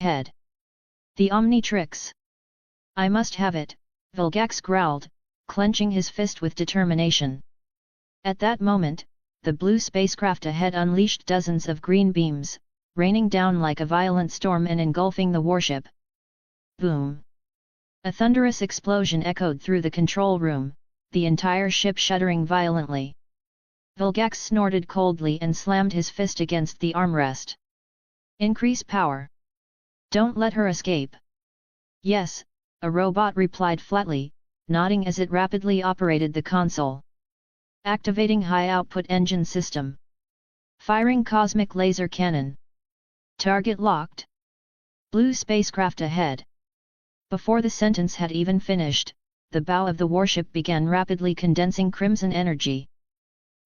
Head. The Omnitrix. I must have it, Vilgax growled, clenching his fist with determination. At that moment, the blue spacecraft ahead unleashed dozens of green beams, raining down like a violent storm and engulfing the warship. Boom! A thunderous explosion echoed through the control room, the entire ship shuddering violently. Vilgax snorted coldly and slammed his fist against the armrest. Increase power. Don't let her escape. Yes, a robot replied flatly, nodding as it rapidly operated the console. Activating high-output engine system. Firing cosmic laser cannon. Target locked. Blue spacecraft ahead. Before the sentence had even finished, the bow of the warship began rapidly condensing crimson energy.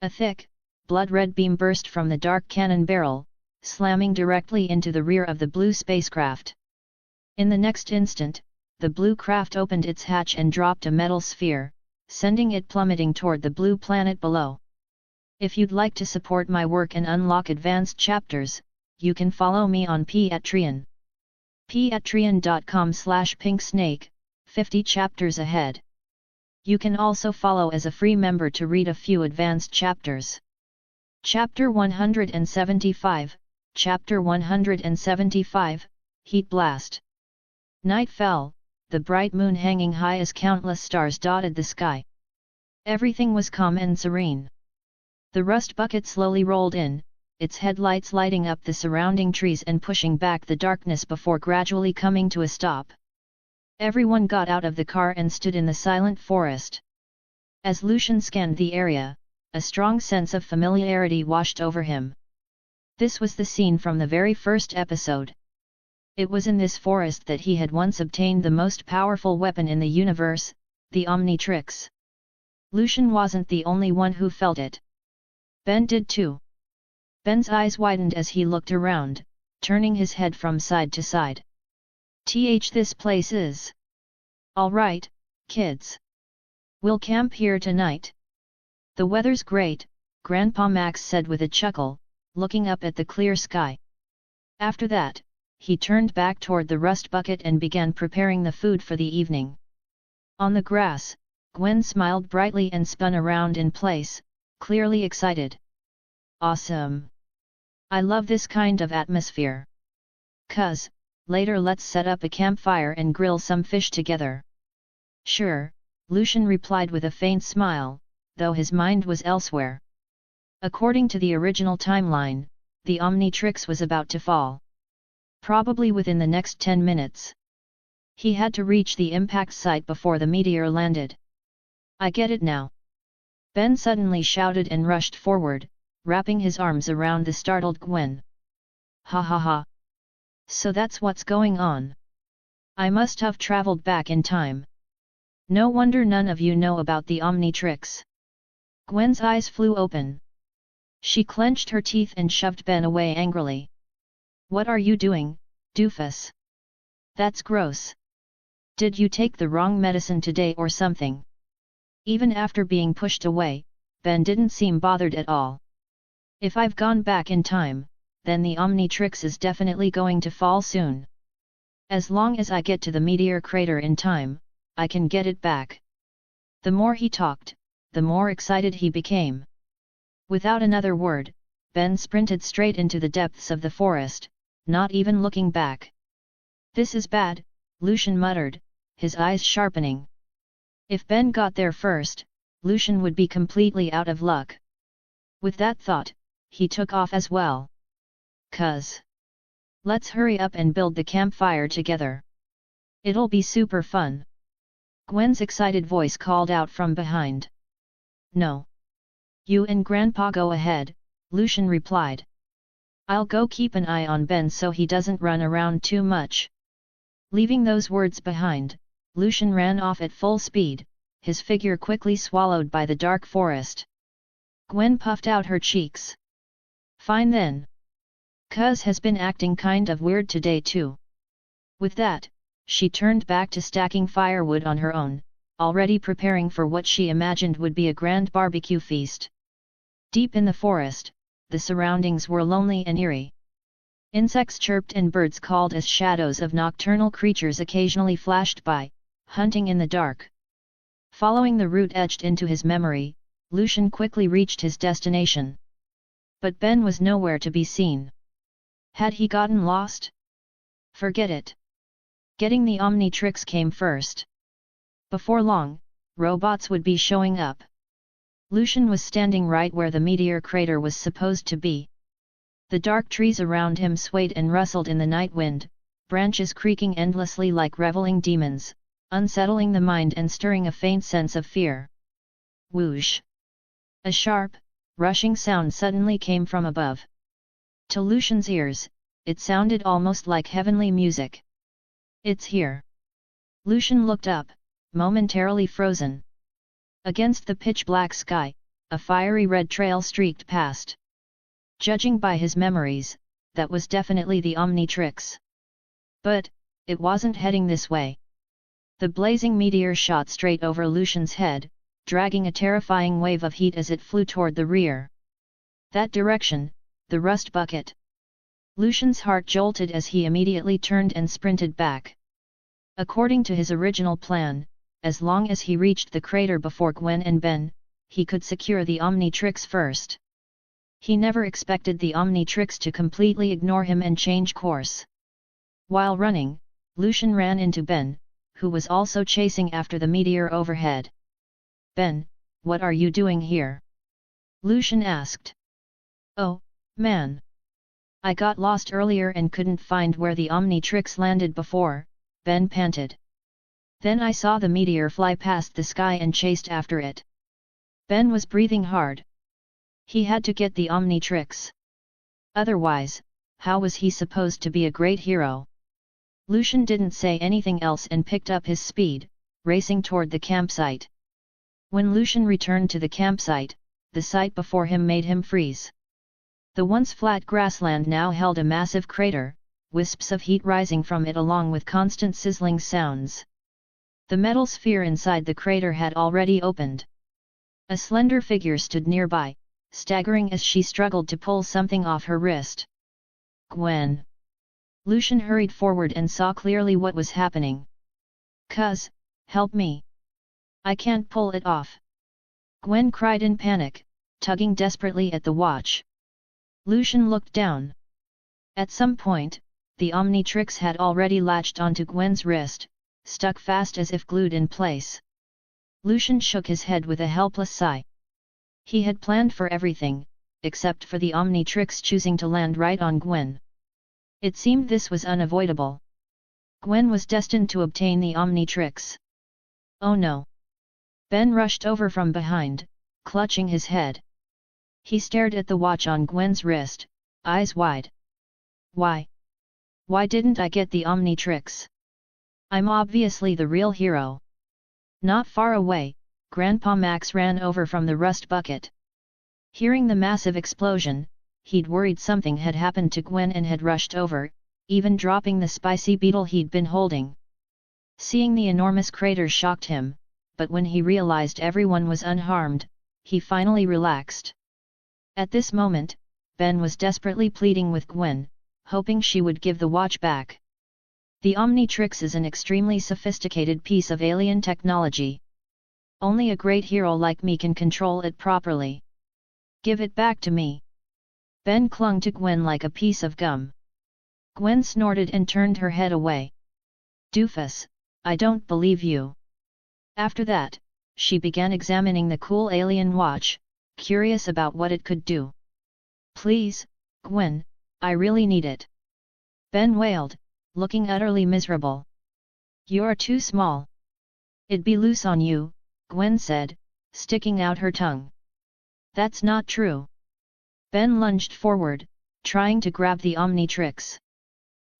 A thick, blood-red beam burst from the dark cannon barrel, slamming directly into the rear of the blue spacecraft. In the next instant, the blue craft opened its hatch and dropped a metal sphere, sending it plummeting toward the blue planet below. If you'd like to support my work and unlock advanced chapters, you can follow me on Patreon. patreon.com/pinksnake, 50 chapters ahead. You can also follow as a free member to read a few advanced chapters. Chapter 175, Chapter 175, Heat Blast. Night fell, the bright moon hanging high as countless stars dotted the sky. Everything was calm and serene. The rust bucket slowly rolled in, its headlights lighting up the surrounding trees and pushing back the darkness before gradually coming to a stop. Everyone got out of the car and stood in the silent forest. As Lucian scanned the area, a strong sense of familiarity washed over him. This was the scene from the very first episode. It was in this forest that he had once obtained the most powerful weapon in the universe, the Omnitrix. Lucian wasn't the only one who felt it. Ben did too. Ben's eyes widened as he looked around, turning his head from side to side. This place is... All right, kids. We'll camp here tonight. The weather's great, Grandpa Max said with a chuckle, looking up at the clear sky. After that, he turned back toward the rust bucket and began preparing the food for the evening. On the grass, Gwen smiled brightly and spun around in place, clearly excited. Awesome! I love this kind of atmosphere. Cuz, later let's set up a campfire and grill some fish together. Sure, Lucian replied with a faint smile, though his mind was elsewhere. According to the original timeline, the Omnitrix was about to fall. Probably within the next 10 minutes. He had to reach the impact site before the meteor landed. I get it now. Ben suddenly shouted and rushed forward, wrapping his arms around the startled Gwen. Ha ha ha. So that's what's going on. I must have traveled back in time. No wonder none of you know about the Omnitrix. Gwen's eyes flew open. She clenched her teeth and shoved Ben away angrily. What are you doing, doofus? That's gross. Did you take the wrong medicine today or something? Even after being pushed away, Ben didn't seem bothered at all. If I've gone back in time, then the Omnitrix is definitely going to fall soon. As long as I get to the meteor crater in time, I can get it back. The more he talked, the more excited he became. Without another word, Ben sprinted straight into the depths of the forest, not even looking back. This is bad, Lucian muttered, his eyes sharpening. If Ben got there first, Lucian would be completely out of luck. With that thought, he took off as well. Cuz. Let's hurry up and build the campfire together. It'll be super fun. Gwen's excited voice called out from behind. No. You and Grandpa go ahead, Lucian replied. I'll go keep an eye on Ben so he doesn't run around too much. Leaving those words behind, Lucian ran off at full speed, his figure quickly swallowed by the dark forest. Gwen puffed out her cheeks. Fine then. Cuz has been acting kind of weird today too. With that, she turned back to stacking firewood on her own, already preparing for what she imagined would be a grand barbecue feast. Deep in the forest, the surroundings were lonely and eerie. Insects chirped and birds called as shadows of nocturnal creatures occasionally flashed by, hunting in the dark. Following the route etched into his memory, Lucian quickly reached his destination. But Ben was nowhere to be seen. Had he gotten lost? Forget it. Getting the Omnitrix came first. Before long, robots would be showing up. Lucian was standing right where the meteor crater was supposed to be. The dark trees around him swayed and rustled in the night wind, branches creaking endlessly like reveling demons, unsettling the mind and stirring a faint sense of fear. Whoosh! A sharp, rushing sound suddenly came from above. To Lucian's ears, it sounded almost like heavenly music. It's here. Lucian looked up, momentarily frozen. Against the pitch-black sky, a fiery red trail streaked past. Judging by his memories, that was definitely the Omnitrix. But, it wasn't heading this way. The blazing meteor shot straight over Lucian's head, dragging a terrifying wave of heat as it flew toward the rear. That direction, the rust bucket. Lucian's heart jolted as he immediately turned and sprinted back. According to his original plan, as long as he reached the crater before Gwen and Ben, he could secure the Omnitrix first. He never expected the Omnitrix to completely ignore him and change course. While running, Lucian ran into Ben, who was also chasing after the meteor overhead. Ben, what are you doing here? Lucian asked. Oh, man. I got lost earlier and couldn't find where the Omnitrix landed before, Ben panted. Then I saw the meteor fly past the sky and chased after it. Ben was breathing hard. He had to get the Omnitrix. Otherwise, how was he supposed to be a great hero? Lucian didn't say anything else and picked up his speed, racing toward the campsite. When Lucian returned to the campsite, the sight before him made him freeze. The once flat grassland now held a massive crater, wisps of heat rising from it along with constant sizzling sounds. The metal sphere inside the crater had already opened. A slender figure stood nearby, staggering as she struggled to pull something off her wrist. Gwen! Lucian hurried forward and saw clearly what was happening. "Cuz, help me! I can't pull it off!" Gwen cried in panic, tugging desperately at the watch. Lucian looked down. At some point, the Omnitrix had already latched onto Gwen's wrist, stuck fast as if glued in place. Lucian shook his head with a helpless sigh. He had planned for everything, except for the Omnitrix choosing to land right on Gwen. It seemed this was unavoidable. Gwen was destined to obtain the Omnitrix. Oh no! Ben rushed over from behind, clutching his head. He stared at the watch on Gwen's wrist, eyes wide. Why? Why didn't I get the Omnitrix? I'm obviously the real hero. Not far away, Grandpa Max ran over from the rust bucket. Hearing the massive explosion, he'd worried something had happened to Gwen and had rushed over, even dropping the spicy beetle he'd been holding. Seeing the enormous crater shocked him, but when he realized everyone was unharmed, he finally relaxed. At this moment, Ben was desperately pleading with Gwen, hoping she would give the watch back. The Omnitrix is an extremely sophisticated piece of alien technology. Only a great hero like me can control it properly. Give it back to me. Ben clung to Gwen like a piece of gum. Gwen snorted and turned her head away. Doofus, I don't believe you. After that, she began examining the cool alien watch, curious about what it could do. Please, Gwen, I really need it. Ben wailed, looking utterly miserable. You're too small. It'd be loose on you, Gwen said, sticking out her tongue. That's not true. Ben lunged forward, trying to grab the Omnitrix.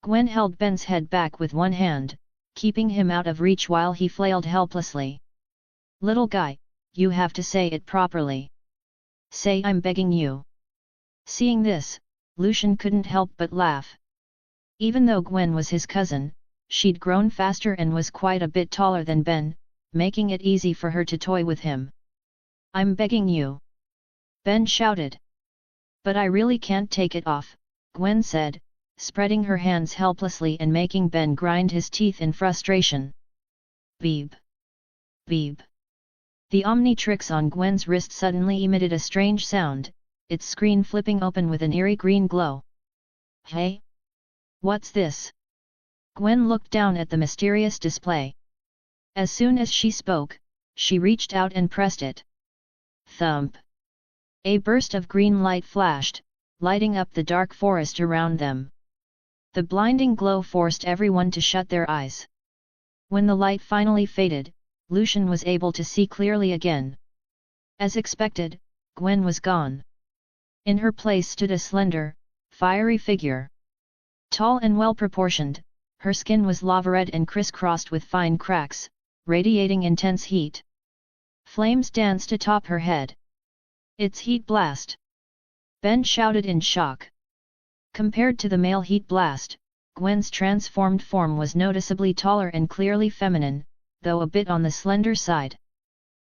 Gwen held Ben's head back with one hand, keeping him out of reach while he flailed helplessly. Little guy, you have to say it properly. Say I'm begging you. Seeing this, Lucian couldn't help but laugh. Even though Gwen was his cousin, she'd grown faster and was quite a bit taller than Ben, making it easy for her to toy with him. I'm begging you. Ben shouted. But I really can't take it off, Gwen said, spreading her hands helplessly and making Ben grind his teeth in frustration. Beep! Beep! The Omnitrix on Gwen's wrist suddenly emitted a strange sound, its screen flipping open with an eerie green glow. Hey? What's this? Gwen looked down at the mysterious display. As soon as she spoke, she reached out and pressed it. Thump! A burst of green light flashed, lighting up the dark forest around them. The blinding glow forced everyone to shut their eyes. When the light finally faded, Lucian was able to see clearly again. As expected, Gwen was gone. In her place stood a slender, fiery figure. Tall and well-proportioned, her skin was lava-red and crisscrossed with fine cracks, radiating intense heat. Flames danced atop her head. It's Heat Blast! Ben shouted in shock. Compared to the male Heat Blast, Gwen's transformed form was noticeably taller and clearly feminine, though a bit on the slender side.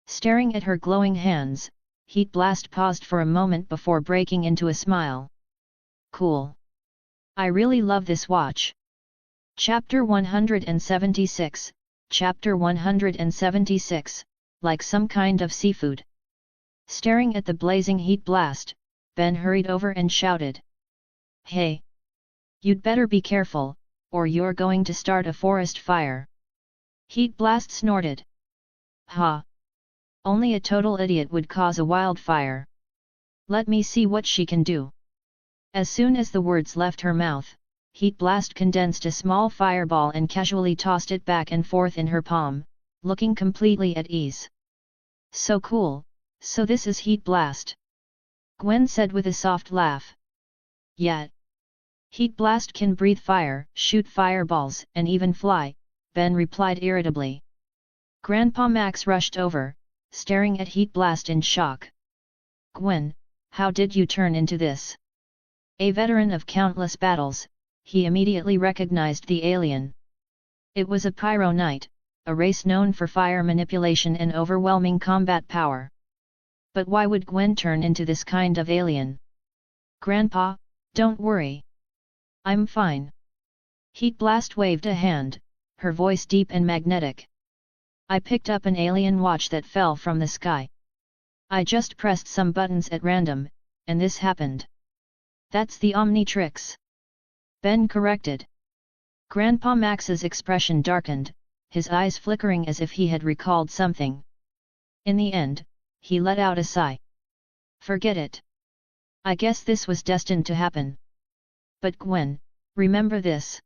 Staring at her glowing hands, Heat Blast paused for a moment before breaking into a smile. Cool! I really love this watch. Chapter 176, Chapter 176, like some kind of seafood. Staring at the blazing Heat Blast, Ben hurried over and shouted. Hey! You'd better be careful, or you're going to start a forest fire. Heat Blast snorted. Ha! Only a total idiot would cause a wildfire. Let me see what she can do. As soon as the words left her mouth, Heat Blast condensed a small fireball and casually tossed it back and forth in her palm, looking completely at ease. So cool, so this is Heat Blast? Gwen said with a soft laugh. Yet. Heat Blast can breathe fire, shoot fireballs, and even fly, Ben replied irritably. Grandpa Max rushed over, staring at Heat Blast in shock. Gwen, how did you turn into this? A veteran of countless battles, he immediately recognized the alien. It was a Pyro Knight, a race known for fire manipulation and overwhelming combat power. But why would Gwen turn into this kind of alien? Grandpa, don't worry. I'm fine. Heat Blast waved a hand, her voice deep and magnetic. I picked up an alien watch that fell from the sky. I just pressed some buttons at random, and this happened. That's the Omnitrix. Ben corrected. Grandpa Max's expression darkened, his eyes flickering as if he had recalled something. In the end, he let out a sigh. Forget it. I guess this was destined to happen. But Gwen, remember this.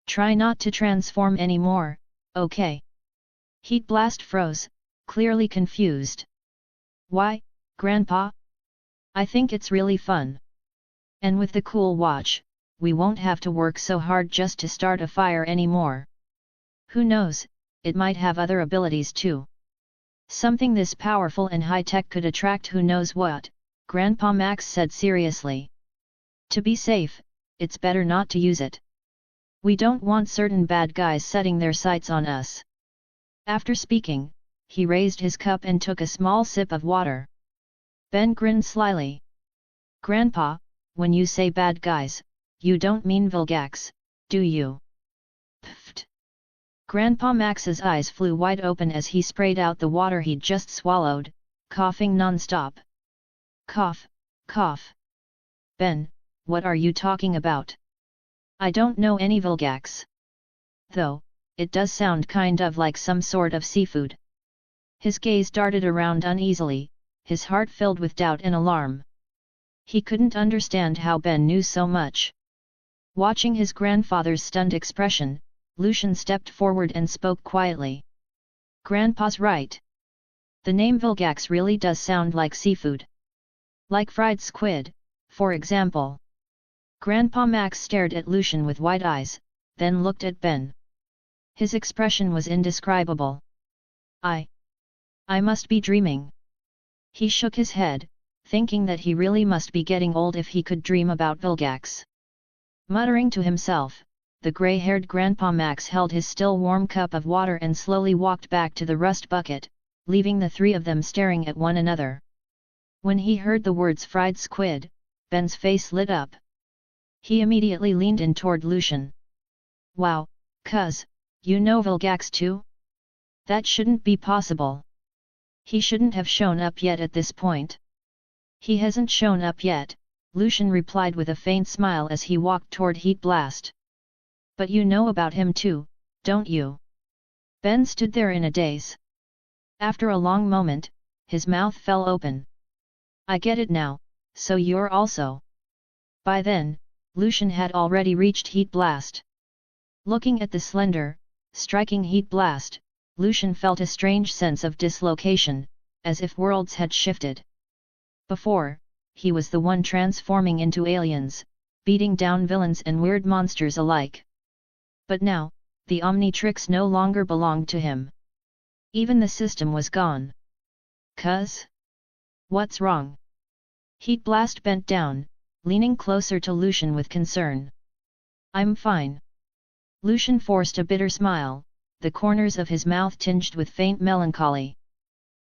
Try not to transform anymore, okay? Heat Blast froze, clearly confused. Why, Grandpa? I think it's really fun. And with the cool watch, we won't have to work so hard just to start a fire anymore. Who knows, it might have other abilities too. Something this powerful and high-tech could attract who knows what, Grandpa Max said seriously. To be safe, it's better not to use it. We don't want certain bad guys setting their sights on us. After speaking, he raised his cup and took a small sip of water. Ben grinned slyly. Grandpa, when you say bad guys, you don't mean Vilgax, do you? Pfft. Grandpa Max's eyes flew wide open as he sprayed out the water he'd just swallowed, coughing non-stop. Cough, cough. Ben, what are you talking about? I don't know any Vilgax. Though, it does sound kind of like some sort of seafood. His gaze darted around uneasily, his heart filled with doubt and alarm. He couldn't understand how Ben knew so much. Watching his grandfather's stunned expression, Lucian stepped forward and spoke quietly. Grandpa's right. The name Vilgax really does sound like seafood. Like fried squid, for example. Grandpa Max stared at Lucian with wide eyes, then looked at Ben. His expression was indescribable. I must be dreaming. He shook his head, thinking that he really must be getting old if he could dream about Vilgax. Muttering to himself, the grey-haired Grandpa Max held his still warm cup of water and slowly walked back to the rust bucket, leaving the three of them staring at one another. When he heard the words fried squid, Ben's face lit up. He immediately leaned in toward Lucian. Wow, cuz, you know Vilgax too? That shouldn't be possible. He shouldn't have shown up yet at this point. He hasn't shown up yet, Lucian replied with a faint smile as he walked toward Heat Blast. But you know about him too, don't you? Ben stood there in a daze. After a long moment, his mouth fell open. I get it now, so you're also. By then, Lucian had already reached Heat Blast. Looking at the slender, striking Heat Blast, Lucian felt a strange sense of dislocation, as if worlds had shifted. Before, he was the one transforming into aliens, beating down villains and weird monsters alike. But now, the Omnitrix no longer belonged to him. Even the system was gone. Cuz? What's wrong? Heat Blast bent down, leaning closer to Lucian with concern. I'm fine. Lucian forced a bitter smile, the corners of his mouth tinged with faint melancholy.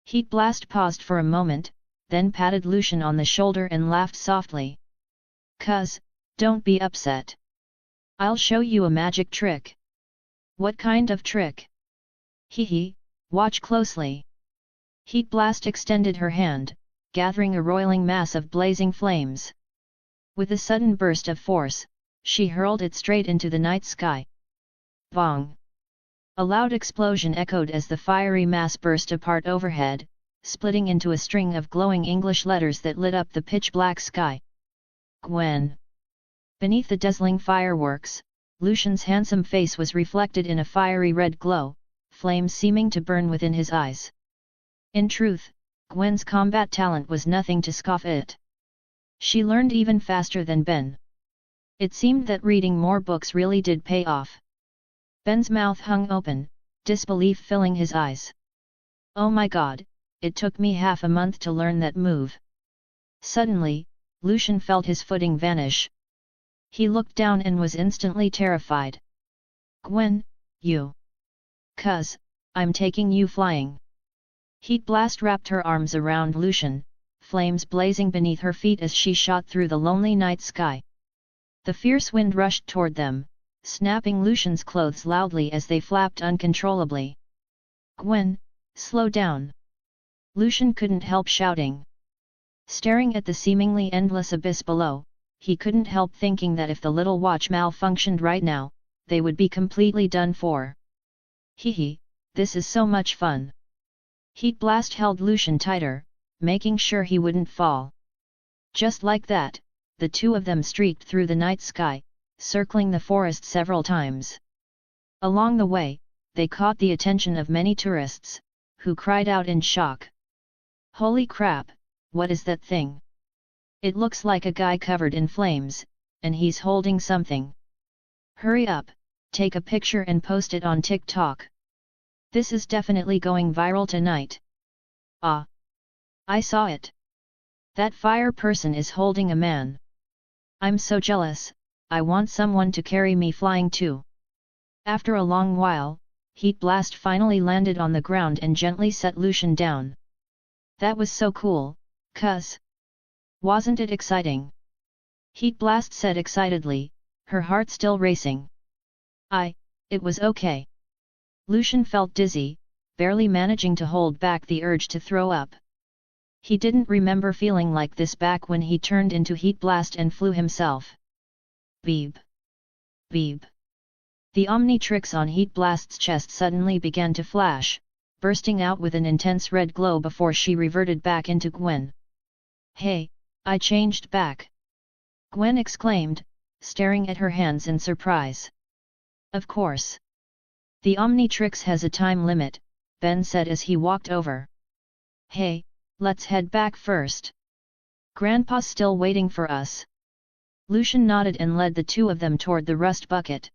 Heat Blast paused for a moment, then patted Lucian on the shoulder and laughed softly. Cuz, don't be upset. I'll show you a magic trick. What kind of trick? Hee, watch closely. Heat Blast extended her hand, gathering a roiling mass of blazing flames. With a sudden burst of force, she hurled it straight into the night sky. Bong! A loud explosion echoed as the fiery mass burst apart overhead, splitting into a string of glowing English letters that lit up the pitch-black sky. Gwen! Beneath the dazzling fireworks, Lucian's handsome face was reflected in a fiery red glow, flames seeming to burn within his eyes. In truth, Gwen's combat talent was nothing to scoff at. She learned even faster than Ben. It seemed that reading more books really did pay off. Ben's mouth hung open, disbelief filling his eyes. Oh my god, it took me half a month to learn that move. Suddenly, Lucian felt his footing vanish. He looked down and was instantly terrified. Gwen, you. Cuz, I'm taking you flying. Heat Blast wrapped her arms around Lucian, flames blazing beneath her feet as she shot through the lonely night sky. The fierce wind rushed toward them, snapping Lucian's clothes loudly as they flapped uncontrollably. Gwen, slow down. Lucian couldn't help shouting. Staring at the seemingly endless abyss below, he couldn't help thinking that if the little watch malfunctioned right now, they would be completely done for. Hee, this is so much fun. Heat Blast held Lucian tighter, making sure he wouldn't fall. Just like that, the two of them streaked through the night sky, circling the forest several times. Along the way, they caught the attention of many tourists, who cried out in shock. Holy crap, what is that thing? It looks like a guy covered in flames, and he's holding something. Hurry up, take a picture and post it on TikTok. This is definitely going viral tonight. Ah! I saw it. That fire person is holding a man. I'm so jealous, I want someone to carry me flying too. After a long while, Heat Blast finally landed on the ground and gently set Lucian down. That was so cool, cuz. Wasn't it exciting? Heat Blast said excitedly, her heart still racing. It was okay. Lucian felt dizzy, barely managing to hold back the urge to throw up. He didn't remember feeling like this back when he turned into Heat Blast and flew himself. Beep! Beep! The Omnitrix on Heat Blast's chest suddenly began to flash, bursting out with an intense red glow before she reverted back into Gwen. Hey, I changed back! Gwen exclaimed, staring at her hands in surprise. Of course. The Omnitrix has a time limit, Ben said as he walked over. Hey, let's head back first. Grandpa's still waiting for us. Lucian nodded and led the two of them toward the rust bucket.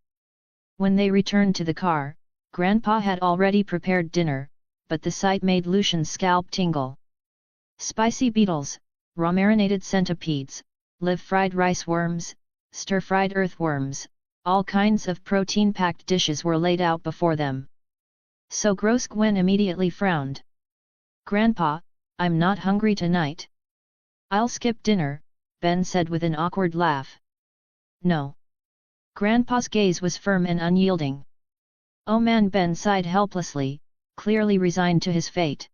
When they returned to the car, Grandpa had already prepared dinner, but the sight made Lucian's scalp tingle. Spicy beetles, raw marinated centipedes, live-fried rice worms, stir-fried earthworms, all kinds of protein-packed dishes were laid out before them. So gross, Gwen immediately frowned. Grandpa, I'm not hungry tonight. I'll skip dinner, Ben said with an awkward laugh. No. Grandpa's gaze was firm and unyielding. Oh man, Ben sighed helplessly, clearly resigned to his fate.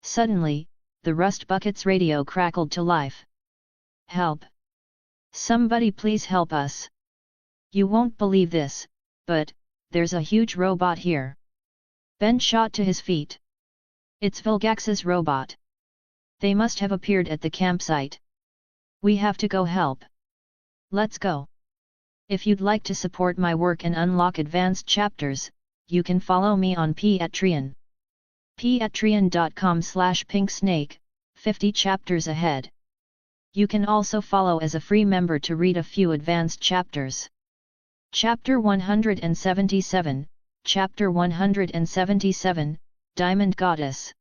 Suddenly, the rust bucket's radio crackled to life. Help! Somebody please help us! You won't believe this, but there's a huge robot here. Ben shot to his feet. It's Vilgax's robot. They must have appeared at the campsite. We have to go help. Let's go. If you'd like to support my work and unlock advanced chapters, you can follow me on Patreon. Patreon.com/pinksnake, 50 chapters ahead. You can also follow as a free member to read a few advanced chapters. Chapter 177, Chapter 177, Diamond Goddess.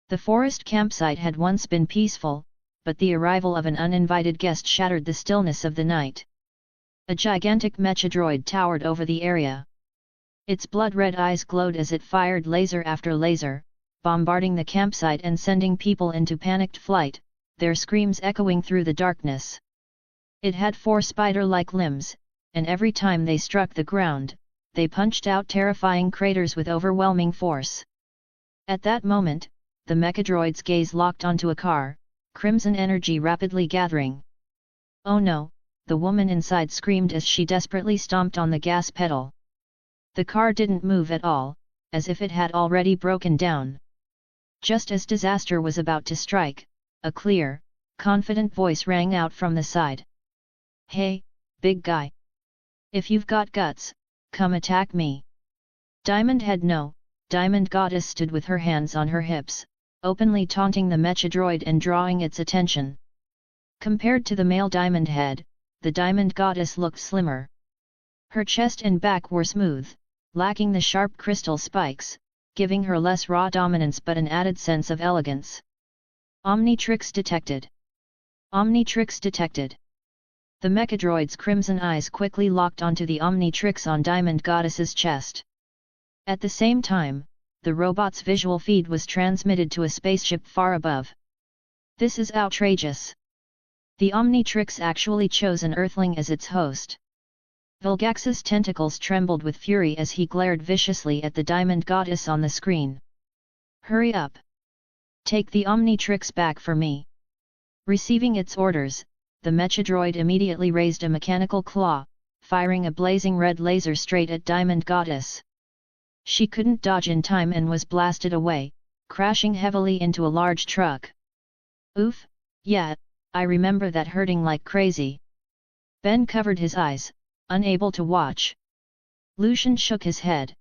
The forest campsite had once been peaceful, but the arrival of an uninvited guest shattered the stillness of the night. A gigantic mechadroid towered over the area. Its blood-red eyes glowed as it fired laser after laser, bombarding the campsite and sending people into panicked flight, their screams echoing through the darkness. It had 4 spider-like limbs, and every time they struck the ground, they punched out terrifying craters with overwhelming force. At that moment, the mechadroid's gaze locked onto a car, crimson energy rapidly gathering. Oh no, the woman inside screamed as she desperately stomped on the gas pedal. The car didn't move at all, as if it had already broken down. Just as disaster was about to strike, a clear, confident voice rang out from the side. Hey, big guy! If you've got guts, come attack me. Diamond Head No, Diamond Goddess stood with her hands on her hips, openly taunting the mechadroid and drawing its attention. Compared to the male Diamond Head, the Diamond Goddess looked slimmer. Her chest and back were smooth, lacking the sharp crystal spikes, giving her less raw dominance but an added sense of elegance. Omnitrix detected. Omnitrix detected. The mechadroid's crimson eyes quickly locked onto the Omnitrix on Diamond Goddess's chest. At the same time, the robot's visual feed was transmitted to a spaceship far above. This is outrageous. The Omnitrix actually chose an Earthling as its host. Vilgax's tentacles trembled with fury as he glared viciously at the Diamond Goddess on the screen. Hurry up! Take the Omnitrix back for me! Receiving its orders, the mechadroid immediately raised a mechanical claw, firing a blazing red laser straight at Diamond Goddess. She couldn't dodge in time and was blasted away, crashing heavily into a large truck. Oof, yeah, I remember that hurting like crazy. Ben covered his eyes, unable to watch. Lucian shook his head.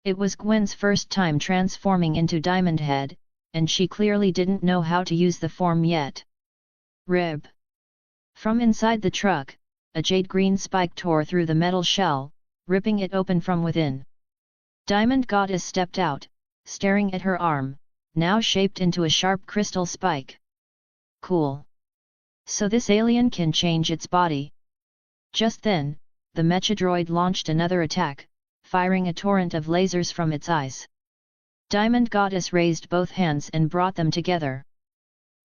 It was Gwen's first time transforming into Diamond Head, and she clearly didn't know how to use the form yet. Rib. From inside the truck, a jade-green spike tore through the metal shell, ripping it open from within. Diamond Goddess stepped out, staring at her arm, now shaped into a sharp crystal spike. Cool. So this alien can change its body. Just then, the mechadroid launched another attack, firing a torrent of lasers from its eyes. Diamond Goddess raised both hands and brought them together.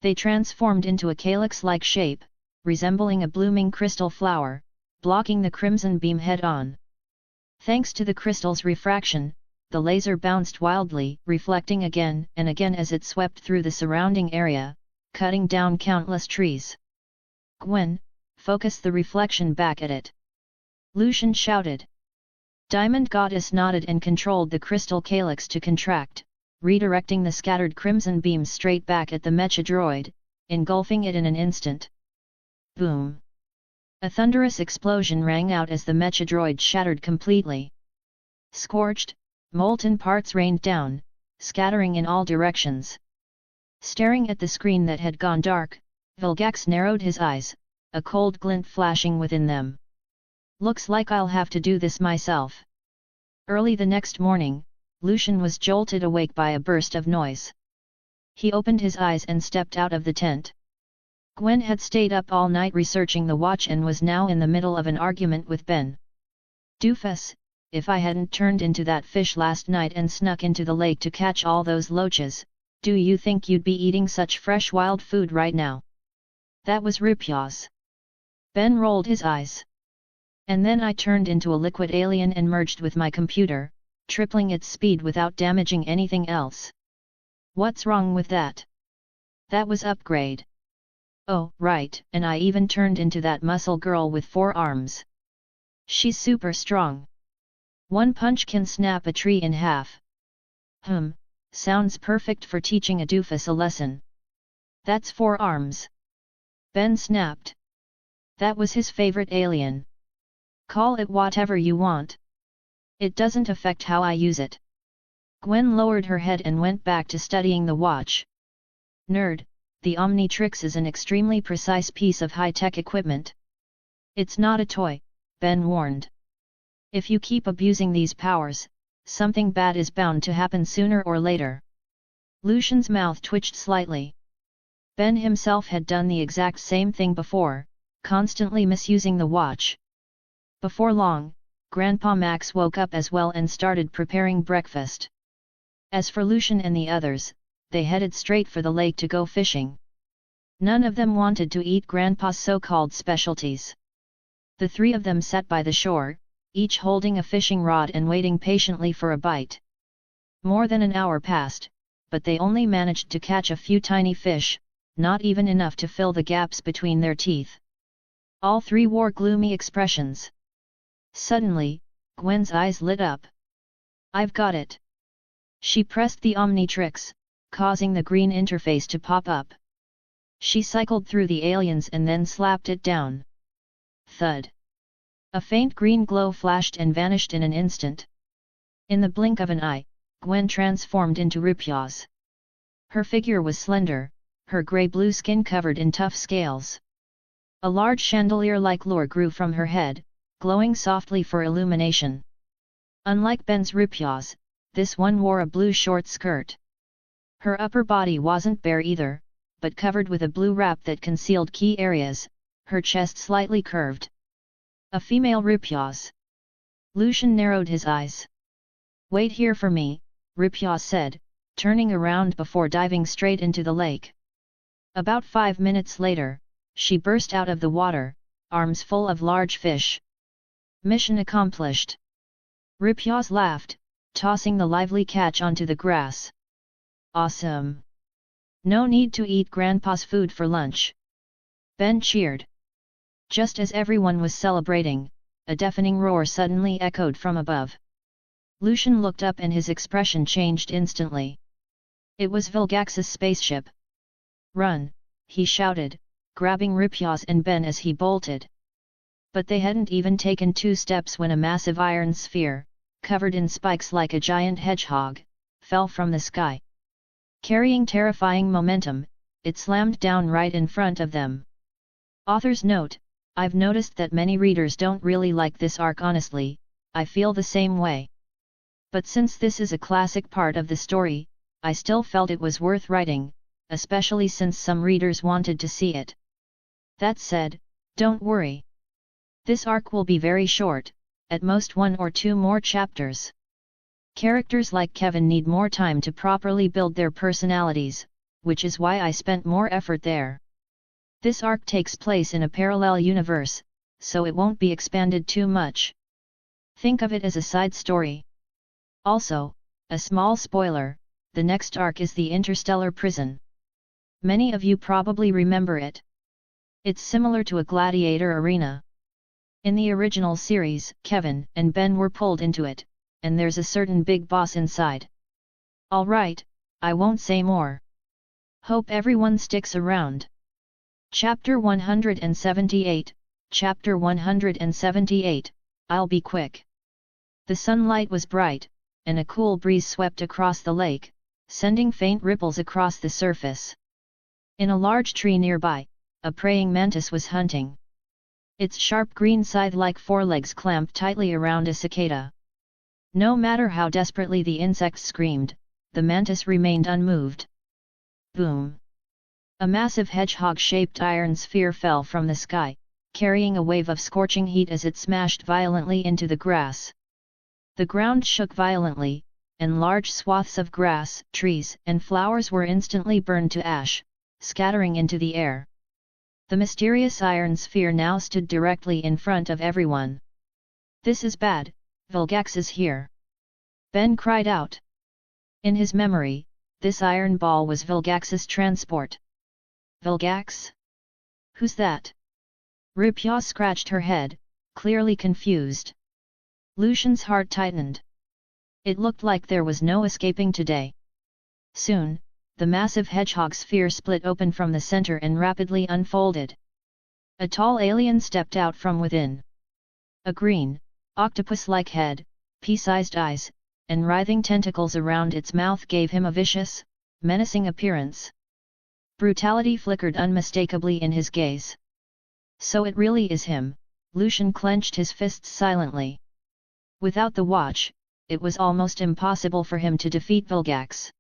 They transformed into a calyx-like shape, resembling a blooming crystal flower, blocking the crimson beam head-on. Thanks to the crystal's refraction, the laser bounced wildly, reflecting again and again as it swept through the surrounding area, cutting down countless trees. Gwen, focus the reflection back at it. Lucian shouted. Diamond Goddess nodded and controlled the crystal calyx to contract, redirecting the scattered crimson beams straight back at the mechadroid, engulfing it in an instant. Boom! A thunderous explosion rang out as the mechadroid shattered completely. Scorched, molten parts rained down, scattering in all directions. Staring at the screen that had gone dark, Vilgax narrowed his eyes, a cold glint flashing within them. Looks like I'll have to do this myself. Early the next morning, Lucian was jolted awake by a burst of noise. He opened his eyes and stepped out of the tent. Gwen had stayed up all night researching the watch and was now in the middle of an argument with Ben. Doofus, if I hadn't turned into that fish last night and snuck into the lake to catch all those loaches, do you think you'd be eating such fresh wild food right now? That was ridiculous. Ben rolled his eyes. And then I turned into a liquid alien and merged with my computer, tripling its speed without damaging anything else. What's wrong with that? That was upgrade. Oh, right, and I even turned into that muscle girl with 4 arms. She's super strong. One punch can snap a tree in half. Sounds perfect for teaching a doofus a lesson. That's 4 arms. Ben snapped. That was his favorite alien. Call it whatever you want. It doesn't affect how I use it. Gwen lowered her head and went back to studying the watch. Nerd, the Omnitrix is an extremely precise piece of high-tech equipment. It's not a toy, Ben warned. If you keep abusing these powers, something bad is bound to happen sooner or later. Lucian's mouth twitched slightly. Ben himself had done the exact same thing before, constantly misusing the watch. Before long, Grandpa Max woke up as well and started preparing breakfast. As for Lucian and the others, they headed straight for the lake to go fishing. None of them wanted to eat Grandpa's so-called specialties. The 3 of them sat by the shore, each holding a fishing rod and waiting patiently for a bite. More than an hour passed, but they only managed to catch a few tiny fish, not even enough to fill the gaps between their teeth. All 3 wore gloomy expressions. Suddenly, Gwen's eyes lit up. I've got it. She pressed the Omnitrix, causing the green interface to pop up. She cycled through the aliens and then slapped it down. Thud. A faint green glow flashed and vanished in an instant. In the blink of an eye, Gwen transformed into Rypyaz. Her figure was slender, her grey-blue skin covered in tough scales. A large chandelier-like lure grew from her head, glowing softly for illumination. Unlike Ben's Rypyaz, this one wore a blue short skirt. Her upper body wasn't bare either, but covered with a blue wrap that concealed key areas, her chest slightly curved. A female Rypyaz. Lucian narrowed his eyes. Wait here for me, Rypyaz said, turning around before diving straight into the lake. About 5 minutes later, she burst out of the water, arms full of large fish. Mission accomplished. Rypyaz laughed, tossing the lively catch onto the grass. Awesome! No need to eat Grandpa's food for lunch. Ben cheered. Just as everyone was celebrating, a deafening roar suddenly echoed from above. Lucian looked up and his expression changed instantly. It was Vilgax's spaceship. Run, he shouted, grabbing Rypyaz and Ben as he bolted. But they hadn't even taken 2 steps when a massive iron sphere, covered in spikes like a giant hedgehog, fell from the sky. Carrying terrifying momentum, it slammed down right in front of them. Author's note: I've noticed that many readers don't really like this arc. Honestly, I feel the same way. But since this is a classic part of the story, I still felt it was worth writing, especially since some readers wanted to see it. That said, don't worry. This arc will be very short, at most 1 or 2 more chapters. Characters like Kevin need more time to properly build their personalities, which is why I spent more effort there. This arc takes place in a parallel universe, so it won't be expanded too much. Think of it as a side story. Also, a small spoiler, the next arc is the Interstellar Prison. Many of you probably remember it. It's similar to a gladiator arena. In the original series, Kevin and Ben were pulled into it, and there's a certain big boss inside. Alright, I won't say more. Hope everyone sticks around. Chapter 178, Chapter 178, I'll be quick. The sunlight was bright, and a cool breeze swept across the lake, sending faint ripples across the surface. In a large tree nearby, a praying mantis was hunting. Its sharp green scythe-like forelegs clamped tightly around a cicada. No matter how desperately the insect screamed, the mantis remained unmoved. Boom! A massive hedgehog-shaped iron sphere fell from the sky, carrying a wave of scorching heat as it smashed violently into the grass. The ground shook violently, and large swaths of grass, trees, and flowers were instantly burned to ash, scattering into the air. The mysterious iron sphere now stood directly in front of everyone. This is bad, Vilgax is here. Ben cried out. In his memory, this iron ball was Vilgax's transport. Vilgax? Who's that? Rupia scratched her head, clearly confused. Lucian's heart tightened. It looked like there was no escaping today. Soon, the massive hedgehog sphere split open from the center and rapidly unfolded. A tall alien stepped out from within. A green, octopus-like head, pea-sized eyes, and writhing tentacles around its mouth gave him a vicious, menacing appearance. Brutality flickered unmistakably in his gaze. So it really is him, Lucian clenched his fists silently. Without the watch, it was almost impossible for him to defeat Vilgax.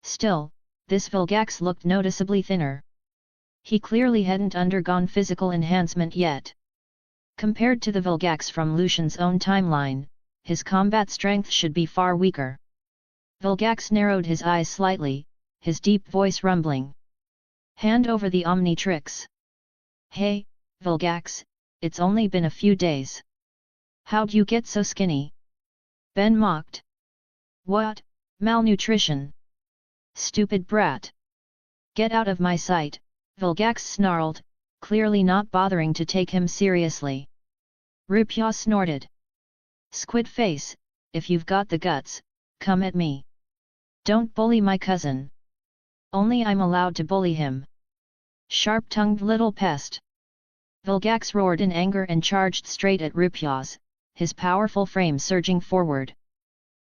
Still, this Vilgax looked noticeably thinner. He clearly hadn't undergone physical enhancement yet. Compared to the Vilgax from Lucian's own timeline, his combat strength should be far weaker. Vilgax narrowed his eyes slightly, his deep voice rumbling. Hand over the Omnitrix. Hey, Vilgax, it's only been a few days. How'd you get so skinny? Ben mocked. What, malnutrition? Stupid brat. Get out of my sight, Vilgax snarled, clearly not bothering to take him seriously. Rupia snorted. Squid face, if you've got the guts, come at me. Don't bully my cousin. Only I'm allowed to bully him. Sharp-tongued little pest. Vilgax roared in anger and charged straight at Rupia's, his powerful frame surging forward.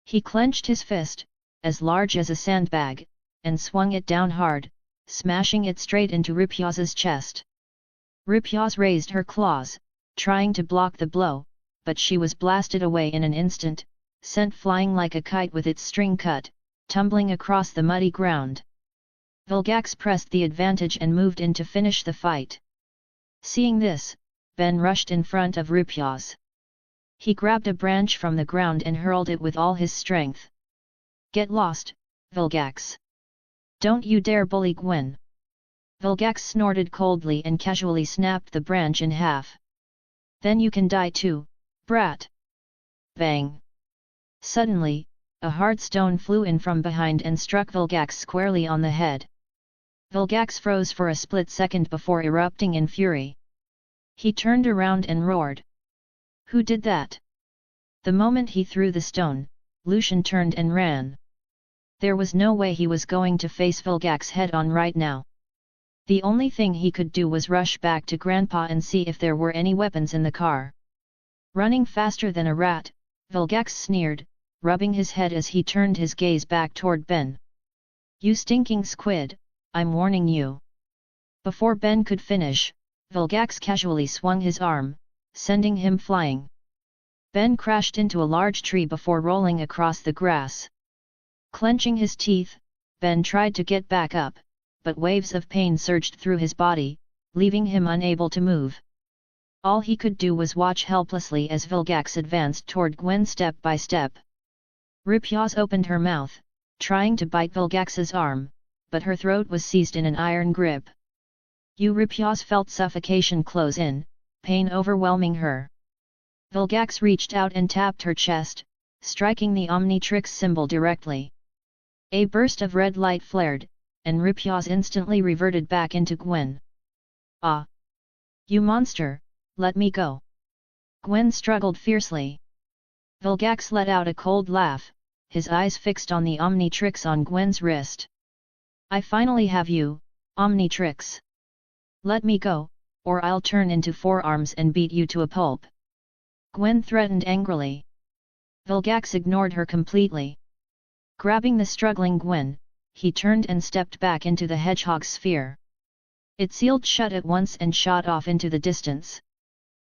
He clenched his fist, as large as a sandbag, and swung it down hard, smashing it straight into Rupia's chest. Rupia's raised her claws, trying to block the blow, but she was blasted away in an instant, sent flying like a kite with its string cut, tumbling across the muddy ground. Vilgax pressed the advantage and moved in to finish the fight. Seeing this, Ben rushed in front of Rupia's. He grabbed a branch from the ground and hurled it with all his strength. Get lost, Vilgax. Don't you dare bully Gwen. Vilgax snorted coldly and casually snapped the branch in half. Then you can die too, brat. Bang. Suddenly, a hard stone flew in from behind and struck Vilgax squarely on the head. Vilgax froze for a split second before erupting in fury. He turned around and roared. Who did that? The moment he threw the stone, Lucian turned and ran. There was no way he was going to face Vilgax head-on right now. The only thing he could do was rush back to Grandpa and see if there were any weapons in the car. Running faster than a rat, Vilgax sneered, rubbing his head as he turned his gaze back toward Ben. You stinking squid, I'm warning you. Before Ben could finish, Vilgax casually swung his arm, sending him flying. Ben crashed into a large tree before rolling across the grass. Clenching his teeth, Ben tried to get back up, but waves of pain surged through his body, leaving him unable to move. All he could do was watch helplessly as Vilgax advanced toward Gwen step by step. Rupia's opened her mouth, trying to bite Vilgax's arm, but her throat was seized in an iron grip. Rupia's felt suffocation close in, pain overwhelming her. Vilgax reached out and tapped her chest, striking the Omnitrix symbol directly. A burst of red light flared, and Rupia's instantly reverted back into Gwen. Ah! You monster, let me go! Gwen struggled fiercely. Vilgax let out a cold laugh, his eyes fixed on the Omnitrix on Gwen's wrist. I finally have you, Omnitrix. Let me go, or I'll turn into 4 arms and beat you to a pulp. Gwen threatened angrily. Vilgax ignored her completely. Grabbing the struggling Gwen, he turned and stepped back into the hedgehog sphere. It sealed shut at once and shot off into the distance.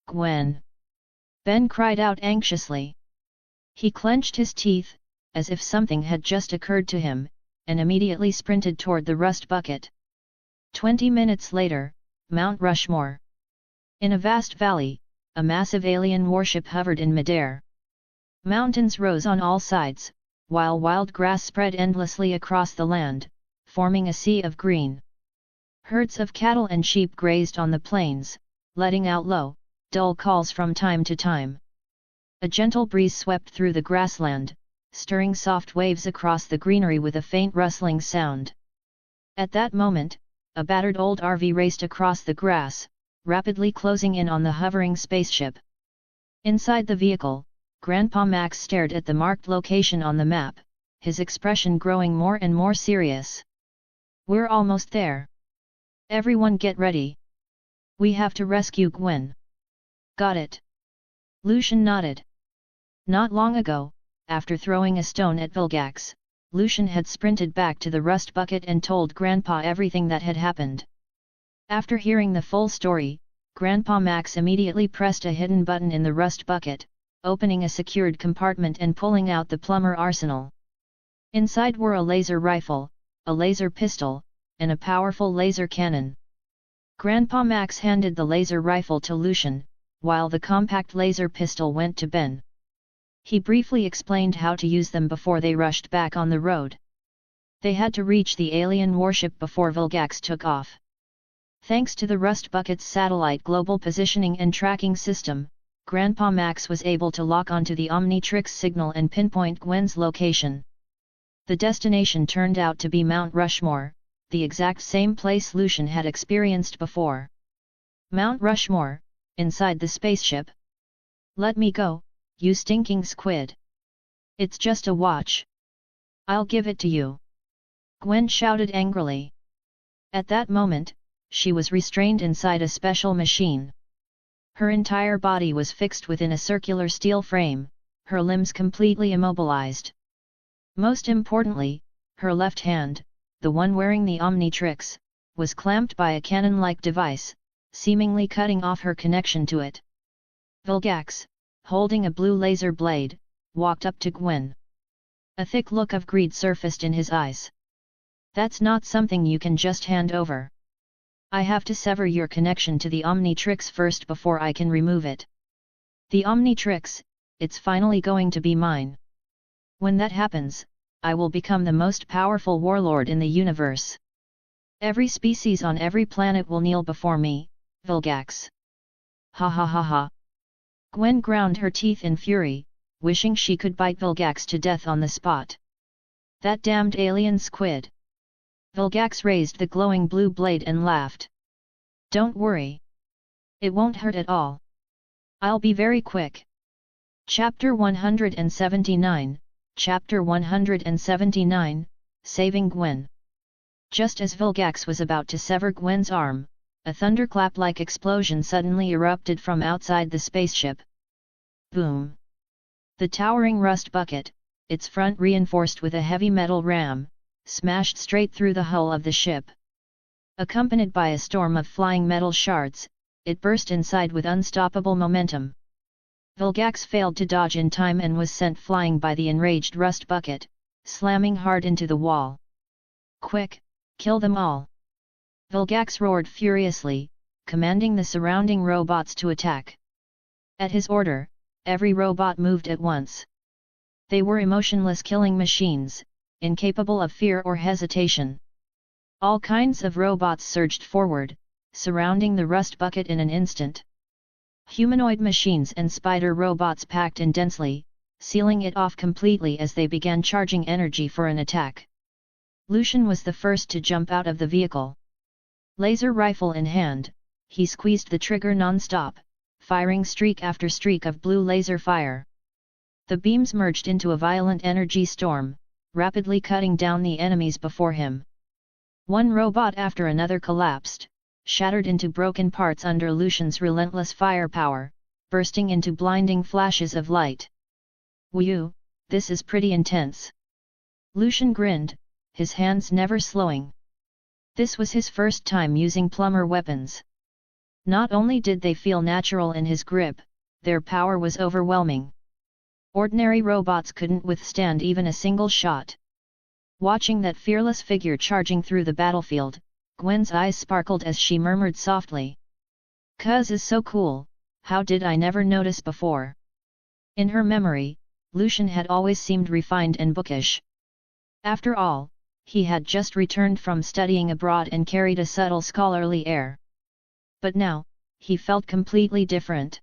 Gwen! Ben cried out anxiously. He clenched his teeth, as if something had just occurred to him, and immediately sprinted toward the rust bucket. 20 minutes later, Mount Rushmore. In a vast valley, a massive alien warship hovered in midair. Mountains rose on all sides, while wild grass spread endlessly across the land, forming a sea of green. Herds of cattle and sheep grazed on the plains, letting out low, dull calls from time to time. A gentle breeze swept through the grassland, stirring soft waves across the greenery with a faint rustling sound. At that moment, a battered old RV raced across the grass, rapidly closing in on the hovering spaceship. Inside the vehicle, Grandpa Max stared at the marked location on the map, his expression growing more and more serious. "We're almost there. Everyone get ready. We have to rescue Gwen." "Got it." Lucian nodded. Not long ago, after throwing a stone at Vilgax, Lucian had sprinted back to the rust bucket and told Grandpa everything that had happened. After hearing the full story, Grandpa Max immediately pressed a hidden button in the rust bucket, opening a secured compartment and pulling out the plumber arsenal. Inside were a laser rifle, a laser pistol, and a powerful laser cannon. Grandpa Max handed the laser rifle to Lucian, while the compact laser pistol went to Ben. He briefly explained how to use them before they rushed back on the road. They had to reach the alien warship before Vilgax took off. Thanks to the Rust Bucket's satellite global positioning and tracking system, Grandpa Max was able to lock onto the Omnitrix signal and pinpoint Gwen's location. The destination turned out to be Mount Rushmore, the exact same place Lucian had experienced before. "Mount Rushmore, inside the spaceship? Let me go, you stinking squid! It's just a watch. I'll give it to you!" Gwen shouted angrily. At that moment, she was restrained inside a special machine. Her entire body was fixed within a circular steel frame, her limbs completely immobilized. Most importantly, her left hand, the one wearing the Omnitrix, was clamped by a cannon-like device, seemingly cutting off her connection to it. Vilgax, holding a blue laser blade, walked up to Gwen. A thick look of greed surfaced in his eyes. "That's not something you can just hand over. I have to sever your connection to the Omnitrix first before I can remove it. The Omnitrix, it's finally going to be mine. When that happens, I will become the most powerful warlord in the universe. Every species on every planet will kneel before me, Vilgax." "Ha ha ha ha." Gwen ground her teeth in fury, wishing she could bite Vilgax to death on the spot. "That damned alien squid!" Vilgax raised the glowing blue blade and laughed. "Don't worry. It won't hurt at all. I'll be very quick." Chapter 179, Chapter 179, Saving Gwen. Just as Vilgax was about to sever Gwen's arm, a thunderclap-like explosion suddenly erupted from outside the spaceship. Boom! The towering rust bucket, its front reinforced with a heavy metal ram, smashed straight through the hull of the ship. Accompanied by a storm of flying metal shards, it burst inside with unstoppable momentum. Vilgax failed to dodge in time and was sent flying by the enraged rust bucket, slamming hard into the wall. "Quick, kill them all!" Vilgax roared furiously, commanding the surrounding robots to attack. At his order, every robot moved at once. They were emotionless killing machines, incapable of fear or hesitation. All kinds of robots surged forward, surrounding the rust bucket in an instant. Humanoid machines and spider robots packed in densely, sealing it off completely as they began charging energy for an attack. Lucian was the first to jump out of the vehicle. Laser rifle in hand, he squeezed the trigger non-stop, firing streak after streak of blue laser fire. The beams merged into a violent energy storm, rapidly cutting down the enemies before him. One robot after another collapsed, shattered into broken parts under Lucian's relentless firepower, bursting into blinding flashes of light. "Whew, this is pretty intense." Lucian grinned, his hands never slowing. This was his first time using plumber weapons. Not only did they feel natural in his grip, their power was overwhelming. Ordinary robots couldn't withstand even a single shot. Watching that fearless figure charging through the battlefield, Gwen's eyes sparkled as she murmured softly. "Cuz is so cool, how did I never notice before?" In her memory, Lucian had always seemed refined and bookish. After all, he had just returned from studying abroad and carried a subtle scholarly air. But now, he felt completely different.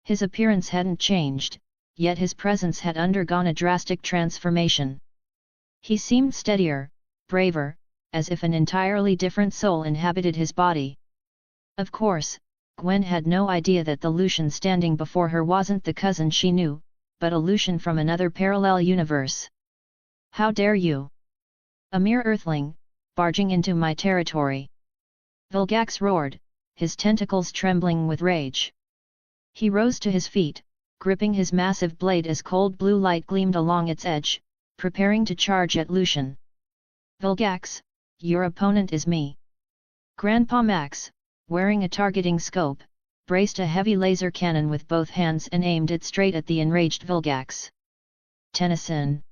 His appearance hadn't changed, yet his presence had undergone a drastic transformation. He seemed steadier, braver, as if an entirely different soul inhabited his body. Of course, Gwen had no idea that the Lucian standing before her wasn't the cousin she knew, but a Lucian from another parallel universe. "How dare you! A mere earthling, barging into my territory!" Vilgax roared, his tentacles trembling with rage. He rose to his feet, gripping his massive blade as cold blue light gleamed along its edge, preparing to charge at Lucian. "Vilgax, your opponent is me." Grandpa Max, wearing a targeting scope, braced a heavy laser cannon with both hands and aimed it straight at the enraged Vilgax. "Tennyson."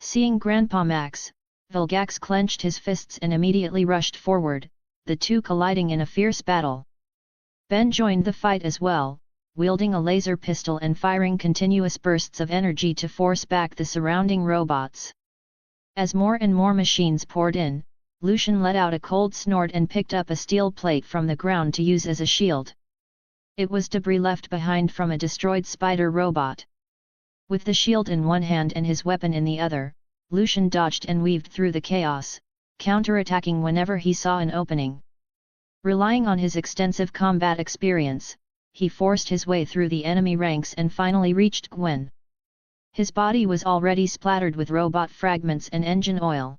Seeing Grandpa Max, Vilgax clenched his fists and immediately rushed forward, the two colliding in a fierce battle. Ben joined the fight as well, wielding a laser pistol and firing continuous bursts of energy to force back the surrounding robots. As more and more machines poured in, Lucian let out a cold snort and picked up a steel plate from the ground to use as a shield. It was debris left behind from a destroyed spider robot. With the shield in one hand and his weapon in the other, Lucian dodged and weaved through the chaos, counterattacking whenever he saw an opening. Relying on his extensive combat experience, he forced his way through the enemy ranks and finally reached Gwen. His body was already splattered with robot fragments and engine oil.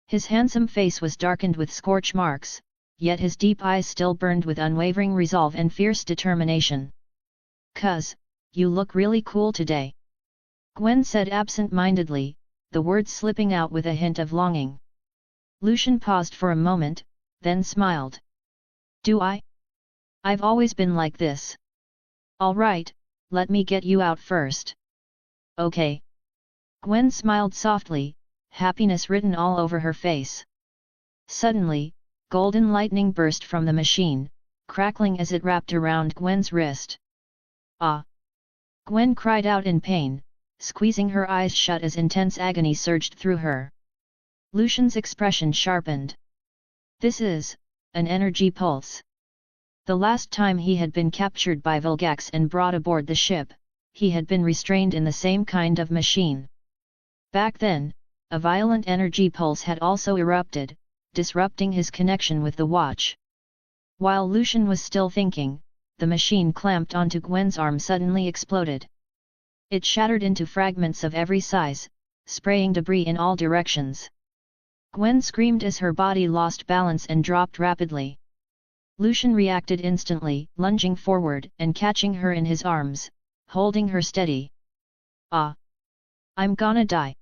His handsome face was darkened with scorch marks, yet his deep eyes still burned with unwavering resolve and fierce determination. "Cuz, you look really cool today," Gwen said absent-mindedly, the words slipping out with a hint of longing. Lucian paused for a moment, then smiled. "Do I? I've always been like this." "All right, let me get you out first." "Okay." Gwen smiled softly, happiness written all over her face. Suddenly, golden lightning burst from the machine, crackling as it wrapped around Gwen's wrist. "Ah!" Gwen cried out in pain, squeezing her eyes shut as intense agony surged through her. Lucian's expression sharpened. "This is an energy pulse." The last time he had been captured by Vilgax and brought aboard the ship, he had been restrained in the same kind of machine. Back then, a violent energy pulse had also erupted, disrupting his connection with the watch. While Lucian was still thinking, the machine clamped onto Gwen's arm suddenly exploded. It shattered into fragments of every size, spraying debris in all directions. Gwen screamed as her body lost balance and dropped rapidly. Lucian reacted instantly, lunging forward and catching her in his arms, holding her steady. "Ah! I'm gonna die!"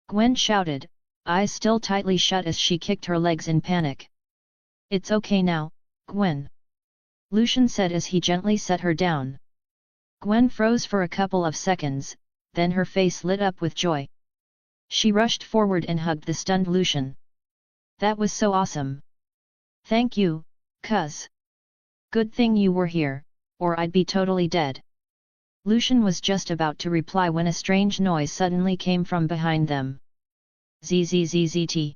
Gwen shouted, eyes still tightly shut as she kicked her legs in panic. "It's okay now, Gwen," Lucian said as he gently set her down. Gwen froze for a couple of seconds, then her face lit up with joy. She rushed forward and hugged the stunned Lucian. "That was so awesome! Thank you, cuz. Good thing you were here, or I'd be totally dead." Lucian was just about to reply when a strange noise suddenly came from behind them. Zzzt.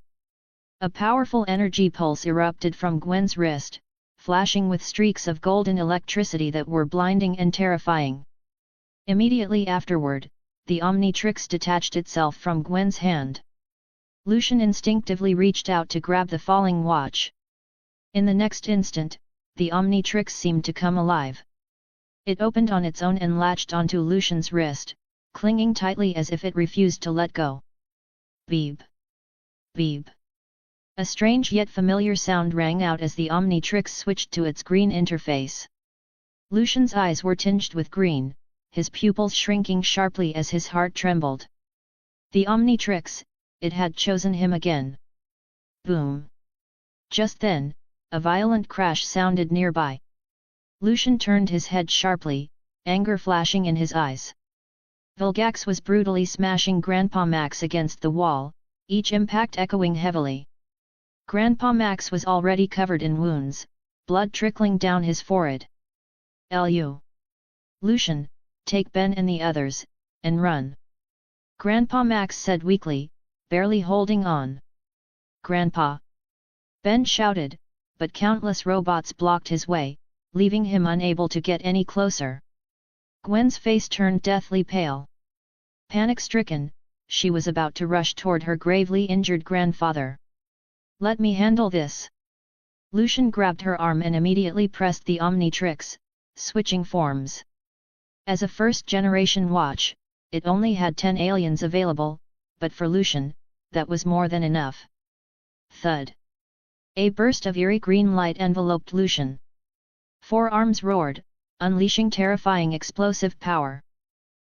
A powerful energy pulse erupted from Gwen's wrist, flashing with streaks of golden electricity that were blinding and terrifying. Immediately afterward, the Omnitrix detached itself from Gwen's hand. Lucian instinctively reached out to grab the falling watch. In the next instant, the Omnitrix seemed to come alive. It opened on its own and latched onto Lucian's wrist, clinging tightly as if it refused to let go. Beep! Beep! A strange yet familiar sound rang out as the Omnitrix switched to its green interface. Lucian's eyes were tinged with green, his pupils shrinking sharply as his heart trembled. The Omnitrix, it had chosen him again. Boom! Just then, a violent crash sounded nearby. Lucian turned his head sharply, anger flashing in his eyes. Vilgax was brutally smashing Grandpa Max against the wall, each impact echoing heavily. Grandpa Max was already covered in wounds, blood trickling down his forehead. "Lu! Lucian, take Ben and the others, and run!" Grandpa Max said weakly, barely holding on. "Grandpa!" Ben shouted, but countless robots blocked his way, leaving him unable to get any closer. Gwen's face turned deathly pale. Panic-stricken, she was about to rush toward her gravely injured grandfather. "Let me handle this." Lucian grabbed her arm and immediately pressed the Omnitrix, switching forms. As a first-generation watch, it only had 10 aliens available, but for Lucian, that was more than enough. Thud. A burst of eerie green light enveloped Lucian. 4 arms roared, unleashing terrifying explosive power.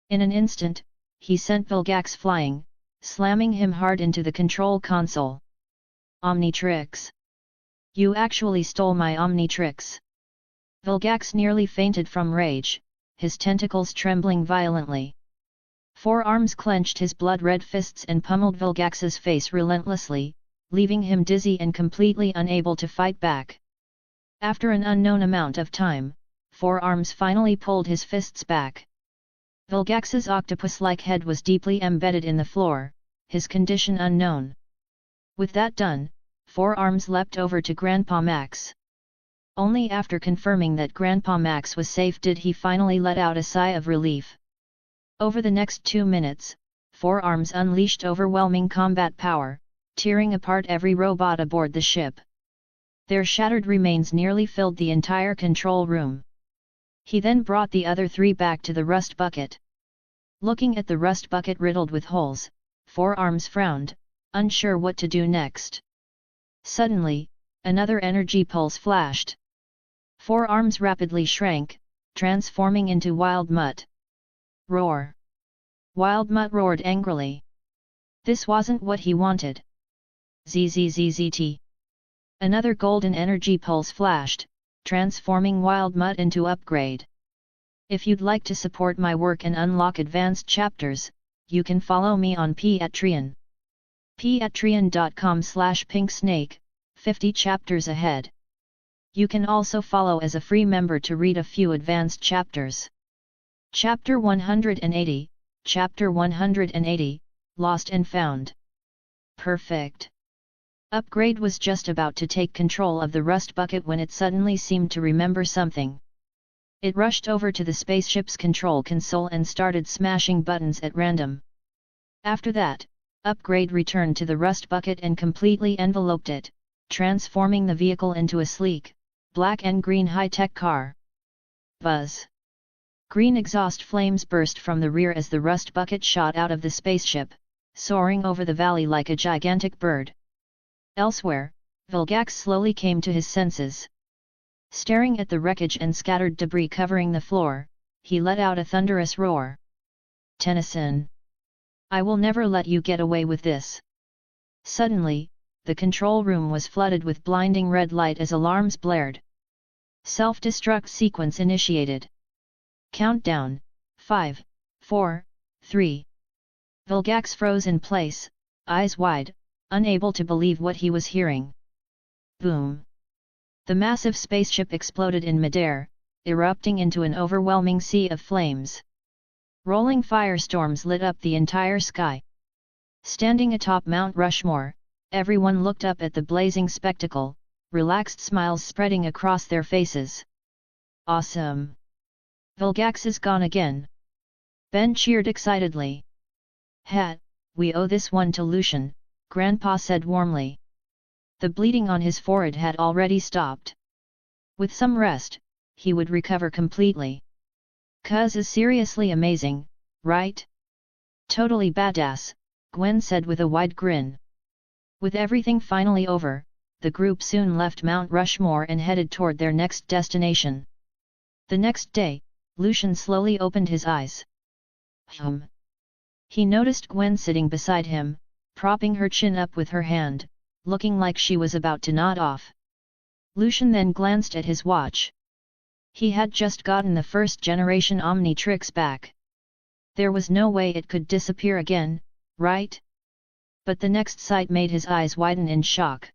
In an instant, he sent Vilgax flying, slamming him hard into the control console. "Omnitrix! You actually stole my Omnitrix!" Vilgax nearly fainted from rage, his tentacles trembling violently. 4 arms clenched his blood-red fists and pummeled Vilgax's face relentlessly, leaving him dizzy and completely unable to fight back. After an unknown amount of time, 4 arms finally pulled his fists back. Vilgax's octopus-like head was deeply embedded in the floor, his condition unknown. With that done, 4 arms leapt over to Grandpa Max. Only after confirming that Grandpa Max was safe did he finally let out a sigh of relief. Over the next 2 minutes, 4 arms unleashed overwhelming combat power, tearing apart every robot aboard the ship. Their shattered remains nearly filled the entire control room. He then brought the other 3 back to the rust bucket. Looking at the rust bucket riddled with holes, 4 arms frowned, unsure what to do next. Suddenly, another energy pulse flashed. 4 arms rapidly shrank, transforming into Wild Mutt. Roar! Wild Mutt roared angrily. This wasn't what he wanted. ZZZZT. Another golden energy pulse flashed, transforming Wild Mutt into Upgrade. If you'd like to support my work and unlock advanced chapters, you can follow me on Patreon. patreon.com/pinksnake, 50 chapters ahead. You can also follow as a free member to read a few advanced chapters. Chapter 180, Chapter 180, Lost and Found. Perfect. Upgrade was just about to take control of the rust bucket when it suddenly seemed to remember something. It rushed over to the spaceship's control console and started smashing buttons at random. After that, Upgrade returned to the rust bucket and completely enveloped it, transforming the vehicle into a sleek, black and green high-tech car. Buzz! Green exhaust flames burst from the rear as the rust bucket shot out of the spaceship, soaring over the valley like a gigantic bird. Elsewhere, Vilgax slowly came to his senses. Staring at the wreckage and scattered debris covering the floor, he let out a thunderous roar. "Tennyson! I will never let you get away with this!" Suddenly, the control room was flooded with blinding red light as alarms blared. Self-destruct sequence initiated. Countdown, 5, 4, 3. Vilgax froze in place, eyes wide, unable to believe what he was hearing. Boom! The massive spaceship exploded in midair, erupting into an overwhelming sea of flames. Rolling firestorms lit up the entire sky. Standing atop Mount Rushmore, everyone looked up at the blazing spectacle, relaxed smiles spreading across their faces. Awesome! Vilgax is gone again. Ben cheered excitedly. "Ha, we owe this one to Lucian," Grandpa said warmly. The bleeding on his forehead had already stopped. With some rest, he would recover completely. "Cuz is seriously amazing, right?" "Totally badass," Gwen said with a wide grin. With everything finally over, the group soon left Mount Rushmore and headed toward their next destination. The next day, Lucian slowly opened his eyes. He noticed Gwen sitting beside him, propping her chin up with her hand, looking like she was about to nod off. Lucian then glanced at his watch. He had just gotten the first-generation Omnitrix back. There was no way it could disappear again, right? But the next sight made his eyes widen in shock.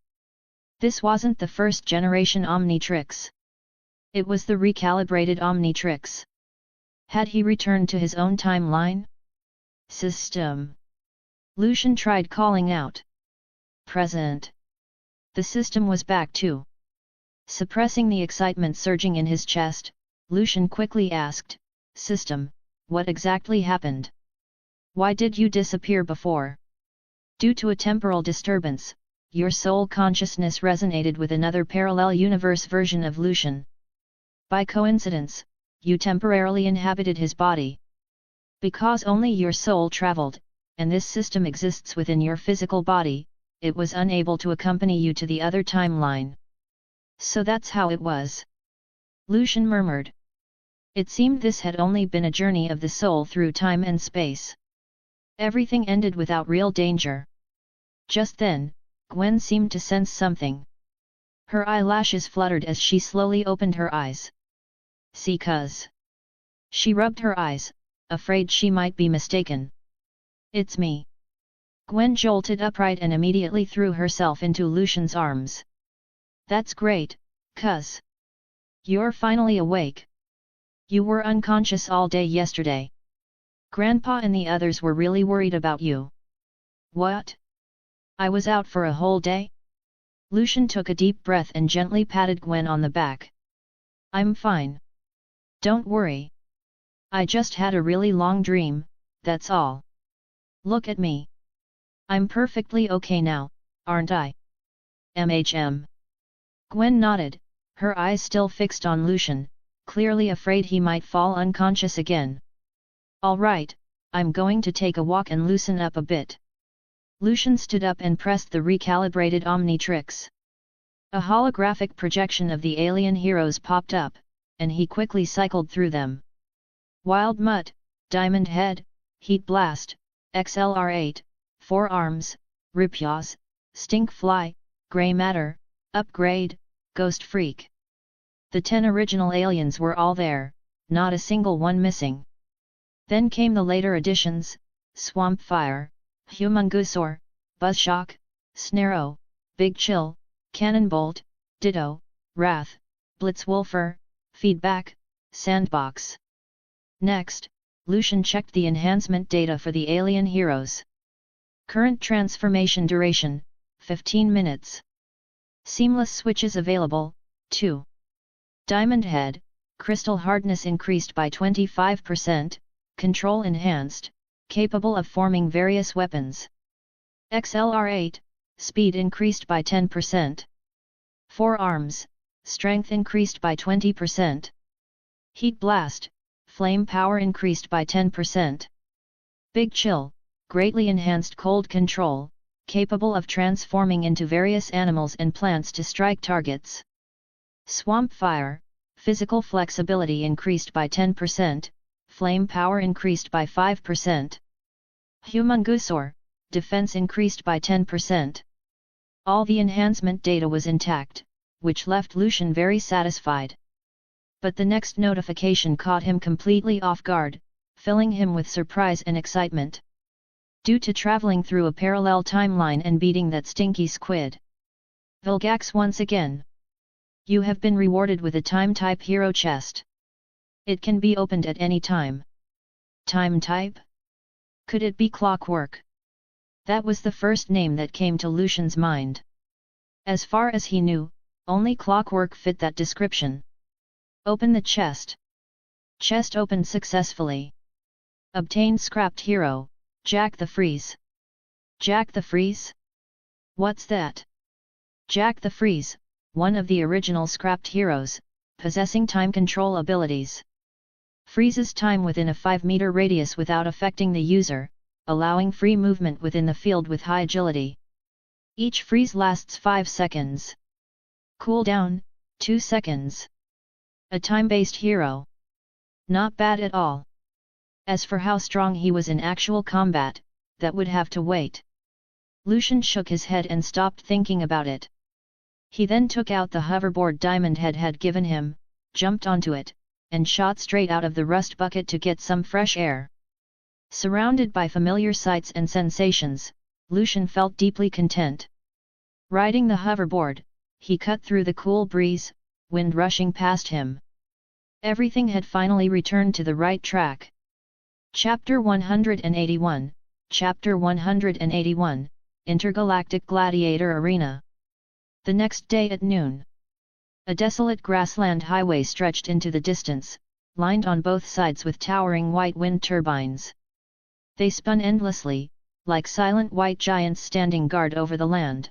This wasn't the first-generation Omnitrix. It was the recalibrated Omnitrix. Had he returned to his own timeline? System. Lucian tried calling out. Present. The system was back too. Suppressing the excitement surging in his chest, Lucian quickly asked, system, what exactly happened? Why did you disappear before? Due to a temporal disturbance, your soul consciousness resonated with another parallel universe version of Lucian. By coincidence, you temporarily inhabited his body. Because only your soul traveled, and this system exists within your physical body, it was unable to accompany you to the other timeline. So that's how it was. Lucian murmured. It seemed this had only been a journey of the soul through time and space. Everything ended without real danger. Just then, Gwen seemed to sense something. Her eyelashes fluttered as she slowly opened her eyes. See, cuz. She rubbed her eyes, afraid she might be mistaken. It's me. Gwen jolted upright and immediately threw herself into Lucian's arms. That's great, cuz. You're finally awake. You were unconscious all day yesterday. Grandpa and the others were really worried about you. What? I was out for a whole day? Lucian took a deep breath and gently patted Gwen on the back. I'm fine. Don't worry. I just had a really long dream, that's all. Look at me. I'm perfectly okay now, aren't I? Gwen nodded, her eyes still fixed on Lucian, clearly afraid he might fall unconscious again. All right, I'm going to take a walk and loosen up a bit. Lucian stood up and pressed the recalibrated Omnitrix. A holographic projection of the alien heroes popped up, and he quickly cycled through them. Wild Mutt, Diamond Head, Heat Blast, XLR8, Four Arms, Ripyaws, Stink Fly, Grey Matter, Upgrade, Ghost Freak. The 10 original aliens were all there, not a single one missing. Then came the later additions, Swamp Fire, Humongousaur, Buzzshock, Snarrow, Big Chill, Cannonbolt, Ditto, Wrath, Blitzwolfer, Feedback, Sandbox. Next, Lucian checked the enhancement data for the alien heroes. Current transformation duration, 15 minutes. Seamless switches available, 2. Diamond Head, crystal hardness increased by 25%, control enhanced, capable of forming various weapons. XLR8, speed increased by 10%. 4 Arms, strength increased by 20%. Heat Blast, flame power increased by 10%. Big Chill, greatly enhanced cold control, capable of transforming into various animals and plants to strike targets. Swamp Fire, physical flexibility increased by 10%, flame power increased by 5%. Humongousaur, defense increased by 10%. All the enhancement data was intact, which left Lucian very satisfied. But the next notification caught him completely off guard, filling him with surprise and excitement. Due to traveling through a parallel timeline and beating that stinky squid. Vilgax once again. You have been rewarded with a time-type hero chest. It can be opened at any time. Time type? Could it be clockwork? That was the first name that came to Lucian's mind. As far as he knew, only clockwork fit that description. Open the chest. Chest opened successfully. Obtained scrapped hero, Jack the Freeze. Jack the Freeze? What's that? Jack the Freeze, one of the original scrapped heroes, possessing time control abilities. Freezes time within a 5-meter radius without affecting the user, allowing free movement within the field with high agility. Each freeze lasts 5 seconds. Cooldown, 2 seconds. A time-based hero. Not bad at all. As for how strong he was in actual combat, that would have to wait. Lucian shook his head and stopped thinking about it. He then took out the hoverboard Diamond Head had given him, jumped onto it, and shot straight out of the rust bucket to get some fresh air. Surrounded by familiar sights and sensations, Lucian felt deeply content. Riding the hoverboard, he cut through the cool breeze, wind rushing past him. Everything had finally returned to the right track. Chapter 181, Chapter 181, Intergalactic Gladiator Arena. The next day at noon. A desolate grassland highway stretched into the distance, lined on both sides with towering white wind turbines. They spun endlessly, like silent white giants standing guard over the land.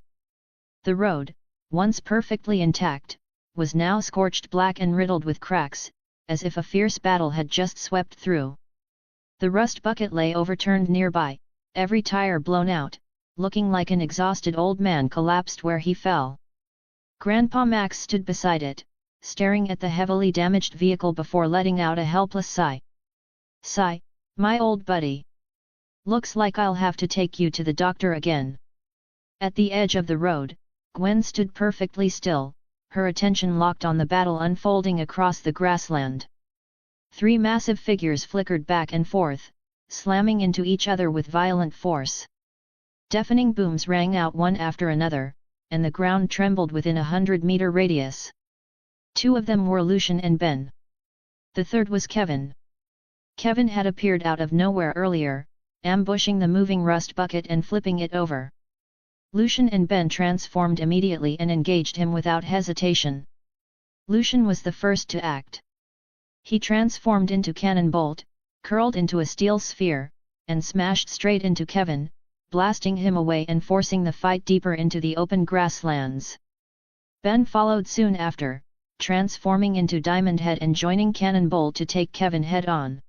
The road, once perfectly intact, was now scorched black and riddled with cracks, as if a fierce battle had just swept through. The rust bucket lay overturned nearby, every tire blown out, looking like an exhausted old man collapsed where he fell. Grandpa Max stood beside it, staring at the heavily damaged vehicle before letting out a helpless sigh. "Sigh, my old buddy. Looks like I'll have to take you to the doctor again." At the edge of the road, Gwen stood perfectly still, her attention locked on the battle unfolding across the grassland. Three massive figures flickered back and forth, slamming into each other with violent force. Deafening booms rang out one after another, and the ground trembled within a 100-meter radius. Two of them were Lucian and Ben. The third was Kevin. Kevin had appeared out of nowhere earlier, ambushing the moving rust bucket and flipping it over. Lucian and Ben transformed immediately and engaged him without hesitation. Lucian was the first to act. He transformed into Cannon Bolt, curled into a steel sphere, and smashed straight into Kevin, blasting him away and forcing the fight deeper into the open grasslands. Ben followed soon after, transforming into Diamond Head and joining Cannon Bolt to take Kevin head-on.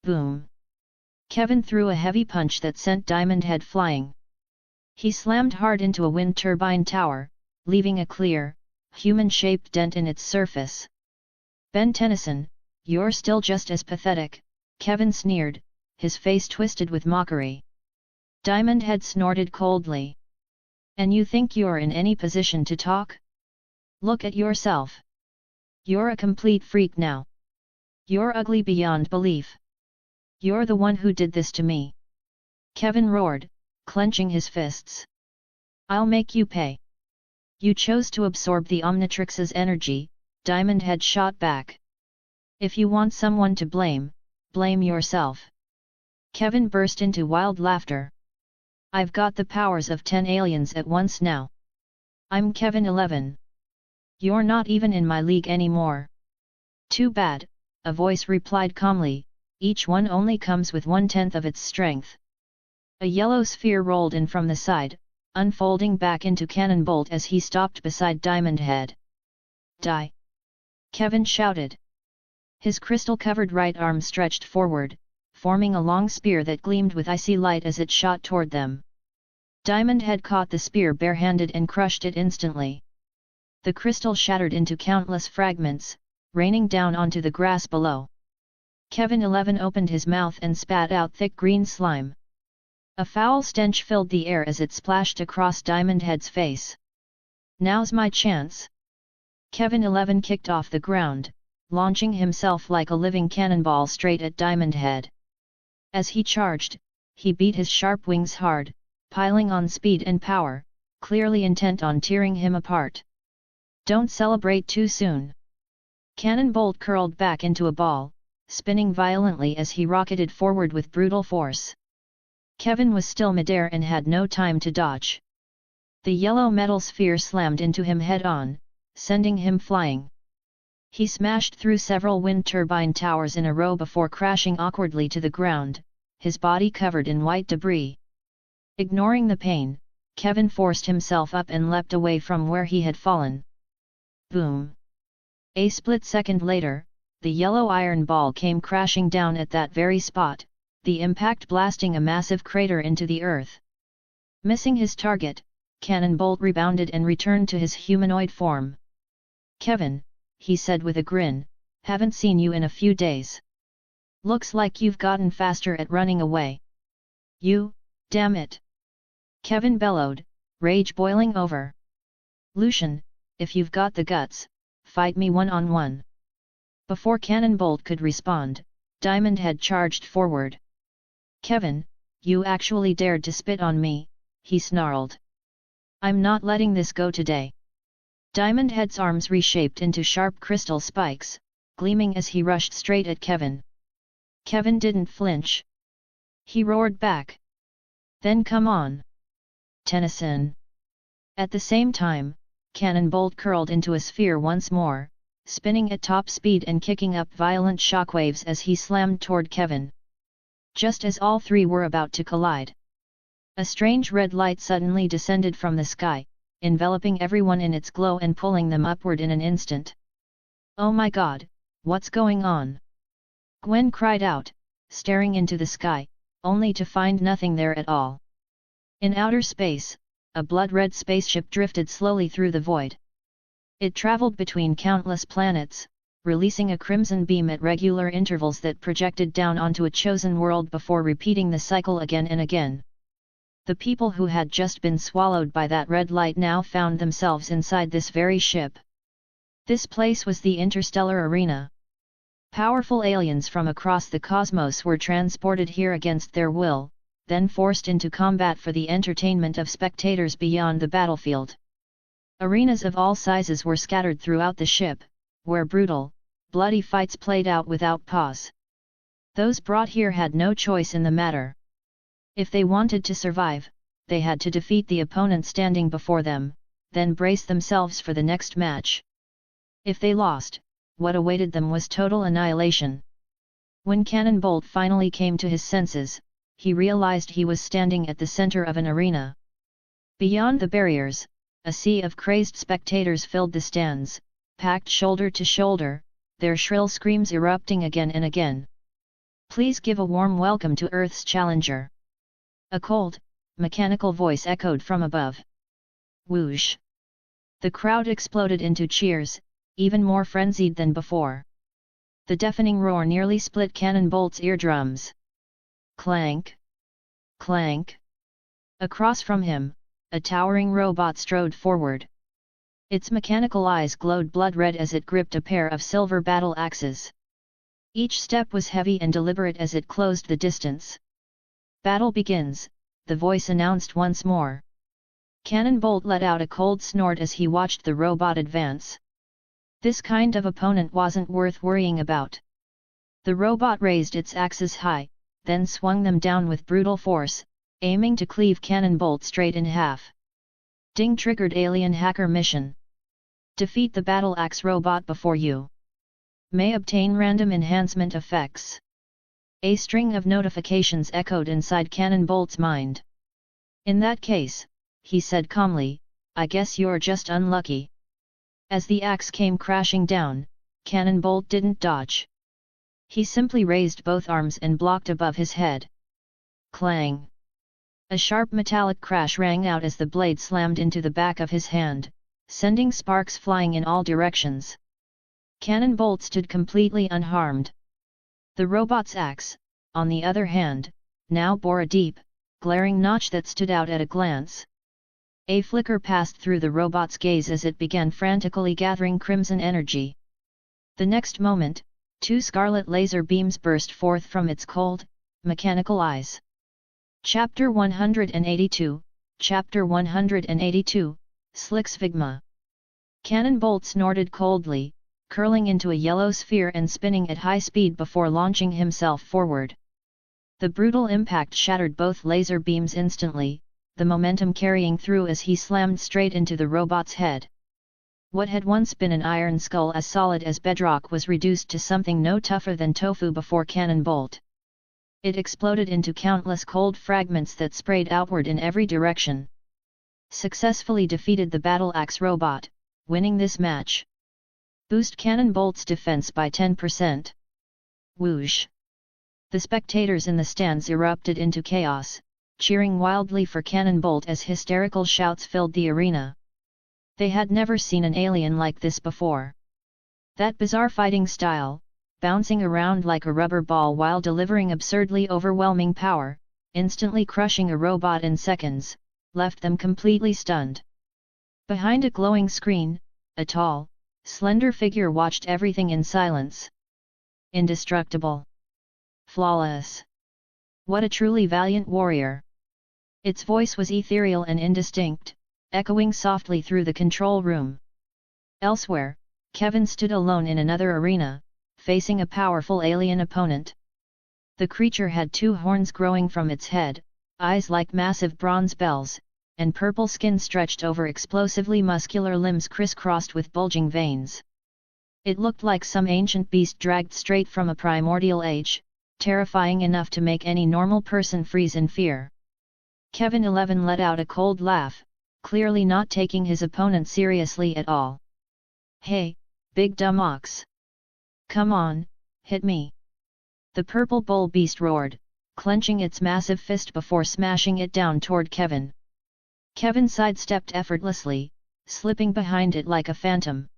Boom! Kevin threw a heavy punch that sent Diamond Head flying. He slammed hard into a wind turbine tower, leaving a clear, human-shaped dent in its surface. "Ben Tennyson, you're still just as pathetic," Kevin sneered, his face twisted with mockery. Diamond Head snorted coldly. "And you think you're in any position to talk? Look at yourself. You're a complete freak now. You're ugly beyond belief. You're the one who did this to me." Kevin roared, clenching his fists. "I'll make you pay." "You chose to absorb the Omnitrix's energy," Diamond Head shot back. "If you want someone to blame, blame yourself." Kevin burst into wild laughter. "I've got the powers of 10 aliens at once now. I'm Kevin 11. You're not even in my league anymore." "Too bad," a voice replied calmly, "each one only comes with 1/10 of its strength." A yellow sphere rolled in from the side, unfolding back into Cannon Bolt as he stopped beside Diamond Head. "Die!" Kevin shouted. His crystal-covered right arm stretched forward, forming a long spear that gleamed with icy light as it shot toward them. Diamond Head caught the spear barehanded and crushed it instantly. The crystal shattered into countless fragments, raining down onto the grass below. Kevin 11 opened his mouth and spat out thick green slime. A foul stench filled the air as it splashed across Diamond Head's face. "Now's my chance!" Kevin 11 kicked off the ground, launching himself like a living cannonball straight at Diamond Head. As he charged, he beat his sharp wings hard, piling on speed and power, clearly intent on tearing him apart. "Don't celebrate too soon." Cannon Bolt curled back into a ball, spinning violently as he rocketed forward with brutal force. Kevin was still midair and had no time to dodge. The yellow metal sphere slammed into him head-on, sending him flying. He smashed through several wind turbine towers in a row before crashing awkwardly to the ground, his body covered in white debris. Ignoring the pain, Kevin forced himself up and leapt away from where he had fallen. Boom! A split second later, the yellow iron ball came crashing down at that very spot, the impact blasting a massive crater into the earth. Missing his target, Cannon Bolt rebounded and returned to his humanoid form. "Kevin," he said with a grin, "haven't seen you in a few days. Looks like you've gotten faster at running away." "You, damn it!" Kevin bellowed, rage boiling over. "Lucian, if you've got the guts, fight me one-on-one." Before Cannon Bolt could respond, Diamond Head charged forward. "Kevin, you actually dared to spit on me," he snarled. "I'm not letting this go today." Diamond Head's arms reshaped into sharp crystal spikes, gleaming as he rushed straight at Kevin. Kevin didn't flinch. He roared back. "Then come on, Tennyson." At the same time, Cannon Bolt curled into a sphere once more, spinning at top speed and kicking up violent shockwaves as he slammed toward Kevin. Just as all three were about to collide, a strange red light suddenly descended from the sky, enveloping everyone in its glow and pulling them upward in an instant. "Oh my god, what's going on?" Gwen cried out, staring into the sky, only to find nothing there at all. In outer space, a blood-red spaceship drifted slowly through the void. It traveled between countless planets, releasing a crimson beam at regular intervals that projected down onto a chosen world before repeating the cycle again and again. The people who had just been swallowed by that red light now found themselves inside this very ship. This place was the interstellar arena. Powerful aliens from across the cosmos were transported here against their will, then forced into combat for the entertainment of spectators beyond the battlefield. Arenas of all sizes were scattered throughout the ship, where brutal, bloody fights played out without pause. Those brought here had no choice in the matter. If they wanted to survive, they had to defeat the opponent standing before them, then brace themselves for the next match. If they lost, what awaited them was total annihilation. When Cannonbolt finally came to his senses, he realized he was standing at the center of an arena. Beyond the barriers, a sea of crazed spectators filled the stands, packed shoulder to shoulder, their shrill screams erupting again and again. "Please give a warm welcome to Earth's challenger." A cold, mechanical voice echoed from above. Whoosh! The crowd exploded into cheers, even more frenzied than before. The deafening roar nearly split Cannonbolt's eardrums. Clank! Clank! Across from him, a towering robot strode forward. Its mechanical eyes glowed blood-red as it gripped a pair of silver battle axes. Each step was heavy and deliberate as it closed the distance. "Battle begins," the voice announced once more. Cannonbolt let out a cold snort as he watched the robot advance. This kind of opponent wasn't worth worrying about. The robot raised its axes high, then swung them down with brutal force, aiming to cleave Cannonbolt straight in half. Ding triggered alien hacker mission. Defeat the battle axe robot before you may obtain random enhancement effects. A string of notifications echoed inside Cannonbolt's mind. "In that case," he said calmly, "I guess you're just unlucky." As the axe came crashing down, Cannonbolt didn't dodge. He simply raised both arms and blocked above his head. Clang! A sharp metallic crash rang out as the blade slammed into the back of his hand, sending sparks flying in all directions. Cannonbolt stood completely unharmed. The robot's axe, on the other hand, now bore a deep, glaring notch that stood out at a glance. A flicker passed through the robot's gaze as it began frantically gathering crimson energy. The next moment, two scarlet laser beams burst forth from its cold, mechanical eyes. Chapter 182, Chapter 182, Slixvigma. Cannonbolt snorted coldly, curling into a yellow sphere and spinning at high speed before launching himself forward. The brutal impact shattered both laser beams instantly, the momentum carrying through as he slammed straight into the robot's head. What had once been an iron skull as solid as bedrock was reduced to something no tougher than tofu before Cannonbolt. It exploded into countless cold fragments that sprayed outward in every direction. Successfully defeated the battle axe robot, winning this match. Boost Cannonbolt's defense by 10%. Whoosh! The spectators in the stands erupted into chaos, cheering wildly for Cannonbolt as hysterical shouts filled the arena. They had never seen an alien like this before. That bizarre fighting style, bouncing around like a rubber ball while delivering absurdly overwhelming power, instantly crushing a robot in seconds, left them completely stunned. Behind a glowing screen, a tall, slender figure watched everything in silence. Indestructible. Flawless. What a truly valiant warrior. Its voice was ethereal and indistinct, echoing softly through the control room. Elsewhere, Kevin stood alone in another arena, facing a powerful alien opponent. The creature had two horns growing from its head, eyes like massive bronze bells, and purple skin stretched over explosively muscular limbs crisscrossed with bulging veins. It looked like some ancient beast dragged straight from a primordial age, terrifying enough to make any normal person freeze in fear. Kevin 11 let out a cold laugh, clearly not taking his opponent seriously at all. "Hey, big dumb ox! Come on, hit me!" The purple bull beast roared, clenching its massive fist before smashing it down toward Kevin. Kevin sidestepped effortlessly, slipping behind it like a phantom.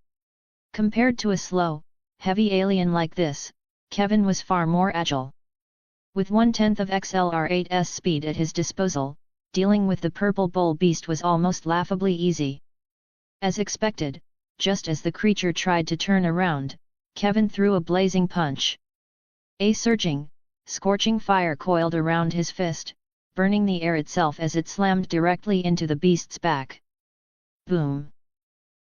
Compared to a slow, heavy alien like this, Kevin was far more agile. With 1/10 of XLR8's speed at his disposal, dealing with the purple bull beast was almost laughably easy. As expected, just as the creature tried to turn around, Kevin threw a blazing punch. A surging, scorching fire coiled around his fist, burning the air itself as it slammed directly into the beast's back. Boom!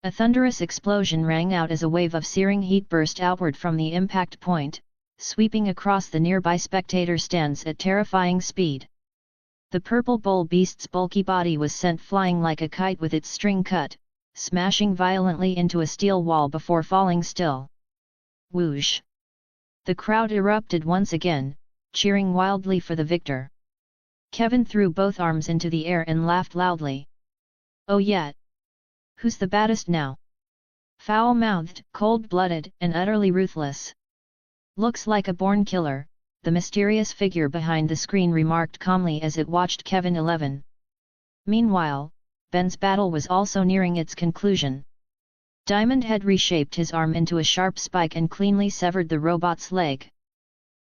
A thunderous explosion rang out as a wave of searing heat burst outward from the impact point, sweeping across the nearby spectator stands at terrifying speed. The purple bull beast's bulky body was sent flying like a kite with its string cut, smashing violently into a steel wall before falling still. Whoosh! The crowd erupted once again, cheering wildly for the victor. Kevin threw both arms into the air and laughed loudly. "Oh yeah! Who's the baddest now? Foul-mouthed, cold-blooded, and utterly ruthless. Looks like a born killer," the mysterious figure behind the screen remarked calmly as it watched Kevin 11. Meanwhile, Ben's battle was also nearing its conclusion. Diamond had reshaped his arm into a sharp spike and cleanly severed the robot's leg.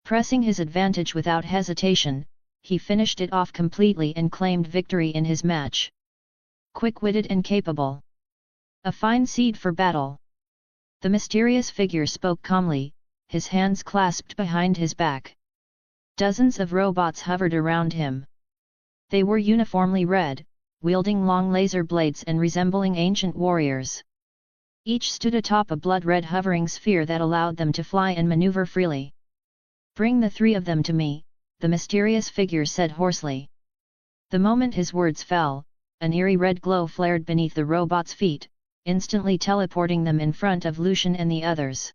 Pressing his advantage without hesitation, he finished it off completely and claimed victory in his match. Quick-witted and capable. A fine seed for battle. The mysterious figure spoke calmly, his hands clasped behind his back. Dozens of robots hovered around him. They were uniformly red, wielding long laser blades and resembling ancient warriors. Each stood atop a blood-red hovering sphere that allowed them to fly and maneuver freely. "Bring the three of them to me," the mysterious figure said hoarsely. The moment his words fell, an eerie red glow flared beneath the robot's feet, instantly teleporting them in front of Lucian and the others.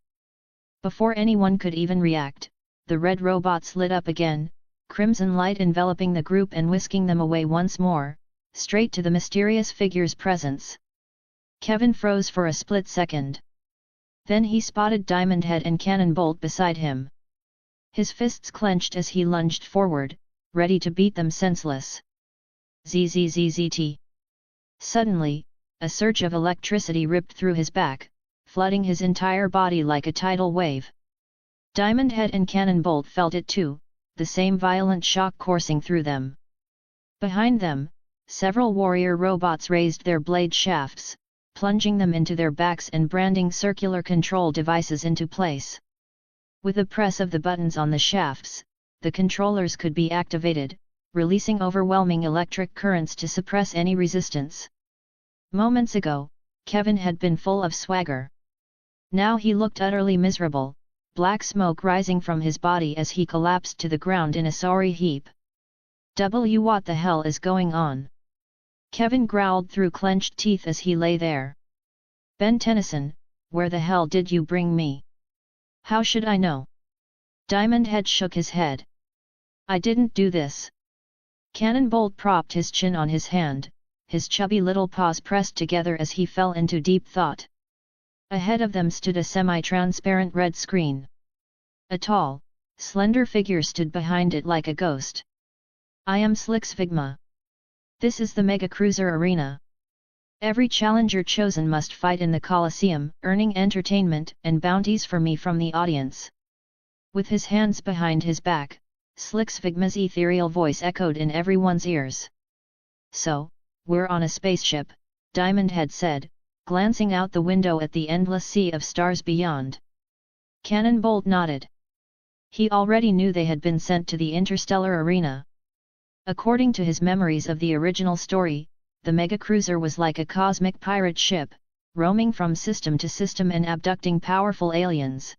Before anyone could even react, the red robots lit up again, crimson light enveloping the group and whisking them away once more, straight to the mysterious figure's presence. Kevin froze for a split second. Then he spotted Diamond Head and Cannon Bolt beside him. His fists clenched as he lunged forward, ready to beat them senseless. Zzzt. Suddenly, a surge of electricity ripped through his back, flooding his entire body like a tidal wave. Diamond Head and Cannon Bolt felt it too, the same violent shock coursing through them. Behind them, several warrior robots raised their blade shafts, plunging them into their backs and branding circular control devices into place. With the press of the buttons on the shafts, the controllers could be activated, releasing overwhelming electric currents to suppress any resistance. Moments ago, Kevin had been full of swagger. Now he looked utterly miserable, black smoke rising from his body as he collapsed to the ground in a sorry heap. What the hell is going on? Kevin growled through clenched teeth as he lay there. "Ben Tennyson, where the hell did you bring me? How should I know?" Diamond Head shook his head. "I didn't do this." Cannon Bolt propped his chin on his hand, his chubby little paws pressed together as he fell into deep thought. Ahead of them stood a semi-transparent red screen. A tall, slender figure stood behind it like a ghost. "I am Slicks Figma. This is the Mega Cruiser Arena. Every challenger chosen must fight in the Colosseum, earning entertainment and bounties for me from the audience." With his hands behind his back, Slicks Figma's ethereal voice echoed in everyone's ears. "So, we're on a spaceship," Diamond Head said, glancing out the window at the endless sea of stars beyond. Cannon Bolt nodded. He already knew they had been sent to the interstellar arena. According to his memories of the original story, the mega-cruiser was like a cosmic pirate ship, roaming from system to system and abducting powerful aliens.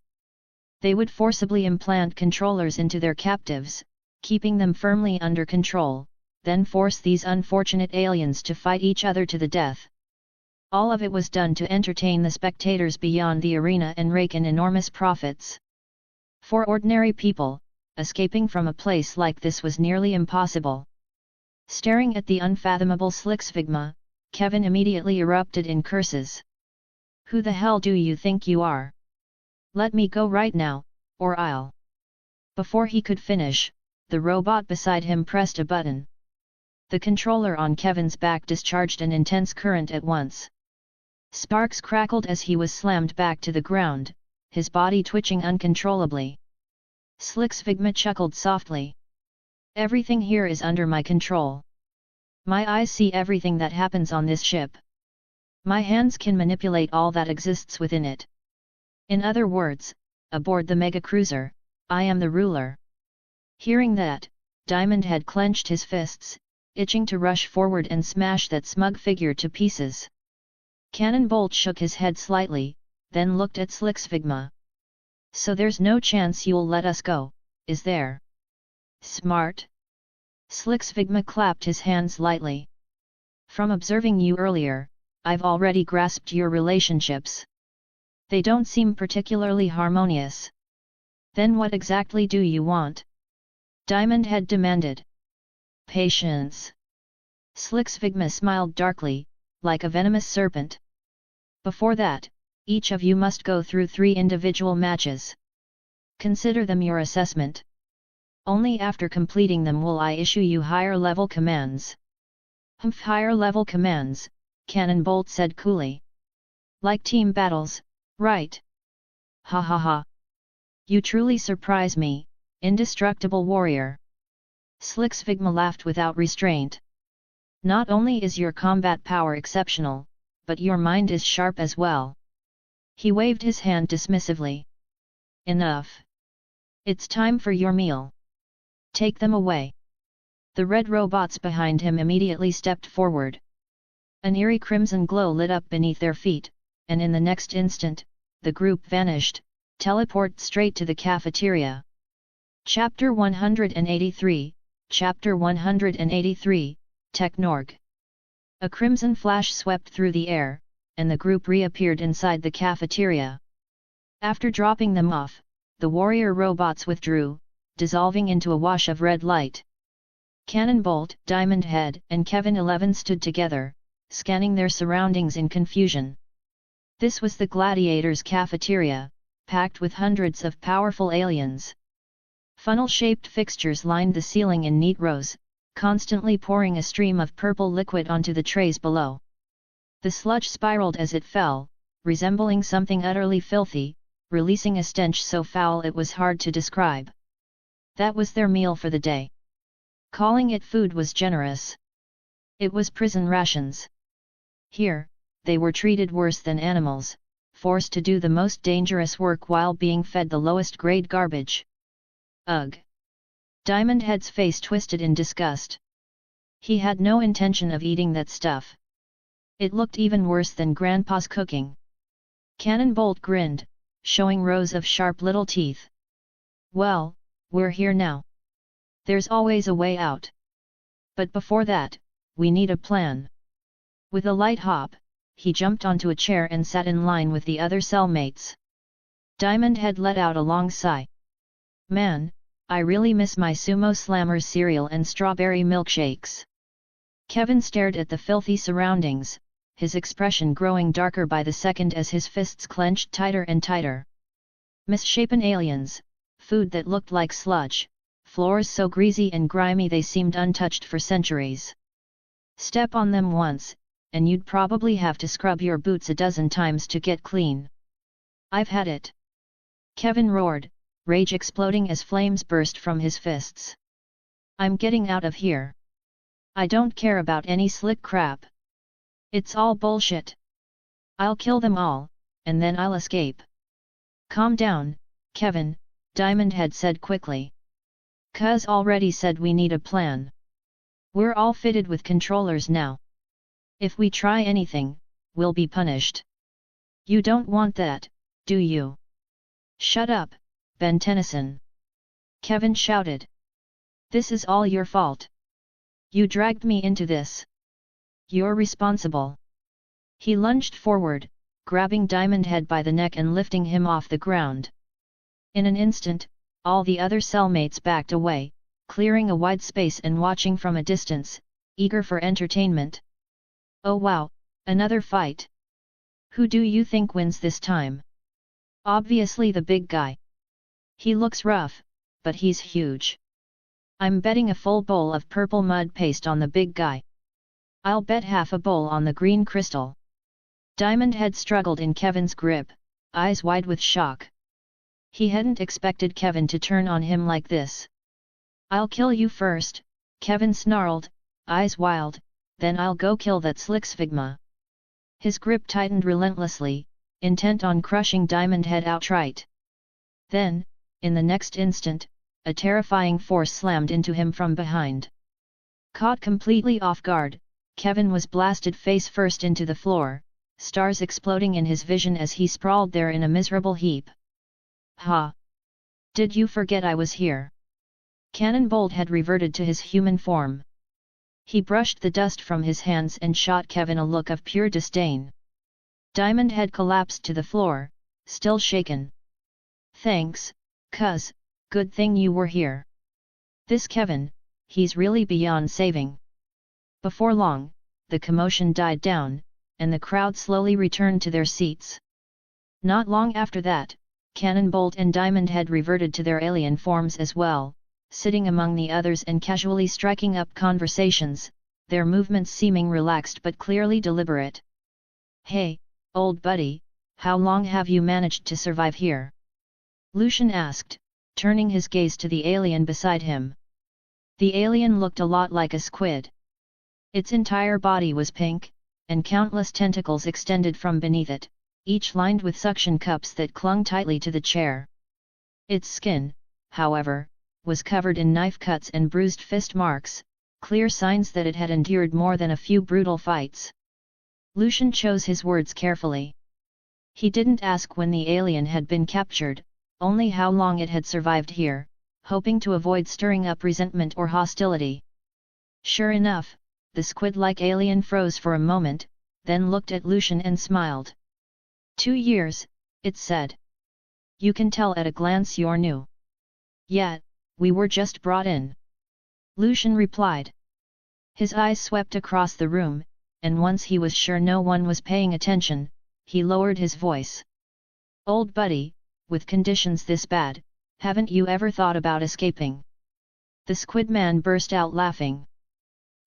They would forcibly implant controllers into their captives, keeping them firmly under control, then force these unfortunate aliens to fight each other to the death. All of it was done to entertain the spectators beyond the arena and rake in enormous profits. For ordinary people, escaping from a place like this was nearly impossible. Staring at the unfathomable Slicksvigma, Kevin immediately erupted in curses. Who the hell do you think you are? Let me go right now, or I'll... Before he could finish, the robot beside him pressed a button. The controller on Kevin's back discharged an intense current at once. Sparks crackled as he was slammed back to the ground, his body twitching uncontrollably. Slicksvigma chuckled softly. Everything here is under my control. My eyes see everything that happens on this ship. My hands can manipulate all that exists within it. In other words, aboard the mega cruiser, I am the ruler. Hearing that, Diamond had clenched his fists, itching to rush forward and smash that smug figure to pieces. Cannonbolt shook his head slightly, then looked at Slicksvigma. So there's no chance you'll let us go, is there? Smart. Slicksvigma clapped his hands lightly. From observing you earlier, I've already grasped your relationships. They don't seem particularly harmonious. Then what exactly do you want? Diamond had demanded. Patience. Slicksvigma smiled darkly, like a venomous serpent. Before that, each of you must go through 3 individual matches. Consider them your assessment. Only after completing them will I issue you higher-level commands. Humph, higher-level commands, Cannonbolt said coolly. Like team battles, right? Ha ha ha. You truly surprise me, indestructible warrior. Slicksvigma laughed without restraint. Not only is your combat power exceptional, but your mind is sharp as well. He waved his hand dismissively. Enough. It's time for your meal. Take them away. The red robots behind him immediately stepped forward. An eerie crimson glow lit up beneath their feet, and in the next instant, the group vanished, teleport straight to the cafeteria. Chapter 183, Chapter 183, Technorg. A crimson flash swept through the air, and the group reappeared inside the cafeteria. After dropping them off, the warrior robots withdrew, dissolving into a wash of red light. Cannonbolt, Diamond Head, and Kevin 11 stood together, scanning their surroundings in confusion. This was the Gladiators' cafeteria, packed with hundreds of powerful aliens. Funnel-shaped fixtures lined the ceiling in neat rows, constantly pouring a stream of purple liquid onto the trays below. The sludge spiraled as it fell, resembling something utterly filthy, releasing a stench so foul it was hard to describe. That was their meal for the day. Calling it food was generous. It was prison rations. Here, they were treated worse than animals, forced to do the most dangerous work while being fed the lowest grade garbage. Ugh! Diamond Head's face twisted in disgust. He had no intention of eating that stuff. It looked even worse than Grandpa's cooking. Cannonbolt grinned, showing rows of sharp little teeth. Well, we're here now. There's always a way out. But before that, we need a plan. With a light hop, he jumped onto a chair and sat in line with the other cellmates. Diamond Head let out a long sigh. Man, I really miss my sumo slammers cereal and strawberry milkshakes. Kevin stared at the filthy surroundings, his expression growing darker by the second as his fists clenched tighter and tighter. Misshapen aliens, food that looked like sludge, floors so greasy and grimy they seemed untouched for centuries. Step on them once, and you'd probably have to scrub your boots a dozen times to get clean. I've had it. Kevin roared, rage exploding as flames burst from his fists. I'm getting out of here. I don't care about any slick crap. It's all bullshit. I'll kill them all, and then I'll escape. Calm down, Kevin, Diamond Head said quickly. Cuz already said we need a plan. We're all fitted with controllers now. If we try anything, we'll be punished. You don't want that, do you? Shut up, Ben Tennyson. Kevin shouted. This is all your fault. You dragged me into this. You're responsible. He lunged forward, grabbing Diamond Head by the neck and lifting him off the ground. In an instant, all the other cellmates backed away, clearing a wide space and watching from a distance, eager for entertainment. Oh wow, another fight! Who do you think wins this time? Obviously the big guy. He looks rough, but he's huge. I'm betting a full bowl of purple mud paste on the big guy. I'll bet half a bowl on the green crystal. Diamond Head struggled in Kevin's grip, eyes wide with shock. He hadn't expected Kevin to turn on him like this. I'll kill you first, Kevin snarled, eyes wild, then I'll go kill that slick Sphigma. His grip tightened relentlessly, intent on crushing Diamond Head outright. Then, in the next instant, a terrifying force slammed into him from behind. Caught completely off guard, Kevin was blasted face first into the floor, stars exploding in his vision as he sprawled there in a miserable heap. Ha! Did you forget I was here? Cannonbolt had reverted to his human form. He brushed the dust from his hands and shot Kevin a look of pure disdain. Diamond Head collapsed to the floor, still shaken. Thanks, cuz, good thing you were here. This Kevin, he's really beyond saving. Before long, the commotion died down, and the crowd slowly returned to their seats. Not long after that, Cannonbolt and Diamond Head reverted to their alien forms as well, sitting among the others and casually striking up conversations, their movements seeming relaxed but clearly deliberate. Hey, old buddy, how long have you managed to survive here? Lucian asked, turning his gaze to the alien beside him. The alien looked a lot like a squid. Its entire body was pink, and countless tentacles extended from beneath it, each lined with suction cups that clung tightly to the chair. Its skin, however, was covered in knife cuts and bruised fist marks, clear signs that it had endured more than a few brutal fights. Lucian chose his words carefully. He didn't ask when the alien had been captured, only how long it had survived here, hoping to avoid stirring up resentment or hostility. Sure enough, the squid-like alien froze for a moment, then looked at Lucian and smiled. 2 years, it said. You can tell at a glance you're new. Yeah, we were just brought in. Lucian replied. His eyes swept across the room, and once he was sure no one was paying attention, he lowered his voice. Old buddy, with conditions this bad, haven't you ever thought about escaping? The squid man burst out laughing.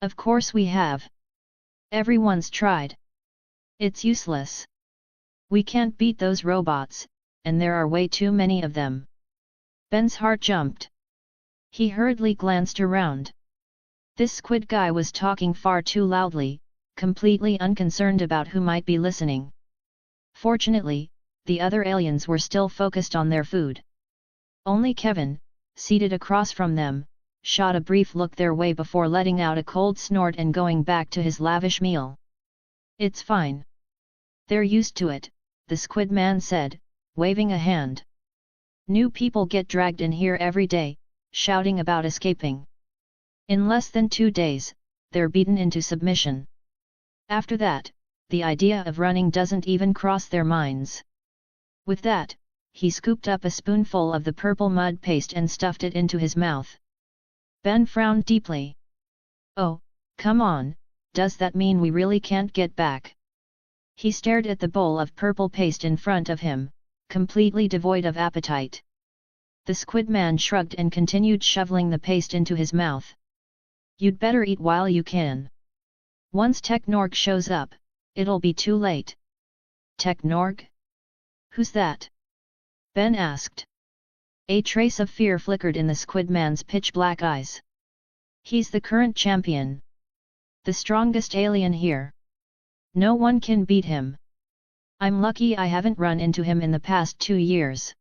Of course we have. Everyone's tried. It's useless. We can't beat those robots, and there are way too many of them. Ben's heart jumped. He hurriedly glanced around. This squid guy was talking far too loudly, completely unconcerned about who might be listening. Fortunately, the other aliens were still focused on their food. Only Kevin, seated across from them, shot a brief look their way before letting out a cold snort and going back to his lavish meal. It's fine. They're used to it, the squid man said, waving a hand. New people get dragged in here every day, shouting about escaping. In less than 2 days, they're beaten into submission. After that, the idea of running doesn't even cross their minds. With that, he scooped up a spoonful of the purple mud paste and stuffed it into his mouth. Ben frowned deeply. Oh, come on, does that mean we really can't get back? He stared at the bowl of purple paste in front of him, completely devoid of appetite. The squid man shrugged and continued shoveling the paste into his mouth. You'd better eat while you can. Once Technorg shows up, it'll be too late. Technorg? Who's that? Ben asked. A trace of fear flickered in the squid man's pitch-black eyes. He's the current champion. The strongest alien here. No one can beat him. I'm lucky I haven't run into him in the past 2 years.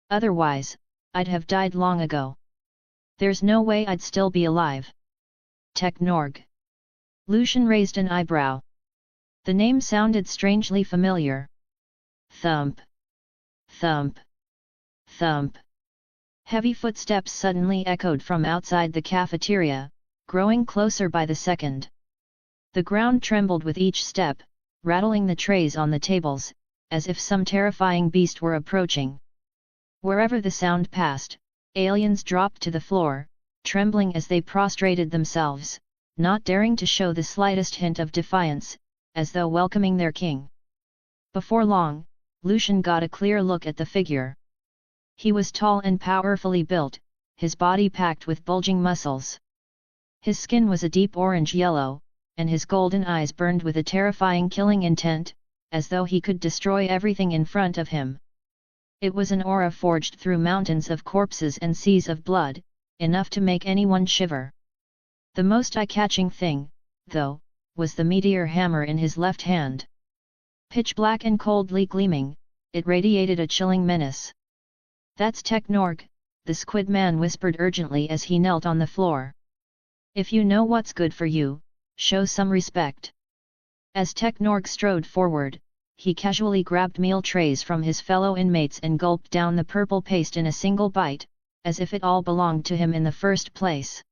Otherwise, I'd have died long ago. There's no way I'd still be alive. Technorg. Lucian raised an eyebrow. The name sounded strangely familiar. Thump. Thump. Thump. Heavy footsteps suddenly echoed from outside the cafeteria, growing closer by the second. The ground trembled with each step, rattling the trays on the tables, as if some terrifying beast were approaching. Wherever the sound passed, aliens dropped to the floor, trembling as they prostrated themselves, not daring to show the slightest hint of defiance, as though welcoming their king. Before long, Lucian got a clear look at the figure. He was tall and powerfully built, his body packed with bulging muscles. His skin was a deep orange-yellow, and his golden eyes burned with a terrifying killing intent, as though he could destroy everything in front of him. It was an aura forged through mountains of corpses and seas of blood, enough to make anyone shiver. The most eye-catching thing, though, was the meteor hammer in his left hand. Pitch black and coldly gleaming, it radiated a chilling menace. "That's Technorg," the squid man whispered urgently as he knelt on the floor. "If you know what's good for you, show some respect." As Technorg strode forward, he casually grabbed meal trays from his fellow inmates and gulped down the purple paste in a single bite, as if it all belonged to him in the first place.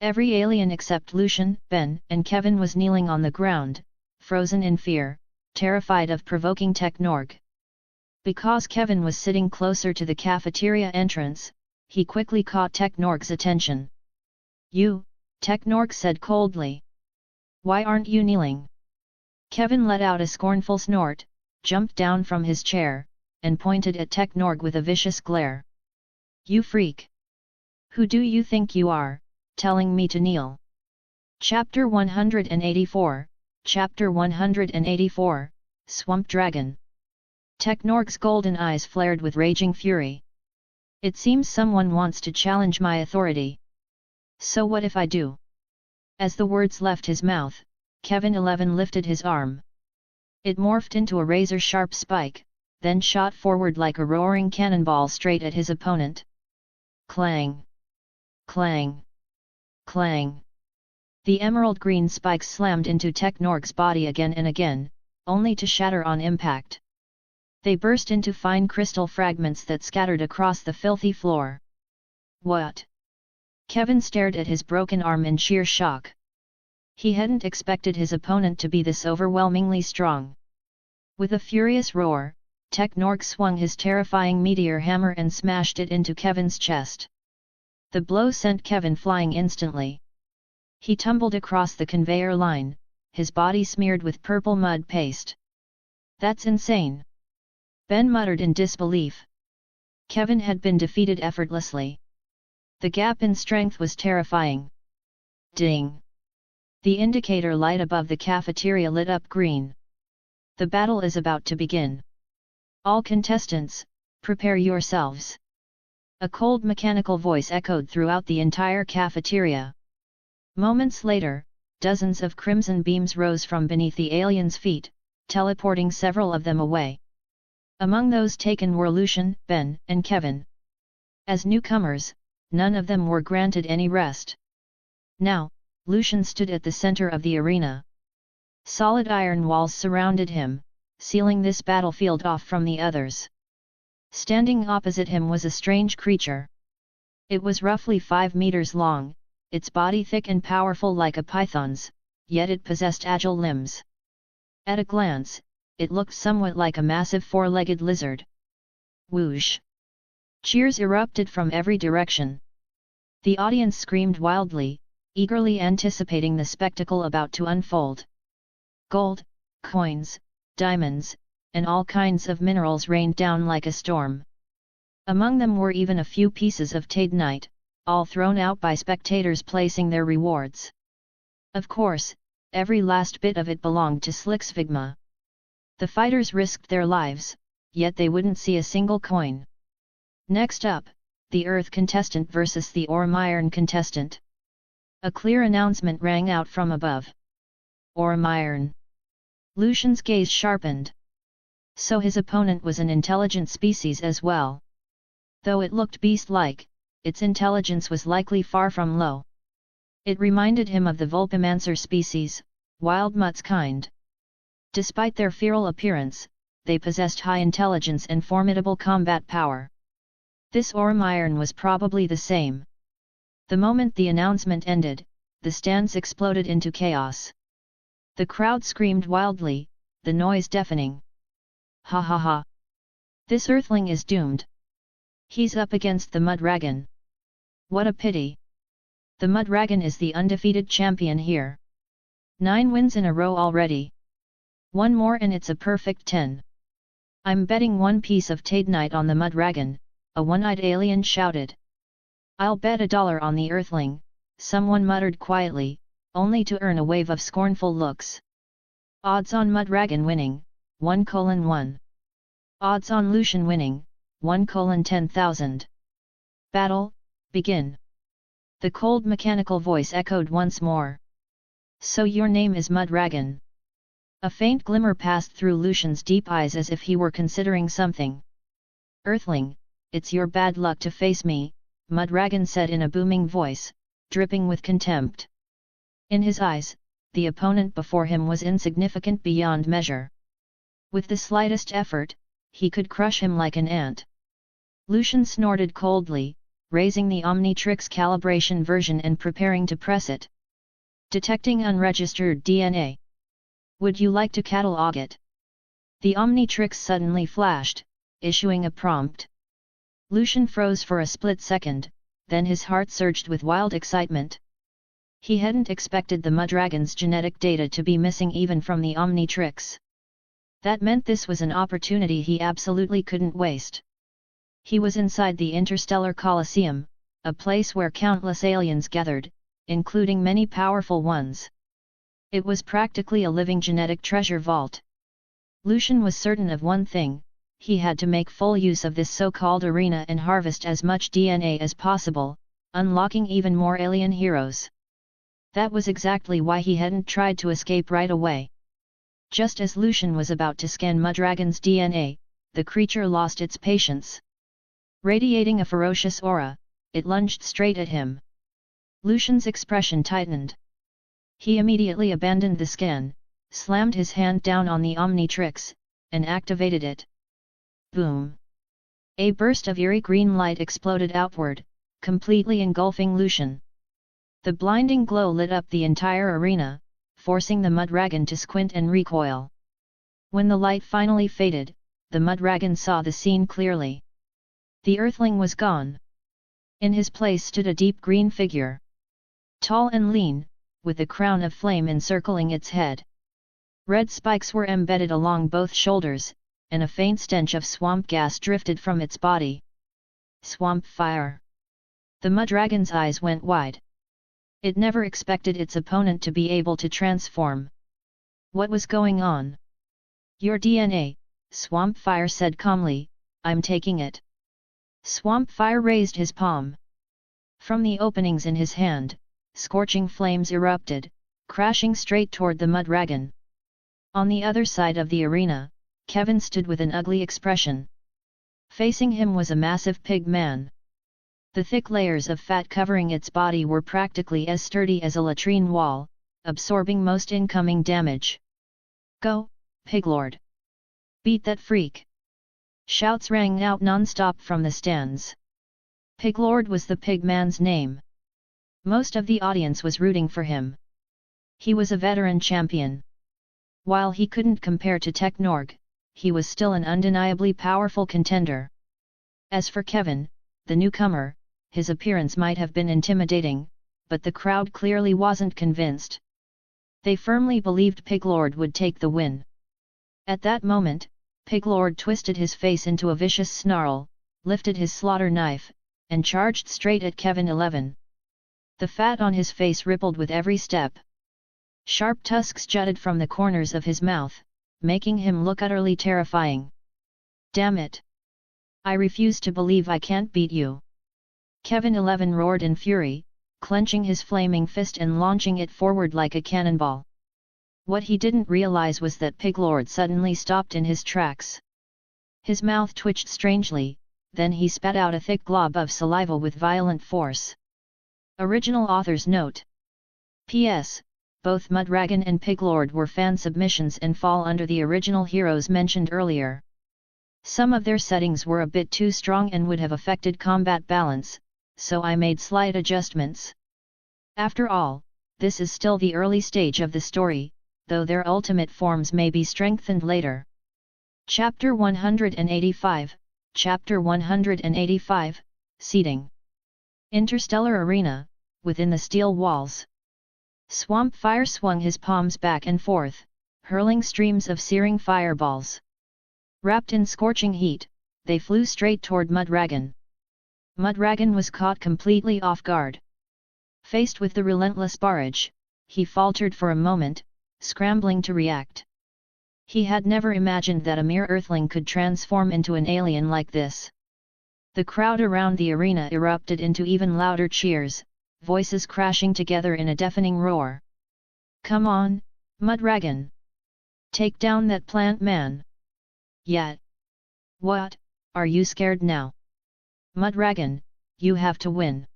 Every alien except Lucian, Ben, and Kevin was kneeling on the ground, frozen in fear, terrified of provoking Technorg. Because Kevin was sitting closer to the cafeteria entrance, he quickly caught Technorg's attention. "You," Technorg said coldly. "Why aren't you kneeling?" Kevin let out a scornful snort, jumped down from his chair, and pointed at Technorg with a vicious glare. "You freak! Who do you think you are, telling me to kneel?" Chapter 184, Chapter 184, Swamp Dragon. Technorg's golden eyes flared with raging fury. "It seems someone wants to challenge my authority. So what if I do?" As the words left his mouth, Kevin 11 lifted his arm. It morphed into a razor-sharp spike, then shot forward like a roaring cannonball straight at his opponent. Clang! Clang! Clang! The emerald-green spikes slammed into Technorg's body again and again, only to shatter on impact. They burst into fine crystal fragments that scattered across the filthy floor. "What?" Kevin stared at his broken arm in sheer shock. He hadn't expected his opponent to be this overwhelmingly strong. With a furious roar, Technorg swung his terrifying meteor hammer and smashed it into Kevin's chest. The blow sent Kevin flying instantly. He tumbled across the conveyor line, his body smeared with purple mud paste. "That's insane!" Ben muttered in disbelief. Kevin had been defeated effortlessly. The gap in strength was terrifying. Ding! The indicator light above the cafeteria lit up green. "The battle is about to begin. All contestants, prepare yourselves." A cold mechanical voice echoed throughout the entire cafeteria. Moments later, dozens of crimson beams rose from beneath the aliens' feet, teleporting several of them away. Among those taken were Lucian, Ben, and Kevin. As newcomers, none of them were granted any rest. Now, Lucian stood at the center of the arena. Solid iron walls surrounded him, sealing this battlefield off from the others. Standing opposite him was a strange creature. It was roughly 5 meters long, its body thick and powerful like a python's, yet it possessed agile limbs. At a glance, it looked somewhat like a massive 4-legged lizard. Whoosh! Cheers erupted from every direction. The audience screamed wildly, eagerly anticipating the spectacle about to unfold. Gold, coins, diamonds, and all kinds of minerals rained down like a storm. Among them were even a few pieces of tadenite, all thrown out by spectators placing their rewards. Of course, every last bit of it belonged to Slixvigma. The fighters risked their lives, yet they wouldn't see a single coin. Next up, the Earth contestant versus the Ormiron contestant. A clear announcement rang out from above. Ormiron. Lucian's gaze sharpened. So his opponent was an intelligent species as well. Though it looked beast-like, its intelligence was likely far from low. It reminded him of the Vulpimancer species, wild mutt's kind. Despite their feral appearance, they possessed high intelligence and formidable combat power. This Ormiron was probably the same. The moment the announcement ended, the stands exploded into chaos. The crowd screamed wildly, the noise deafening. Ha ha ha! This earthling is doomed. He's up against the Mudragon. What a pity! The Mudragon is the undefeated champion here. 9 wins in a row already. One more and it's a perfect 10. I'm betting 1 piece of Tadenite on the Mudragon, a one-eyed alien shouted. I'll bet $1 on the earthling, someone muttered quietly, only to earn a wave of scornful looks. Odds on Mudragon winning, 1:1. Odds on Lucian winning, 1:10,000. Battle, begin. The cold mechanical voice echoed once more. So your name is Mudragon. A faint glimmer passed through Lucian's deep eyes as if he were considering something. Earthling, it's your bad luck to face me, Mudragon said in a booming voice, dripping with contempt. In his eyes, the opponent before him was insignificant beyond measure. With the slightest effort, he could crush him like an ant. Lucian snorted coldly, raising the Omnitrix calibration version and preparing to press it. Detecting unregistered DNA. Would you like to catalog it? The Omnitrix suddenly flashed, issuing a prompt. Lucian froze for a split second, then his heart surged with wild excitement. He hadn't expected the Mudragon's genetic data to be missing even from the Omnitrix. That meant this was an opportunity he absolutely couldn't waste. He was inside the Interstellar Colosseum, a place where countless aliens gathered, including many powerful ones. It was practically a living genetic treasure vault. Lucian was certain of one thing: he had to make full use of this so-called arena and harvest as much DNA as possible, unlocking even more alien heroes. That was exactly why he hadn't tried to escape right away. Just as Lucian was about to scan Mudragon's DNA, the creature lost its patience. Radiating a ferocious aura, it lunged straight at him. Lucian's expression tightened. He immediately abandoned the scan, slammed his hand down on the Omnitrix, and activated it. Boom! A burst of eerie green light exploded outward, completely engulfing Lucian. The blinding glow lit up the entire arena, forcing the Mudragon to squint and recoil. When the light finally faded, the Mudragon saw the scene clearly. The earthling was gone. In his place stood a deep green figure. Tall and lean, with a crown of flame encircling its head. Red spikes were embedded along both shoulders, and a faint stench of swamp gas drifted from its body. Swamp fire! The Mudragon's eyes went wide. It never expected its opponent to be able to transform. What was going on? Your DNA, Swamp Fire said calmly, I'm taking it. Swamp Fire raised his palm. From the openings in his hand, scorching flames erupted, crashing straight toward the Mudragon. On the other side of the arena, Kevin stood with an ugly expression. Facing him was a massive pig man. The thick layers of fat covering its body were practically as sturdy as a latrine wall, absorbing most incoming damage. Go, Piglord! Beat that freak! Shouts rang out non-stop from the stands. Piglord was the pig man's name. Most of the audience was rooting for him. He was a veteran champion. While he couldn't compare to Technorg, he was still an undeniably powerful contender. As for Kevin, the newcomer, his appearance might have been intimidating, but the crowd clearly wasn't convinced. They firmly believed Piglord would take the win. At that moment, Piglord twisted his face into a vicious snarl, lifted his slaughter knife, and charged straight at Kevin 11. The fat on his face rippled with every step. Sharp tusks jutted from the corners of his mouth, making him look utterly terrifying. Damn it! I refuse to believe I can't beat you! Kevin 11 roared in fury, clenching his flaming fist and launching it forward like a cannonball. What he didn't realize was that Piglord suddenly stopped in his tracks. His mouth twitched strangely, then he spat out a thick glob of saliva with violent force. Original author's note. P.S. Both Mudragon and Piglord were fan submissions and fall under the original heroes mentioned earlier. Some of their settings were a bit too strong and would have affected combat balance, so I made slight adjustments. After all, this is still the early stage of the story, though their ultimate forms may be strengthened later. Chapter 185, Chapter 185, Seeding. Interstellar Arena, within the steel walls. Swamp Fire swung his palms back and forth, hurling streams of searing fireballs. Wrapped in scorching heat, they flew straight toward Mudragon. Mudragon was caught completely off guard. Faced with the relentless barrage, he faltered for a moment, scrambling to react. He had never imagined that a mere earthling could transform into an alien like this. The crowd around the arena erupted into even louder cheers, voices crashing together in a deafening roar. "Come on, Mudragon! Take down that plant man!" "Yet! What, are you scared now? Mudragon, you have to win!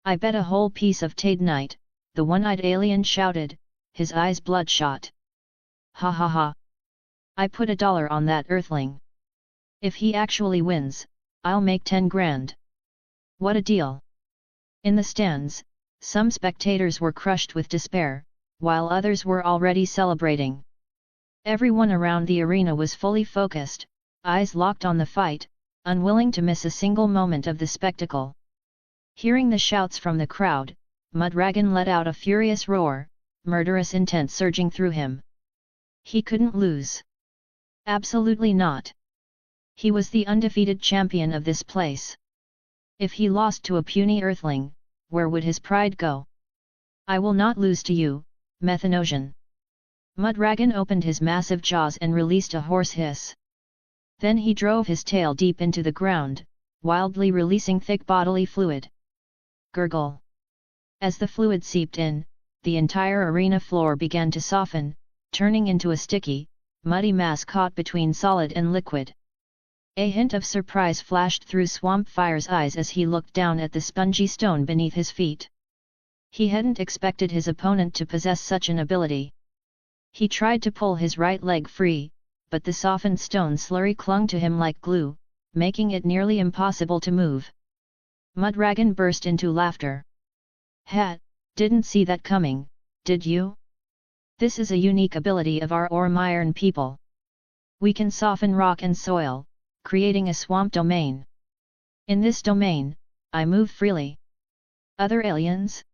I bet a whole piece of Tadenite," the one-eyed alien shouted, his eyes bloodshot. "Ha ha ha! I put $1 on that earthling. If he actually wins, I'll make 10 grand. What a deal!" In the stands, some spectators were crushed with despair, while others were already celebrating. Everyone around the arena was fully focused, eyes locked on the fight, unwilling to miss a single moment of the spectacle. Hearing the shouts from the crowd, Mudragon let out a furious roar, murderous intent surging through him. He couldn't lose. Absolutely not. He was the undefeated champion of this place. If he lost to a puny earthling, where would his pride go? "I will not lose to you, Methanosian." Mudragon opened his massive jaws and released a hoarse hiss. Then he drove his tail deep into the ground, wildly releasing thick bodily fluid. Gurgle. As the fluid seeped in, the entire arena floor began to soften, turning into a sticky, muddy mass caught between solid and liquid. A hint of surprise flashed through Swamp Fire's eyes as he looked down at the spongy stone beneath his feet. He hadn't expected his opponent to possess such an ability. He tried to pull his right leg free, but the softened stone slurry clung to him like glue, making it nearly impossible to move. Mudragon burst into laughter. "Ha! Didn't see that coming, did you? This is a unique ability of our Ormiron people. We can soften rock and soil, creating a swamp domain. In this domain, I move freely. Other aliens?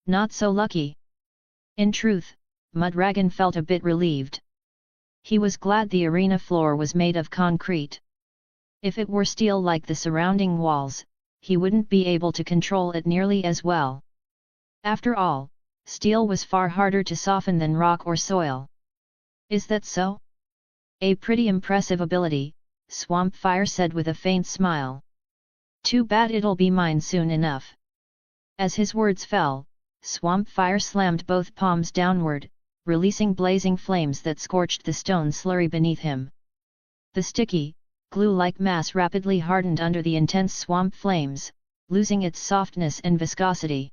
Not so lucky." In truth, Mudragon felt a bit relieved. He was glad the arena floor was made of concrete. If it were steel like the surrounding walls, he wouldn't be able to control it nearly as well. After all, steel was far harder to soften than rock or soil. "Is that so? A pretty impressive ability," Swamp Fire said with a faint smile. "Too bad it'll be mine soon enough." As his words fell, Swamp Fire slammed both palms downward, releasing blazing flames that scorched the stone slurry beneath him. The sticky, glue-like mass rapidly hardened under the intense swamp flames, losing its softness and viscosity.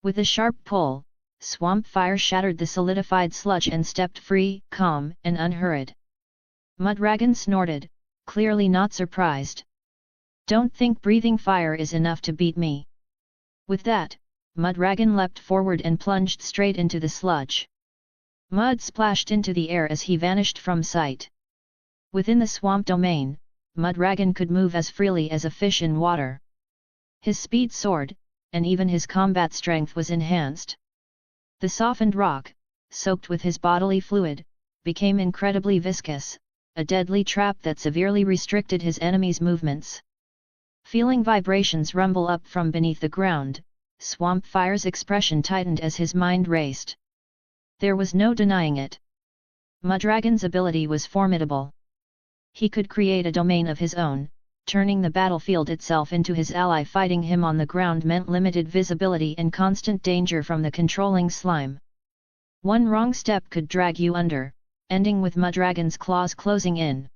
With a sharp pull, Swamp Fire shattered the solidified sludge and stepped free, calm and unhurried. Mudragon snorted, clearly not surprised. "Don't think breathing fire is enough to beat me." With that, Mudragon leapt forward and plunged straight into the sludge. Mud splashed into the air as he vanished from sight. Within the swamp domain, Mudragon could move as freely as a fish in water. His speed soared, and even his combat strength was enhanced. The softened rock, soaked with his bodily fluid, became incredibly viscous, a deadly trap that severely restricted his enemy's movements. Feeling vibrations rumble up from beneath the ground, Swamp Fire's expression tightened as his mind raced. There was no denying it. Mudragon's ability was formidable. He could create a domain of his own, turning the battlefield itself into his ally. Fighting him on the ground meant limited visibility and constant danger from the controlling slime. One wrong step could drag you under, ending with Mudragon's claws closing in.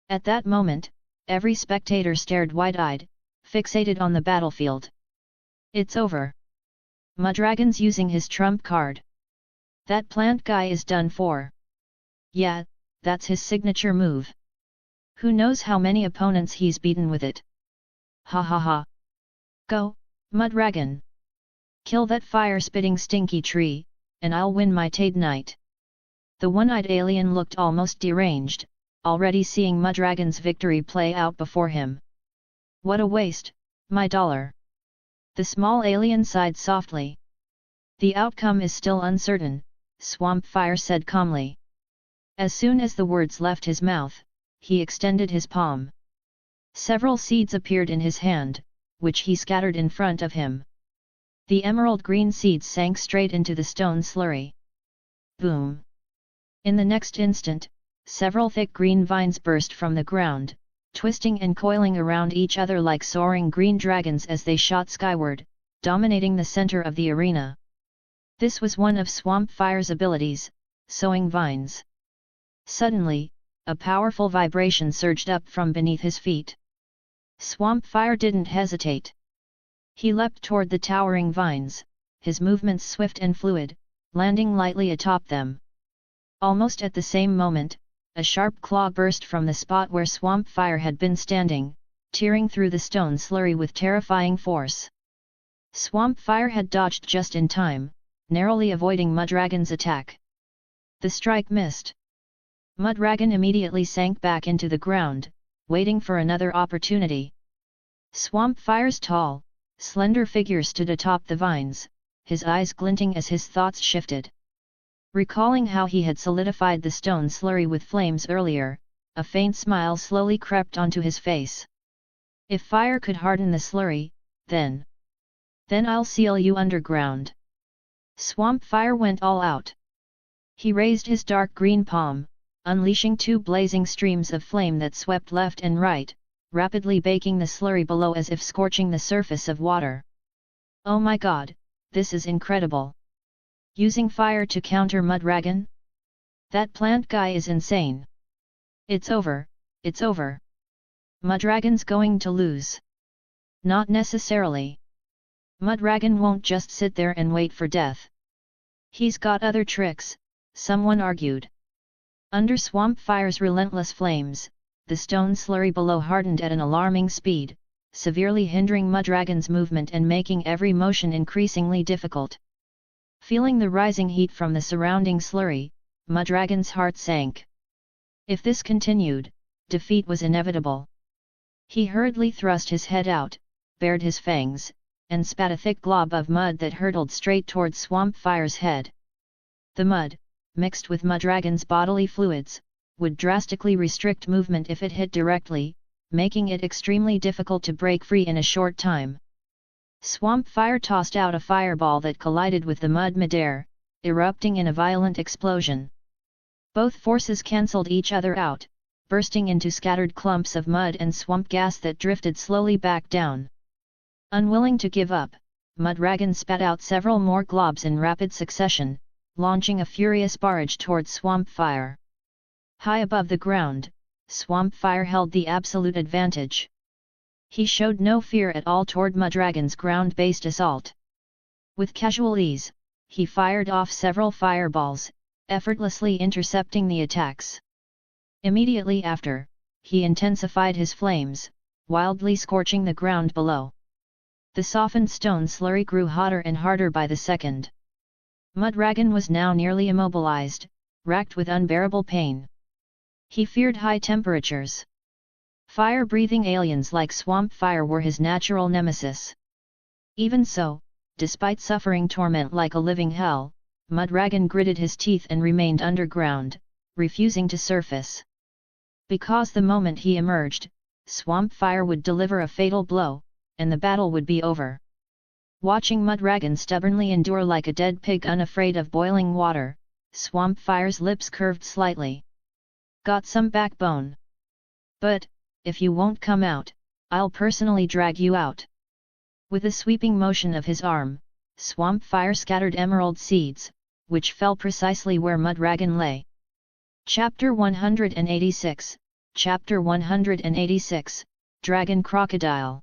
At that moment, every spectator stared wide-eyed, fixated on the battlefield. "It's over. Mudragon's using his trump card. That plant guy is done for. Yeah, that's his signature move. Who knows how many opponents he's beaten with it. Ha ha ha. Go, Mudragon. Kill that fire-spitting stinky tree, and I'll win my Tadenite." The one-eyed alien looked almost deranged, already seeing Mudragon's victory play out before him. What a waste, my dollar! The small alien sighed softly. The outcome is still uncertain, Swampfire said calmly. As soon as the words left his mouth, he extended his palm. Several seeds appeared in his hand, which he scattered in front of him. The emerald green seeds sank straight into the stone slurry. Boom! In the next instant, several thick green vines burst from the ground, twisting and coiling around each other like soaring green dragons as they shot skyward, dominating the center of the arena. This was one of Swampfire's abilities, sowing vines. Suddenly, a powerful vibration surged up from beneath his feet. Swampfire didn't hesitate. He leapt toward the towering vines, his movements swift and fluid, landing lightly atop them. Almost at the same moment, a sharp claw burst from the spot where Swampfire had been standing, tearing through the stone slurry with terrifying force. Swampfire had dodged just in time, narrowly avoiding Mudragon's attack. The strike missed. Mudragon immediately sank back into the ground, waiting for another opportunity. Swampfire's tall, slender figure stood atop the vines, his eyes glinting as his thoughts shifted. Recalling how he had solidified the stone slurry with flames earlier, a faint smile slowly crept onto his face. If fire could harden the slurry, then I'll seal you underground. Swampfire went all out. He raised his dark green palm, unleashing two blazing streams of flame that swept left and right, rapidly baking the slurry below as if scorching the surface of water. Oh my god, this is incredible! Using fire to counter Mudragon? That plant guy is insane. It's over, it's over. Mudragon's going to lose. Not necessarily. Mudragon won't just sit there and wait for death. He's got other tricks, someone argued. Under Swampfire's relentless flames, the stone slurry below hardened at an alarming speed, severely hindering Mudragon's movement and making every motion increasingly difficult. Feeling the rising heat from the surrounding slurry, Mudragon's heart sank. If this continued, defeat was inevitable. He hurriedly thrust his head out, bared his fangs, and spat a thick glob of mud that hurtled straight towards Swampfire's head. The mud, mixed with Mudragon's bodily fluids, would drastically restrict movement if it hit directly, making it extremely difficult to break free in a short time. Swampfire tossed out a fireball that collided with the mud midair, erupting in a violent explosion. Both forces cancelled each other out, bursting into scattered clumps of mud and swamp gas that drifted slowly back down. Unwilling to give up, Mudragon spat out several more globs in rapid succession, launching a furious barrage towards Swampfire. High above the ground, Swampfire held the absolute advantage. He showed no fear at all toward Mudragon's ground-based assault. With casual ease, he fired off several fireballs, effortlessly intercepting the attacks. Immediately after, he intensified his flames, wildly scorching the ground below. The softened stone slurry grew hotter and harder by the second. Mudragon was now nearly immobilized, racked with unbearable pain. He feared high temperatures. Fire-breathing aliens like Swampfire were his natural nemesis. Even so, despite suffering torment like a living hell, Mudragon gritted his teeth and remained underground, refusing to surface. Because the moment he emerged, Swampfire would deliver a fatal blow, and the battle would be over. Watching Mudragon stubbornly endure like a dead pig unafraid of boiling water, Swampfire's lips curved slightly. Got some backbone. But, if you won't come out, I'll personally drag you out. With a sweeping motion of his arm, Swampfire scattered emerald seeds, which fell precisely where Mudragon lay. Chapter 186, Chapter 186, Dragon Crocodile.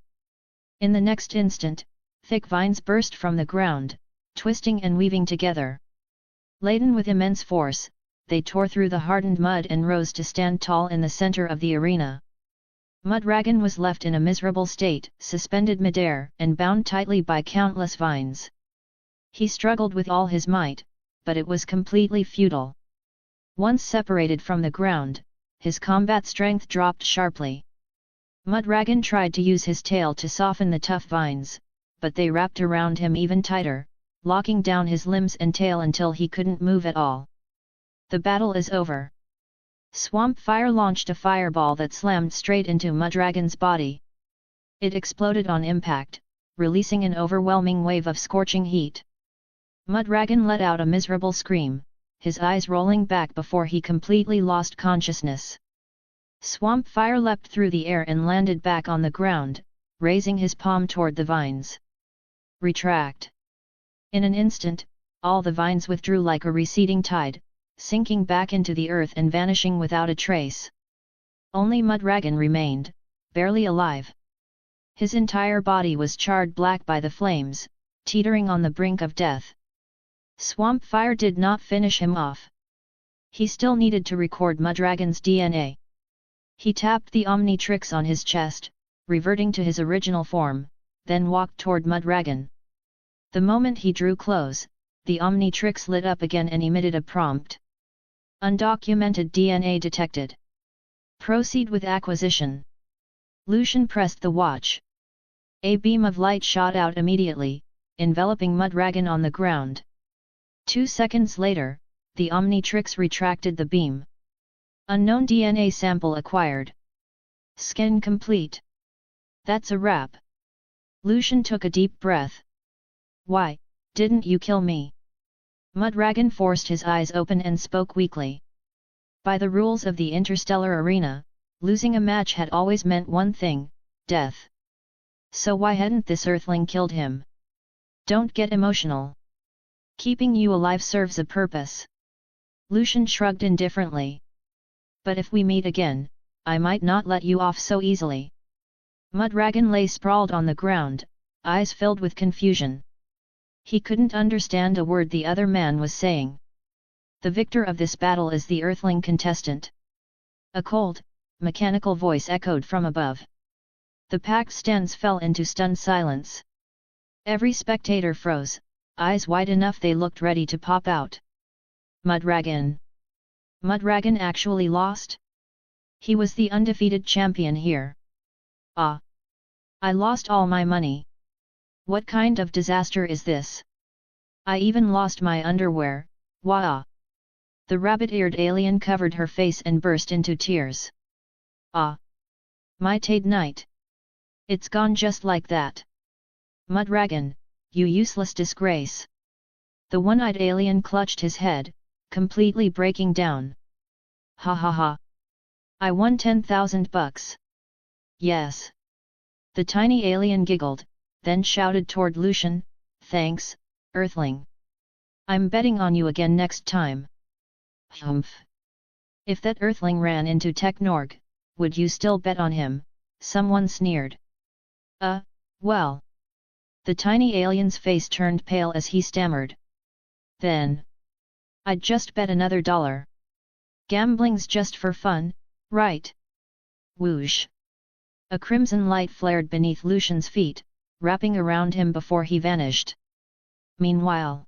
In the next instant, thick vines burst from the ground, twisting and weaving together. Laden with immense force, they tore through the hardened mud and rose to stand tall in the center of the arena. Mudragon was left in a miserable state, suspended midair and bound tightly by countless vines. He struggled with all his might, but it was completely futile. Once separated from the ground, his combat strength dropped sharply. Mudragon tried to use his tail to soften the tough vines, but they wrapped around him even tighter, locking down his limbs and tail until he couldn't move at all. The battle is over. Swamp Fire launched a fireball that slammed straight into Mudragon's body. It exploded on impact, releasing an overwhelming wave of scorching heat. Mudragon let out a miserable scream, his eyes rolling back before he completely lost consciousness. Swamp Fire leapt through the air and landed back on the ground, raising his palm toward the vines. Retract. In an instant, all the vines withdrew like a receding tide, sinking back into the earth and vanishing without a trace. Only Mudragon remained, barely alive. His entire body was charred black by the flames, teetering on the brink of death. Swamp Fire did not finish him off. He still needed to record Mudragon's DNA. He tapped the Omnitrix on his chest, reverting to his original form, then walked toward Mudragon. The moment he drew close, the Omnitrix lit up again and emitted a prompt. Undocumented DNA detected. Proceed with acquisition. Lucian pressed the watch. A beam of light shot out immediately, enveloping Mudragon on the ground. 2 seconds later, the Omnitrix retracted the beam. Unknown DNA sample acquired. Scan complete. That's a wrap. Lucian took a deep breath. Why, didn't you kill me? Mudragon forced his eyes open and spoke weakly. By the rules of the interstellar arena, losing a match had always meant one thing, death. So why hadn't this earthling killed him? Don't get emotional. Keeping you alive serves a purpose. Lucian shrugged indifferently. But if we meet again, I might not let you off so easily. Mudragon lay sprawled on the ground, eyes filled with confusion. He couldn't understand a word the other man was saying. The victor of this battle is the earthling contestant. A cold, mechanical voice echoed from above. The packed stands fell into stunned silence. Every spectator froze, eyes wide enough they looked ready to pop out. Mudragon. Mudragon actually lost? He was the undefeated champion here. Ah! I lost all my money. What kind of disaster is this? I even lost my underwear, wah! The rabbit-eared alien covered her face and burst into tears. Ah! My Tade Knight! It's gone just like that. Mudragon, you useless disgrace! The one-eyed alien clutched his head, completely breaking down. Ha ha ha! I won 10,000 bucks. Yes. The tiny alien giggled, then shouted toward Lucian, thanks, Earthling. I'm betting on you again next time. Humph. If that Earthling ran into Technorg, would you still bet on him? Someone sneered. Well. The tiny alien's face turned pale as he stammered. Then. I'd just bet another $1. Gambling's just for fun, right? Whoosh. A crimson light flared beneath Lucian's feet, wrapping around him before he vanished. Meanwhile,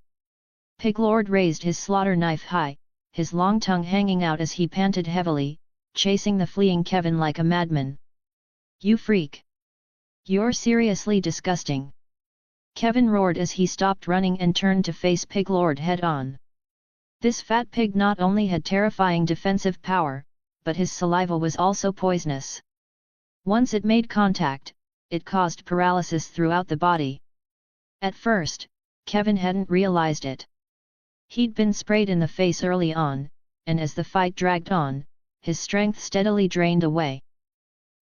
Piglord raised his slaughter knife high, his long tongue hanging out as he panted heavily, chasing the fleeing Kevin like a madman. You freak! You're seriously disgusting! Kevin roared as he stopped running and turned to face Piglord head-on. This fat pig not only had terrifying defensive power, but his saliva was also poisonous. Once it made contact, it caused paralysis throughout the body. At first, Kevin hadn't realized it. He'd been sprayed in the face early on, and as the fight dragged on, his strength steadily drained away.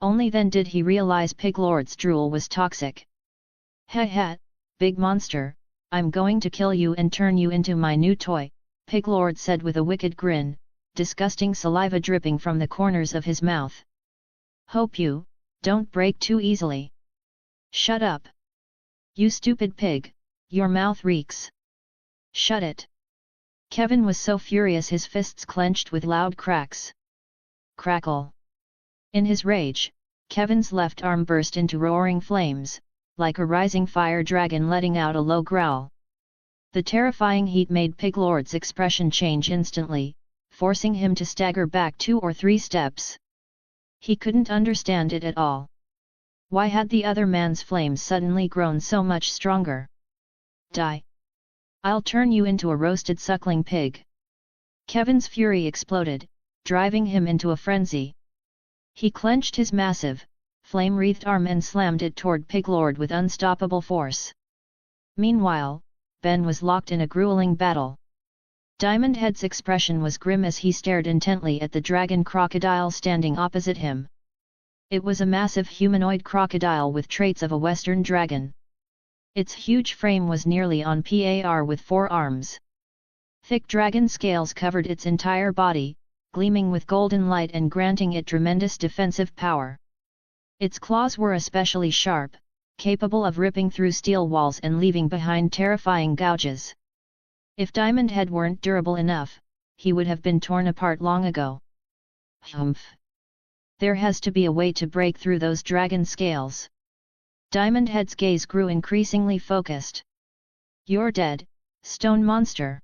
Only then did he realize Piglord's drool was toxic. Heh, big monster, I'm going to kill you and turn you into my new toy, Piglord said with a wicked grin, disgusting saliva dripping from the corners of his mouth. Hope you don't break too easily. Shut up! You stupid pig, your mouth reeks. Shut it! Kevin was so furious his fists clenched with loud cracks. Crackle! In his rage, Kevin's left arm burst into roaring flames, like a rising fire dragon letting out a low growl. The terrifying heat made Piglord's expression change instantly, forcing him to stagger back 2 or 3 steps. He couldn't understand it at all. Why had the other man's flames suddenly grown so much stronger? Die! I'll turn you into a roasted suckling pig! Kevin's fury exploded, driving him into a frenzy. He clenched his massive, flame-wreathed arm and slammed it toward Piglord with unstoppable force. Meanwhile, Ben was locked in a grueling battle. Diamond Head's expression was grim as he stared intently at the dragon crocodile standing opposite him. It was a massive humanoid crocodile with traits of a Western dragon. Its huge frame was nearly on par with 4 arms. Thick dragon scales covered its entire body, gleaming with golden light and granting it tremendous defensive power. Its claws were especially sharp, capable of ripping through steel walls and leaving behind terrifying gouges. If Diamond Head weren't durable enough, he would have been torn apart long ago. Humph! There has to be a way to break through those dragon scales. Diamond Head's gaze grew increasingly focused. You're dead, stone monster!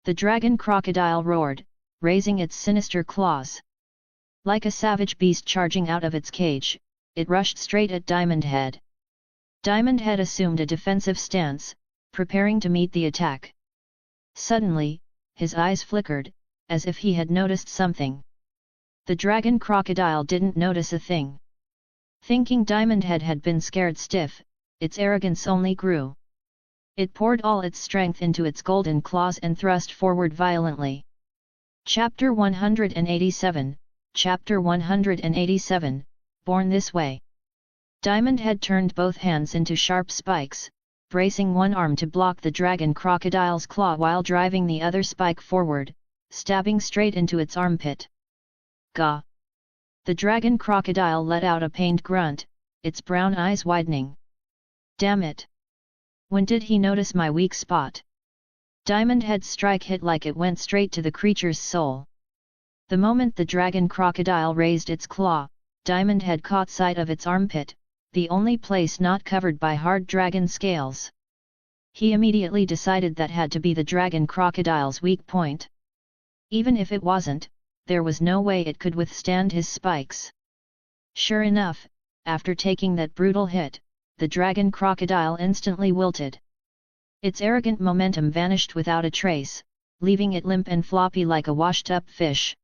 The dragon crocodile roared, raising its sinister claws. Like a savage beast charging out of its cage, it rushed straight at Diamond Head. Diamond Head assumed a defensive stance, preparing to meet the attack. Suddenly, his eyes flickered, as if he had noticed something. The dragon crocodile didn't notice a thing. Thinking Diamond Head had been scared stiff, its arrogance only grew. It poured all its strength into its golden claws and thrust forward violently. Chapter 187, Chapter 187, Born This Way. Diamond Head turned both hands into sharp spikes, bracing one arm to block the dragon crocodile's claw while driving the other spike forward, stabbing straight into its armpit. Gah! The dragon crocodile let out a pained grunt, its brown eyes widening. Damn it! When did he notice my weak spot? Diamond Head's strike hit like it went straight to the creature's soul. The moment the dragon crocodile raised its claw, Diamond Head caught sight of its armpit, the only place not covered by hard dragon scales. He immediately decided that had to be the dragon crocodile's weak point. Even if it wasn't, there was no way it could withstand his spikes. Sure enough, after taking that brutal hit, the dragon crocodile instantly wilted. Its arrogant momentum vanished without a trace, leaving it limp and floppy like a washed-up fish.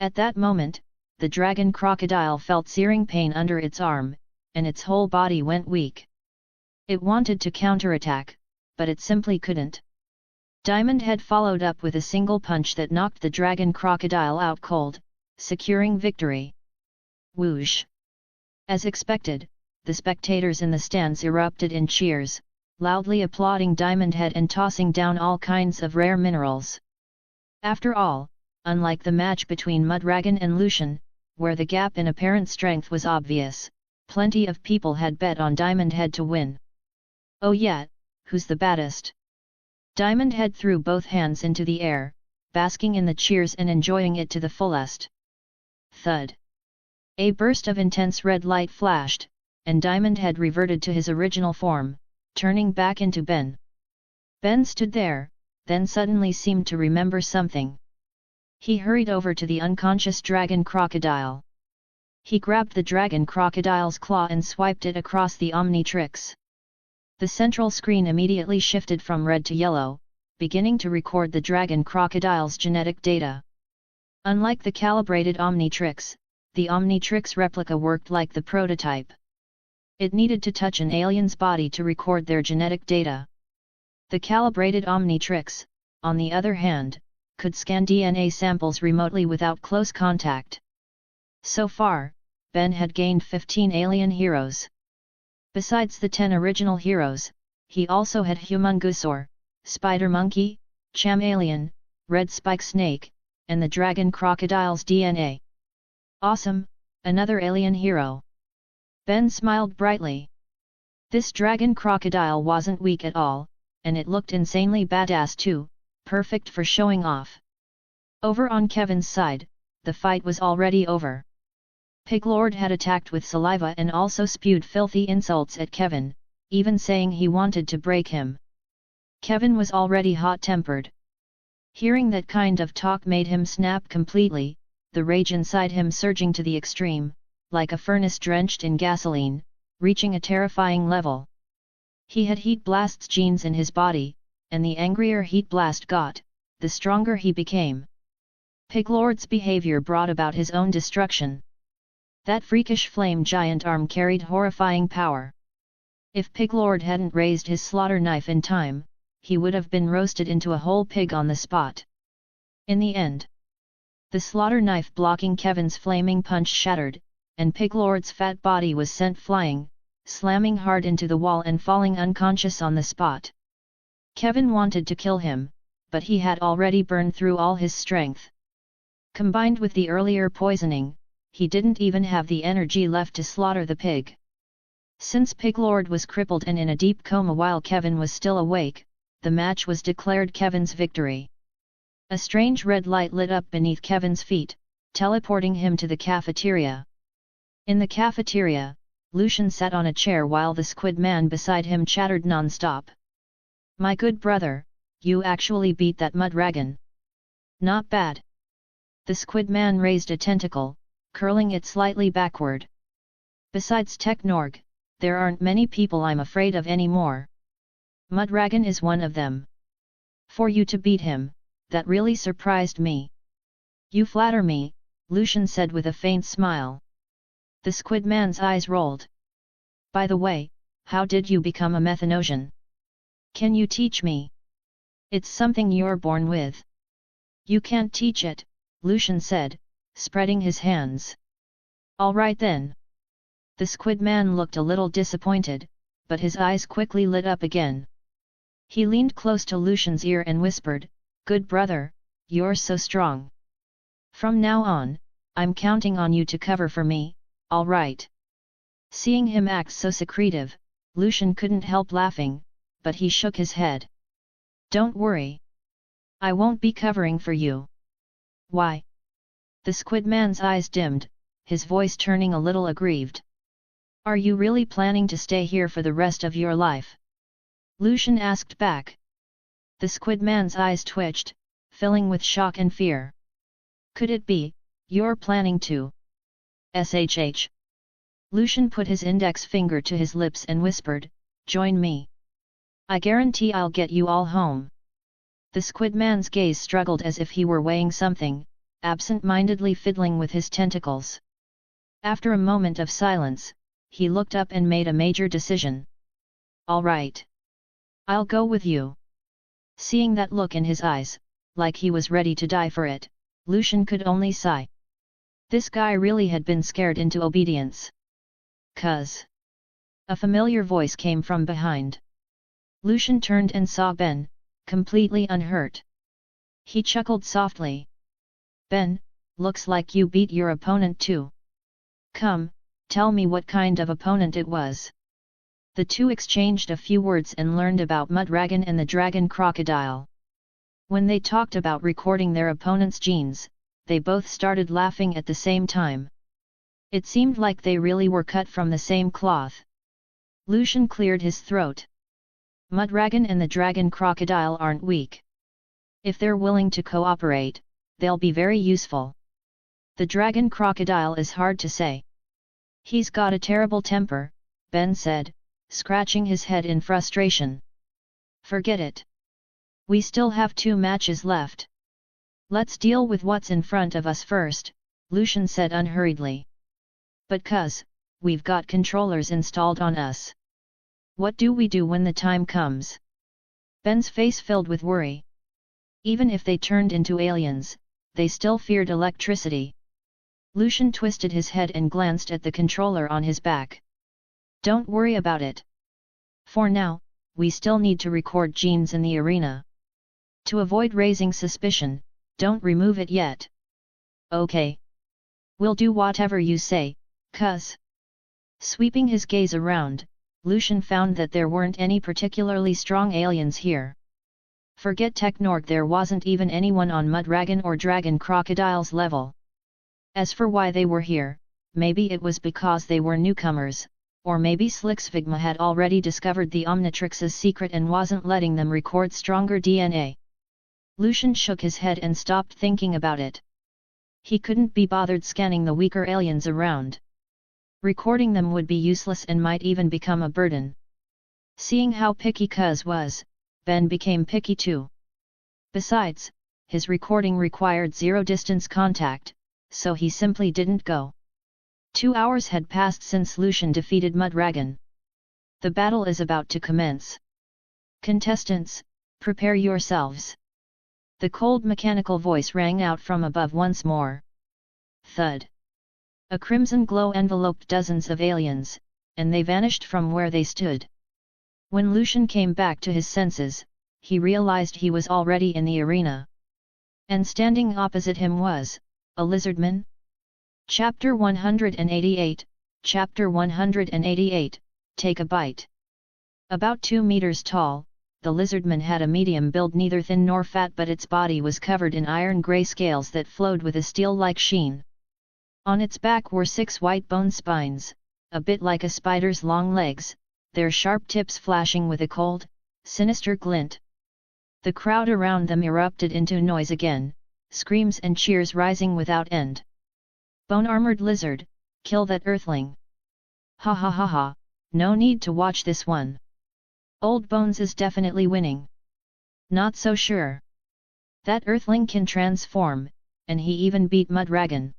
At that moment, the dragon crocodile felt searing pain under its arm, and its whole body went weak. It wanted to counterattack, but it simply couldn't. Diamond Head followed up with a single punch that knocked the dragon crocodile out cold, securing victory. Whoosh! As expected, the spectators in the stands erupted in cheers, loudly applauding Diamond Head and tossing down all kinds of rare minerals. After all, unlike the match between Mudragon and Lucian, where the gap in apparent strength was obvious, plenty of people had bet on Diamond Head to win. Oh yeah, who's the baddest? Diamond Head threw both hands into the air, basking in the cheers and enjoying it to the fullest. Thud! A burst of intense red light flashed, and Diamond Head reverted to his original form, turning back into Ben. Ben stood there, then suddenly seemed to remember something. He hurried over to the unconscious dragon crocodile. He grabbed the dragon crocodile's claw and swiped it across the Omnitrix. The central screen immediately shifted from red to yellow, beginning to record the dragon crocodile's genetic data. Unlike the calibrated Omnitrix, the Omnitrix replica worked like the prototype. It needed to touch an alien's body to record their genetic data. The calibrated Omnitrix, on the other hand, could scan DNA samples remotely without close contact. So far, Ben had gained 15 alien heroes. Besides the 10 original heroes, he also had Humongousaur, Spider Monkey, Cham Alien, Red Spike Snake, and the Dragon Crocodile's DNA. Awesome, another alien hero. Ben smiled brightly. This Dragon Crocodile wasn't weak at all, and it looked insanely badass too, perfect for showing off. Over on Kevin's side, the fight was already over. Piglord had attacked with saliva and also spewed filthy insults at Kevin, even saying he wanted to break him. Kevin was already hot-tempered. Hearing that kind of talk made him snap completely, the rage inside him surging to the extreme, like a furnace drenched in gasoline, reaching a terrifying level. He had heat blast's genes in his body, and the angrier heat blast got, the stronger he became. Piglord's behavior brought about his own destruction. That freakish flame giant arm carried horrifying power. If Piglord hadn't raised his slaughter knife in time, he would have been roasted into a whole pig on the spot. In the end, the slaughter knife blocking Kevin's flaming punch shattered, and Piglord's fat body was sent flying, slamming hard into the wall and falling unconscious on the spot. Kevin wanted to kill him, but he had already burned through all his strength. Combined with the earlier poisoning, he didn't even have the energy left to slaughter the pig. Since Piglord was crippled and in a deep coma while Kevin was still awake, the match was declared Kevin's victory. A strange red light lit up beneath Kevin's feet, teleporting him to the cafeteria. In the cafeteria, Lucian sat on a chair while the squid man beside him chattered non-stop. "My good brother, you actually beat that mudragon. Not bad." The squid man raised a tentacle, curling it slightly backward. "Besides Technorg, there aren't many people I'm afraid of anymore. Mudragon is one of them. For you to beat him, that really surprised me." "You flatter me," Lucian said with a faint smile. The squid man's eyes rolled. "By the way, how did you become a methanosian? Can you teach me? It's something you're born with." "You can't teach it," Lucian said, spreading his hands. "All right then." The squid man looked a little disappointed, but his eyes quickly lit up again. He leaned close to Lucian's ear and whispered, "Good brother, you're so strong. From now on, I'm counting on you to cover for me, all right?" Seeing him act so secretive, Lucian couldn't help laughing, but he shook his head. "Don't worry. I won't be covering for you." "Why?" The squid man's eyes dimmed, his voice turning a little aggrieved. "Are you really planning to stay here for the rest of your life?" Lucian asked back. The squid man's eyes twitched, filling with shock and fear. "Could it be, you're planning to shh?" Lucian put his index finger to his lips and whispered, "Join me. I guarantee I'll get you all home." The squid man's gaze struggled as if he were weighing something, absent-mindedly fiddling with his tentacles. After a moment of silence, he looked up and made a major decision. "All right. I'll go with you." Seeing that look in his eyes, like he was ready to die for it, Lucian could only sigh. This guy really had been scared into obedience. "'Cause..." a familiar voice came from behind. Lucian turned and saw Ben, completely unhurt. He chuckled softly. "Ben, looks like you beat your opponent too. Come, tell me what kind of opponent it was." The two exchanged a few words and learned about Mudragon and the dragon crocodile. When they talked about recording their opponent's genes, they both started laughing at the same time. It seemed like they really were cut from the same cloth. Lucian cleared his throat. Mudragon and the dragon crocodile aren't weak. If they're willing to cooperate, they'll be very useful. The dragon crocodile is hard to say. "He's got a terrible temper," Ben said, scratching his head in frustration. "Forget it. We still have 2 matches left. Let's deal with what's in front of us first," Lucian said unhurriedly. "But cuz, we've got controllers installed on us. What do we do when the time comes?" Ben's face filled with worry. Even if they turned into aliens, they still feared electricity. Lucian twisted his head and glanced at the controller on his back. "Don't worry about it. For now, we still need to record genes in the arena. To avoid raising suspicion, don't remove it yet." "Okay. We'll do whatever you say, cuz." Sweeping his gaze around, Lucian found that there weren't any particularly strong aliens here. Forget Technorg, there wasn't even anyone on Mudragon or Dragon Crocodile's level. As for why they were here, maybe it was because they were newcomers, or maybe Slixvigma had already discovered the Omnitrix's secret and wasn't letting them record stronger DNA. Lucian shook his head and stopped thinking about it. He couldn't be bothered scanning the weaker aliens around. Recording them would be useless and might even become a burden. Seeing how picky Cuz was, Ben became picky too. Besides, his recording required zero-distance contact, so he simply didn't go. 2 hours had passed since Lucian defeated Mudragon. The battle is about to commence. Contestants, prepare yourselves. The cold mechanical voice rang out from above once more. Thud. A crimson glow enveloped dozens of aliens, and they vanished from where they stood. When Lucian came back to his senses, he realized he was already in the arena. And standing opposite him was a lizardman? Chapter 188, Chapter 188, Take a Bite. About 2 meters tall, the lizardman had a medium build, neither thin nor fat, but its body was covered in iron-grey scales that flowed with a steel-like sheen. On its back were 6 white bone spines, a bit like a spider's long legs, their sharp tips flashing with a cold, sinister glint. The crowd around them erupted into noise again, screams and cheers rising without end. Bone-armored lizard, kill that earthling! Ha ha ha ha, no need to watch this one. Old Bones is definitely winning. Not so sure. That earthling can transform, and he even beat Mudragon.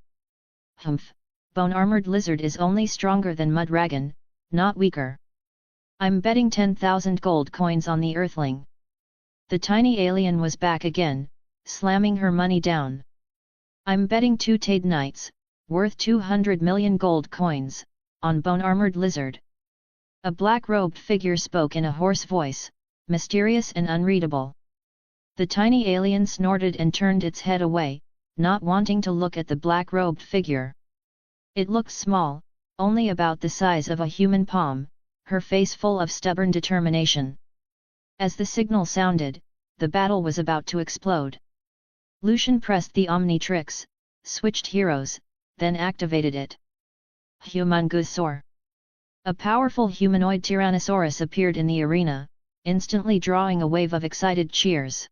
Humph, bone-armored lizard is only stronger than Mudragon, not weaker. I'm betting 10,000 gold coins on the earthling. The tiny alien was back again, slamming her money down. I'm betting 2 Tade Knights, worth 200 million gold coins, on bone-armored lizard. A black-robed figure spoke in a hoarse voice, mysterious and unreadable. The tiny alien snorted and turned its head away, not wanting to look at the black-robed figure. It looked small, only about the size of a human palm, her face full of stubborn determination. As the signal sounded, the battle was about to explode. Lucian pressed the Omnitrix, switched heroes, then activated it. Humongousaur. A powerful humanoid Tyrannosaurus appeared in the arena, instantly drawing a wave of excited cheers.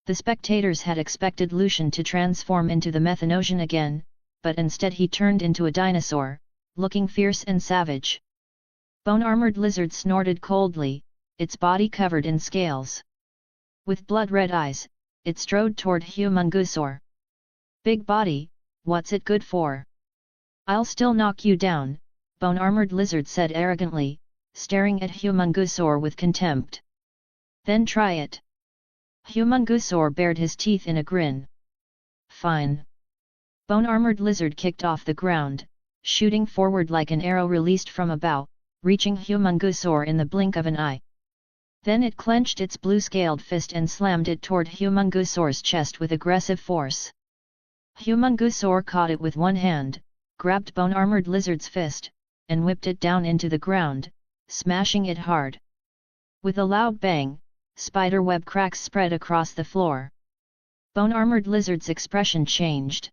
The spectators had expected Lucian to transform into the Methanosian again, but instead he turned into a dinosaur, looking fierce and savage. Bone-armored lizard snorted coldly, its body covered in scales. With blood-red eyes, it strode toward Humongousaur. Big body, what's it good for? I'll still knock you down, Bone-armored lizard said arrogantly, staring at Humongousaur with contempt. Then try it. Humongousaur bared his teeth in a grin. Fine. Bone-armored lizard kicked off the ground, shooting forward like an arrow released from a bow, reaching Humongousaur in the blink of an eye. Then it clenched its blue-scaled fist and slammed it toward Humongousaur's chest with aggressive force. Humongousaur caught it with one hand, grabbed bone-armored lizard's fist, and whipped it down into the ground, smashing it hard. With a loud bang, spiderweb cracks spread across the floor. Bone-armored lizard's expression changed.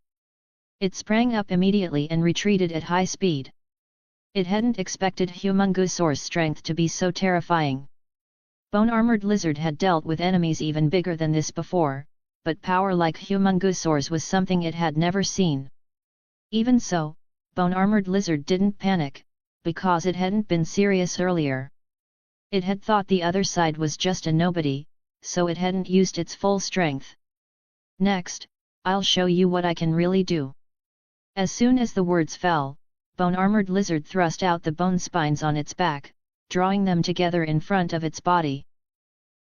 It sprang up immediately and retreated at high speed. It hadn't expected Humongousaur's strength to be so terrifying. Bone-armored lizard had dealt with enemies even bigger than this before, but power like Humongousaur's was something it had never seen. Even so, bone-armored lizard didn't panic, because it hadn't been serious earlier. It had thought the other side was just a nobody, so it hadn't used its full strength. Next, I'll show you what I can really do. As soon as the words fell, bone-armored lizard thrust out the bone spines on its back, drawing them together in front of its body.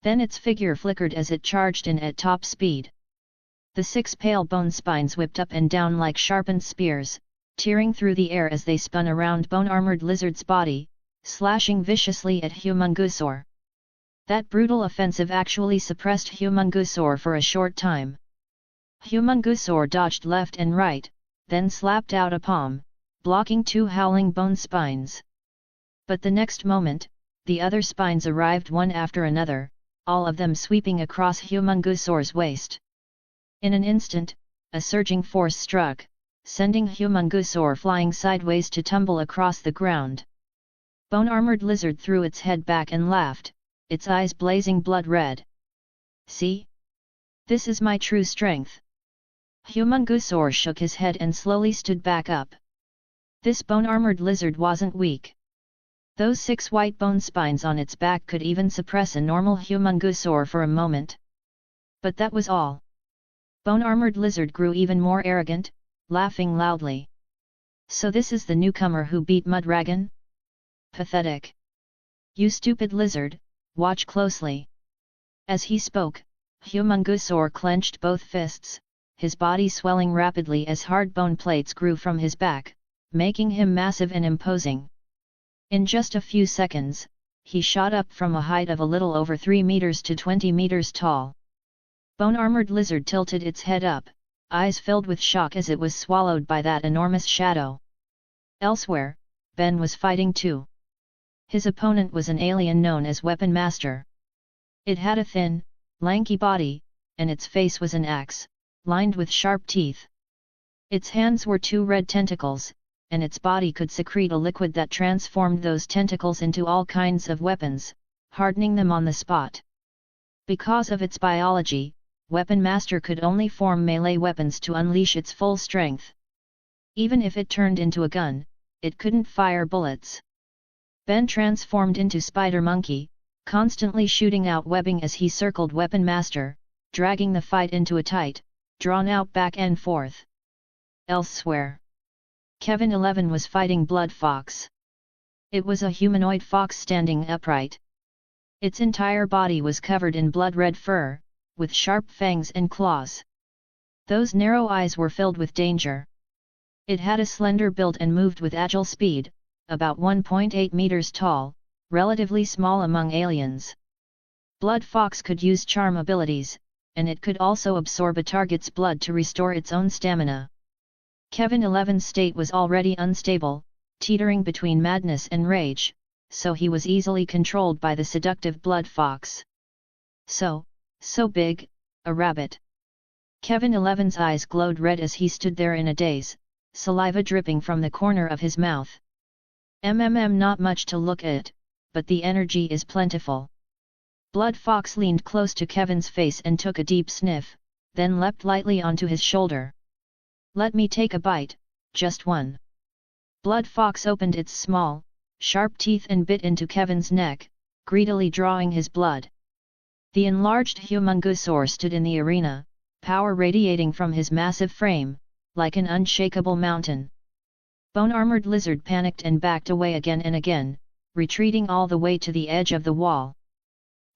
Then its figure flickered as it charged in at top speed. The 6 pale bone spines whipped up and down like sharpened spears, tearing through the air as they spun around bone-armored lizard's body, slashing viciously at Humongousaur. That brutal offensive actually suppressed Humongousaur for a short time. Humongousaur dodged left and right, then slapped out a palm, blocking 2 howling bone spines. But the next moment, the other spines arrived one after another, all of them sweeping across Humongousaur's waist. In an instant, a surging force struck, sending Humongousaur flying sideways to tumble across the ground. Bone-armored lizard threw its head back and laughed, its eyes blazing blood red. See? This is my true strength. Humongousaur shook his head and slowly stood back up. This bone-armored lizard wasn't weak. Those 6 white bone spines on its back could even suppress a normal humongousaur for a moment. But that was all. Bone-armored lizard grew even more arrogant, laughing loudly. So this is the newcomer who beat Mudragon? Pathetic. You stupid lizard, watch closely. As he spoke, Humongousaur clenched both fists, his body swelling rapidly as hard bone plates grew from his back, making him massive and imposing. In just a few seconds, he shot up from a height of a little over 3 meters to 20 meters tall. Bone-armored lizard tilted its head up, eyes filled with shock as it was swallowed by that enormous shadow. Elsewhere, Ben was fighting too. His opponent was an alien known as Weapon Master. It had a thin, lanky body, and its face was an axe, lined with sharp teeth. Its hands were 2 red tentacles, and its body could secrete a liquid that transformed those tentacles into all kinds of weapons, hardening them on the spot. Because of its biology, Weapon Master could only form melee weapons to unleash its full strength. Even if it turned into a gun, it couldn't fire bullets. Ben transformed into Spider Monkey, constantly shooting out webbing as he circled Weapon Master, dragging the fight into a tight, drawn-out back and forth. Elsewhere, Kevin 11 was fighting Blood Fox. It was a humanoid fox standing upright. Its entire body was covered in blood-red fur, with sharp fangs and claws. Those narrow eyes were filled with danger. It had a slender build and moved with agile speed, about 1.8 meters tall, relatively small among aliens. Blood Fox could use charm abilities, and it could also absorb a target's blood to restore its own stamina. Kevin 11's state was already unstable, teetering between madness and rage, so he was easily controlled by the seductive Blood Fox. So big, a rabbit. Kevin 11's eyes glowed red as he stood there in a daze, saliva dripping from the corner of his mouth. Not much to look at, but the energy is plentiful. Blood Fox leaned close to Kevin's face and took a deep sniff, then leapt lightly onto his shoulder. Let me take a bite, just one. Blood Fox opened its small, sharp teeth and bit into Kevin's neck, greedily drawing his blood. The enlarged Humongousaur stood in the arena, power radiating from his massive frame, like an unshakable mountain. Bone-armored lizard panicked and backed away again and again, retreating all the way to the edge of the wall.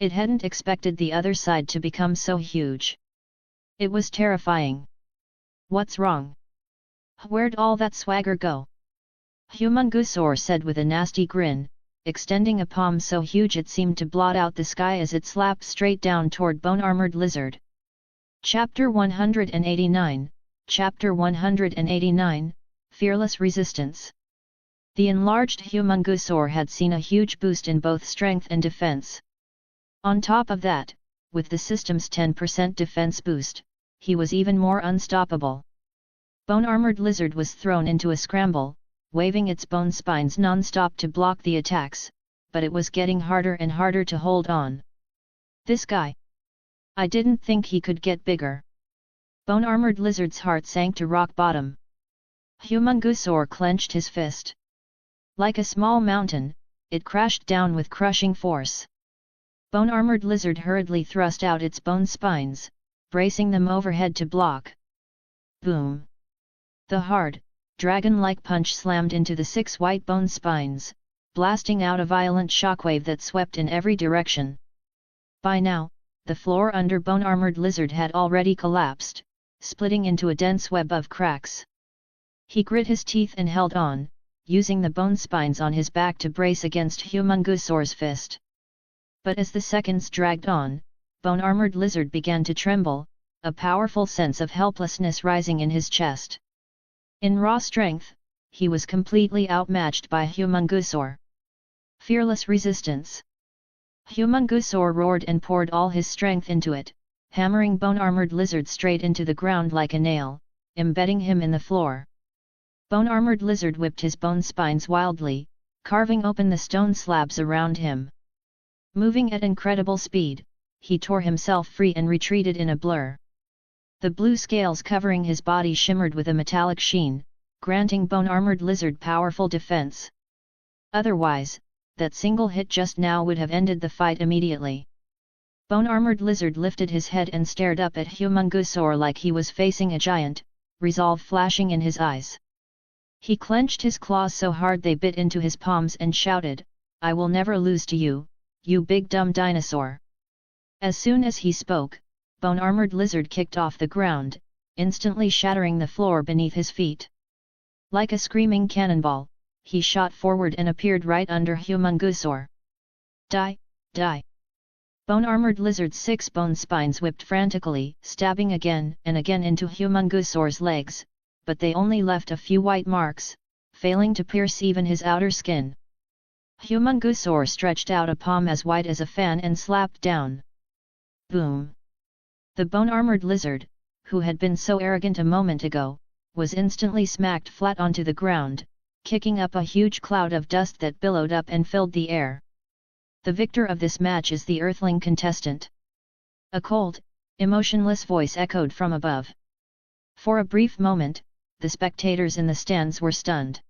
It hadn't expected the other side to become so huge. It was terrifying. What's wrong? Where'd all that swagger go? Humongousaur said with a nasty grin, extending a palm so huge it seemed to blot out the sky as it slapped straight down toward Bone-armored lizard. Chapter 189, Chapter 189, Fearless Resistance. The enlarged Humongousaur had seen a huge boost in both strength and defense. On top of that, with the system's 10% defense boost, he was even more unstoppable. Bone-armored lizard was thrown into a scramble, waving its bone spines non-stop to block the attacks, but it was getting harder and harder to hold on. This guy. I didn't think he could get bigger. Bone-armored lizard's heart sank to rock bottom. Humongousaur clenched his fist. Like a small mountain, it crashed down with crushing force. Bone-armored lizard hurriedly thrust out its bone spines, bracing them overhead to block. Boom! The hard, dragon-like punch slammed into the 6 white bone spines, blasting out a violent shockwave that swept in every direction. By now, the floor under Bone-armored lizard had already collapsed, splitting into a dense web of cracks. He grit his teeth and held on, using the bone spines on his back to brace against Humongousaur's fist. But as the seconds dragged on, Bone-armored lizard began to tremble, a powerful sense of helplessness rising in his chest. In raw strength, he was completely outmatched by Humongousaur. Fearless resistance. Humongousaur roared and poured all his strength into it, hammering Bone-armored lizard straight into the ground like a nail, embedding him in the floor. Bone-armored lizard whipped his bone spines wildly, carving open the stone slabs around him. Moving at incredible speed, he tore himself free and retreated in a blur. The blue scales covering his body shimmered with a metallic sheen, granting bone-armored lizard powerful defense. Otherwise, that single hit just now would have ended the fight immediately. Bone-armored lizard lifted his head and stared up at Humongousaur like he was facing a giant, resolve flashing in his eyes. He clenched his claws so hard they bit into his palms and shouted, "I will never lose to you, you big dumb dinosaur." As soon as he spoke, bone-armored lizard kicked off the ground, instantly shattering the floor beneath his feet. Like a screaming cannonball, he shot forward and appeared right under Humongousaur. Die, die! Bone-armored lizard's 6 bone spines whipped frantically, stabbing again and again into Humongousaur's legs, but they only left a few white marks, failing to pierce even his outer skin. Humongousaur stretched out a palm as wide as a fan and slapped down. Boom! The bone-armored lizard, who had been so arrogant a moment ago, was instantly smacked flat onto the ground, kicking up a huge cloud of dust that billowed up and filled the air. The victor of this match is the Earthling contestant. A cold, emotionless voice echoed from above. For a brief moment, the spectators in the stands were stunned.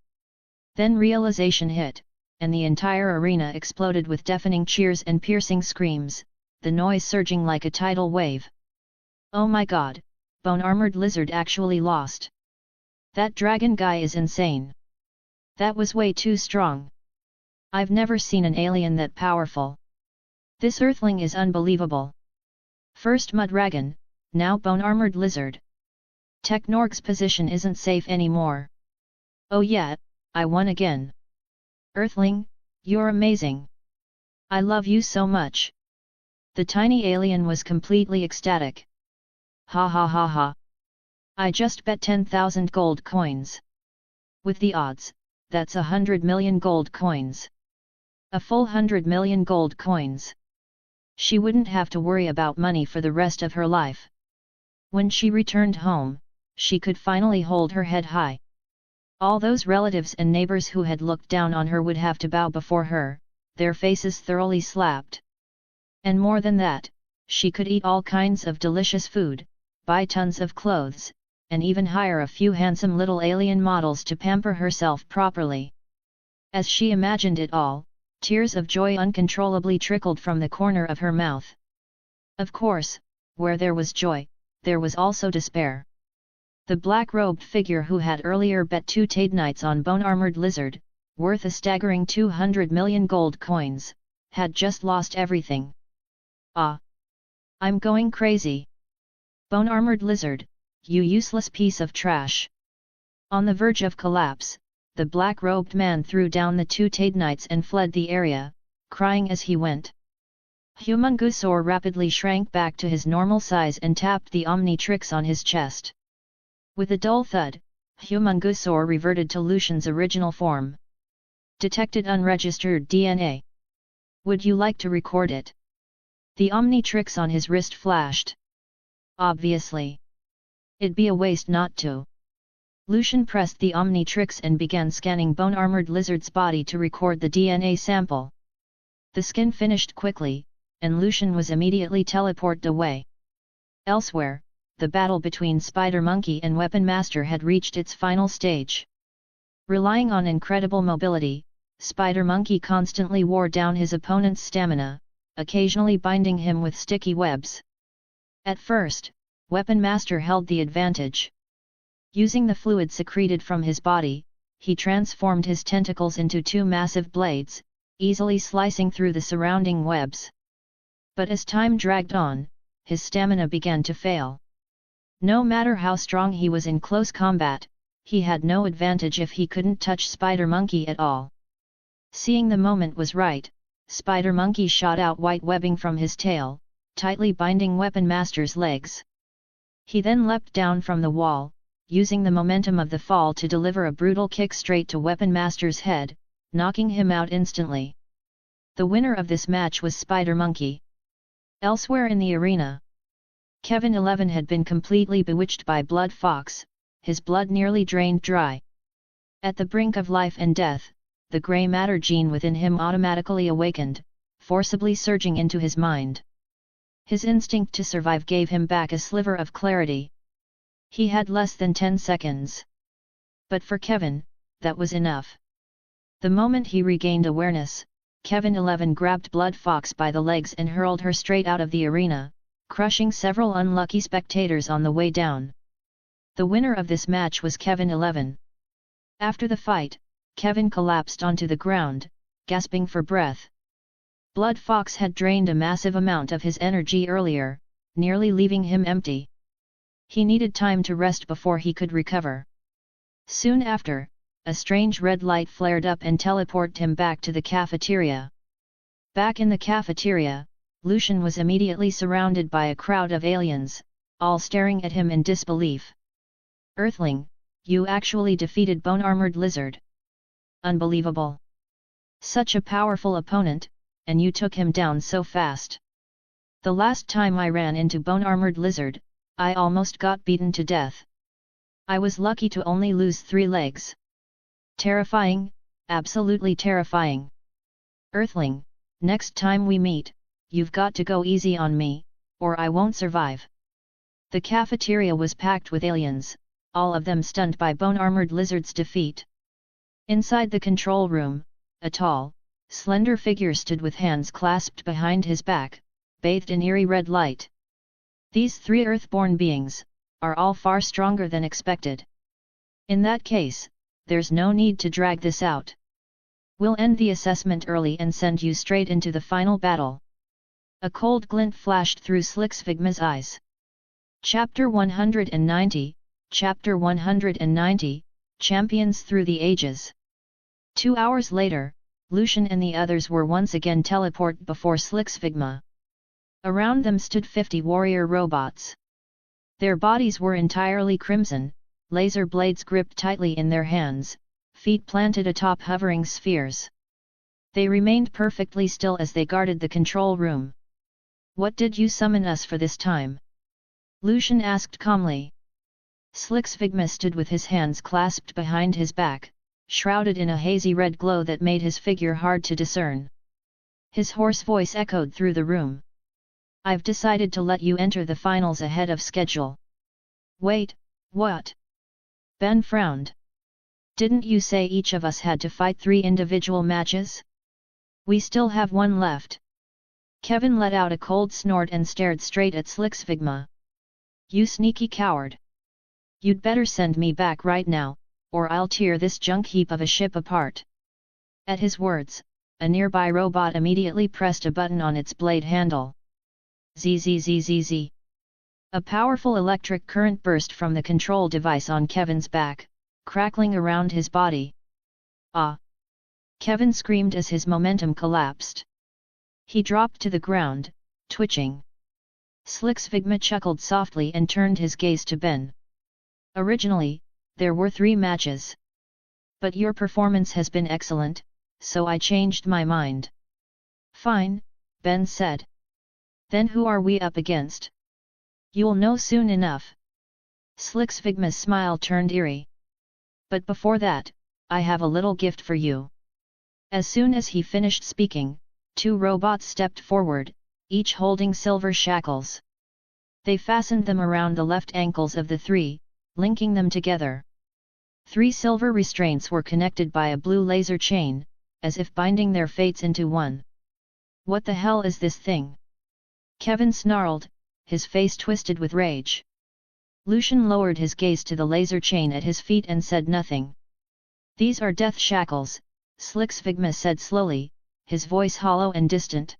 Then realization hit, and the entire arena exploded with deafening cheers and piercing screams, the noise surging like a tidal wave. Oh my god, bone-armored lizard actually lost. That dragon guy is insane. That was way too strong. I've never seen an alien that powerful. This Earthling is unbelievable. First Mudragon, now bone-armored lizard. Technorg's position isn't safe anymore. Oh yeah, I won again. Earthling, you're amazing. I love you so much. The tiny alien was completely ecstatic. Ha ha ha ha. I just bet 10,000 gold coins. With the odds, that's 100 million gold coins. A full 100 million gold coins. She wouldn't have to worry about money for the rest of her life. When she returned home, she could finally hold her head high. All those relatives and neighbors who had looked down on her would have to bow before her, their faces thoroughly slapped. And more than that, she could eat all kinds of delicious food, buy tons of clothes, and even hire a few handsome little alien models to pamper herself properly. As she imagined it all, tears of joy uncontrollably trickled from the corner of her mouth. Of course, where there was joy, there was also despair. The black-robed figure who had earlier bet 2 Tadenites on bone-armored lizard, worth a staggering 200 million gold coins, had just lost everything. Ah! I'm going crazy! Bone-armored lizard, you useless piece of trash! On the verge of collapse, the black-robed man threw down the 2 Tadenites and fled the area, crying as he went. Humongousaur rapidly shrank back to his normal size and tapped the Omnitrix on his chest. With a dull thud, Humongousaur reverted to Lucian's original form. Detected unregistered DNA. Would you like to record it? The Omnitrix on his wrist flashed. Obviously. It'd be a waste not to. Lucian pressed the Omnitrix and began scanning bone-armored lizard's body to record the DNA sample. The scan finished quickly, and Lucian was immediately teleported away. Elsewhere, the battle between Spider Monkey and Weapon Master had reached its final stage. Relying on incredible mobility, Spider Monkey constantly wore down his opponent's stamina, occasionally binding him with sticky webs. At first, Weapon Master held the advantage. Using the fluid secreted from his body, he transformed his tentacles into 2 massive blades, easily slicing through the surrounding webs. But as time dragged on, his stamina began to fail. No matter how strong he was in close combat, he had no advantage if he couldn't touch Spider Monkey at all. Seeing the moment was right, Spider Monkey shot out white webbing from his tail, tightly binding Weapon Master's legs. He then leapt down from the wall, using the momentum of the fall to deliver a brutal kick straight to Weapon Master's head, knocking him out instantly. The winner of this match was Spider Monkey. Elsewhere in the arena, Kevin 11 had been completely bewitched by Blood Fox, his blood nearly drained dry. At the brink of life and death, the grey matter gene within him automatically awakened, forcibly surging into his mind. His instinct to survive gave him back a sliver of clarity, He had less than 10 seconds. But for Kevin, that was enough. The moment he regained awareness, Kevin 11 grabbed Blood Fox by the legs and hurled her straight out of the arena, crushing several unlucky spectators on the way down. The winner of this match was Kevin 11. After the fight, Kevin collapsed onto the ground, gasping for breath. Blood Fox had drained a massive amount of his energy earlier, nearly leaving him empty. He needed time to rest before he could recover. Soon after, a strange red light flared up and teleported him back to the cafeteria. Back in the cafeteria, Lucian was immediately surrounded by a crowd of aliens, all staring at him in disbelief. "Earthling, you actually defeated Bone-Armored Lizard. Unbelievable. Such a powerful opponent, and you took him down so fast. The last time I ran into Bone-Armored Lizard, I almost got beaten to death. I was lucky to only lose 3 legs. Terrifying, absolutely terrifying. Earthling, next time we meet, you've got to go easy on me, or I won't survive." The cafeteria was packed with aliens, all of them stunned by Bone-Armored Lizard's defeat. Inside the control room, a tall, slender figure stood with hands clasped behind his back, bathed in eerie red light. These 3 Earthborn beings are all far stronger than expected. In that case, there's no need to drag this out. We'll end the assessment early and send you straight into the final battle. A cold glint flashed through Slicksfigma's eyes. Chapter 190, Chapter 190, Champions Through the Ages. 2 hours later, Lucian and the others were once again teleported before Slicksfigma. Around them stood 50 warrior robots. Their bodies were entirely crimson, laser blades gripped tightly in their hands, feet planted atop hovering spheres. They remained perfectly still as they guarded the control room. "What did you summon us for this time?" Lucian asked calmly. Slicksfigma stood with his hands clasped behind his back, shrouded in a hazy red glow that made his figure hard to discern. His hoarse voice echoed through the room. "I've decided to let you enter the finals ahead of schedule." "Wait, what?" Ben frowned. "Didn't you say each of us had to fight 3 individual matches? We still have 1 left." Kevin let out a cold snort and stared straight at Slicksfigma. "You sneaky coward! You'd better send me back right now, or I'll tear this junk heap of a ship apart." At his words, a nearby robot immediately pressed a button on its blade handle. Zzzzz. A powerful electric current burst from the control device on Kevin's back, crackling around his body. "Ah!" Kevin screamed as his momentum collapsed. He dropped to the ground, twitching. Slicksfigma chuckled softly and turned his gaze to Ben. "Originally, there were 3 matches. But your performance has been excellent, so I changed my mind." "Fine," Ben said. "Then who are we up against?" "You'll know soon enough." Slicksfigma's smile turned eerie. "But before that, I have a little gift for you." As soon as he finished speaking, 2 robots stepped forward, each holding silver shackles. They fastened them around the left ankles of the 3, linking them together. 3 silver restraints were connected by a blue laser chain, as if binding their fates into one. "What the hell is this thing?" Kevin snarled, his face twisted with rage. Lucian lowered his gaze to the laser chain at his feet and said nothing. "These are death shackles," Slicksfigma said slowly, his voice hollow and distant.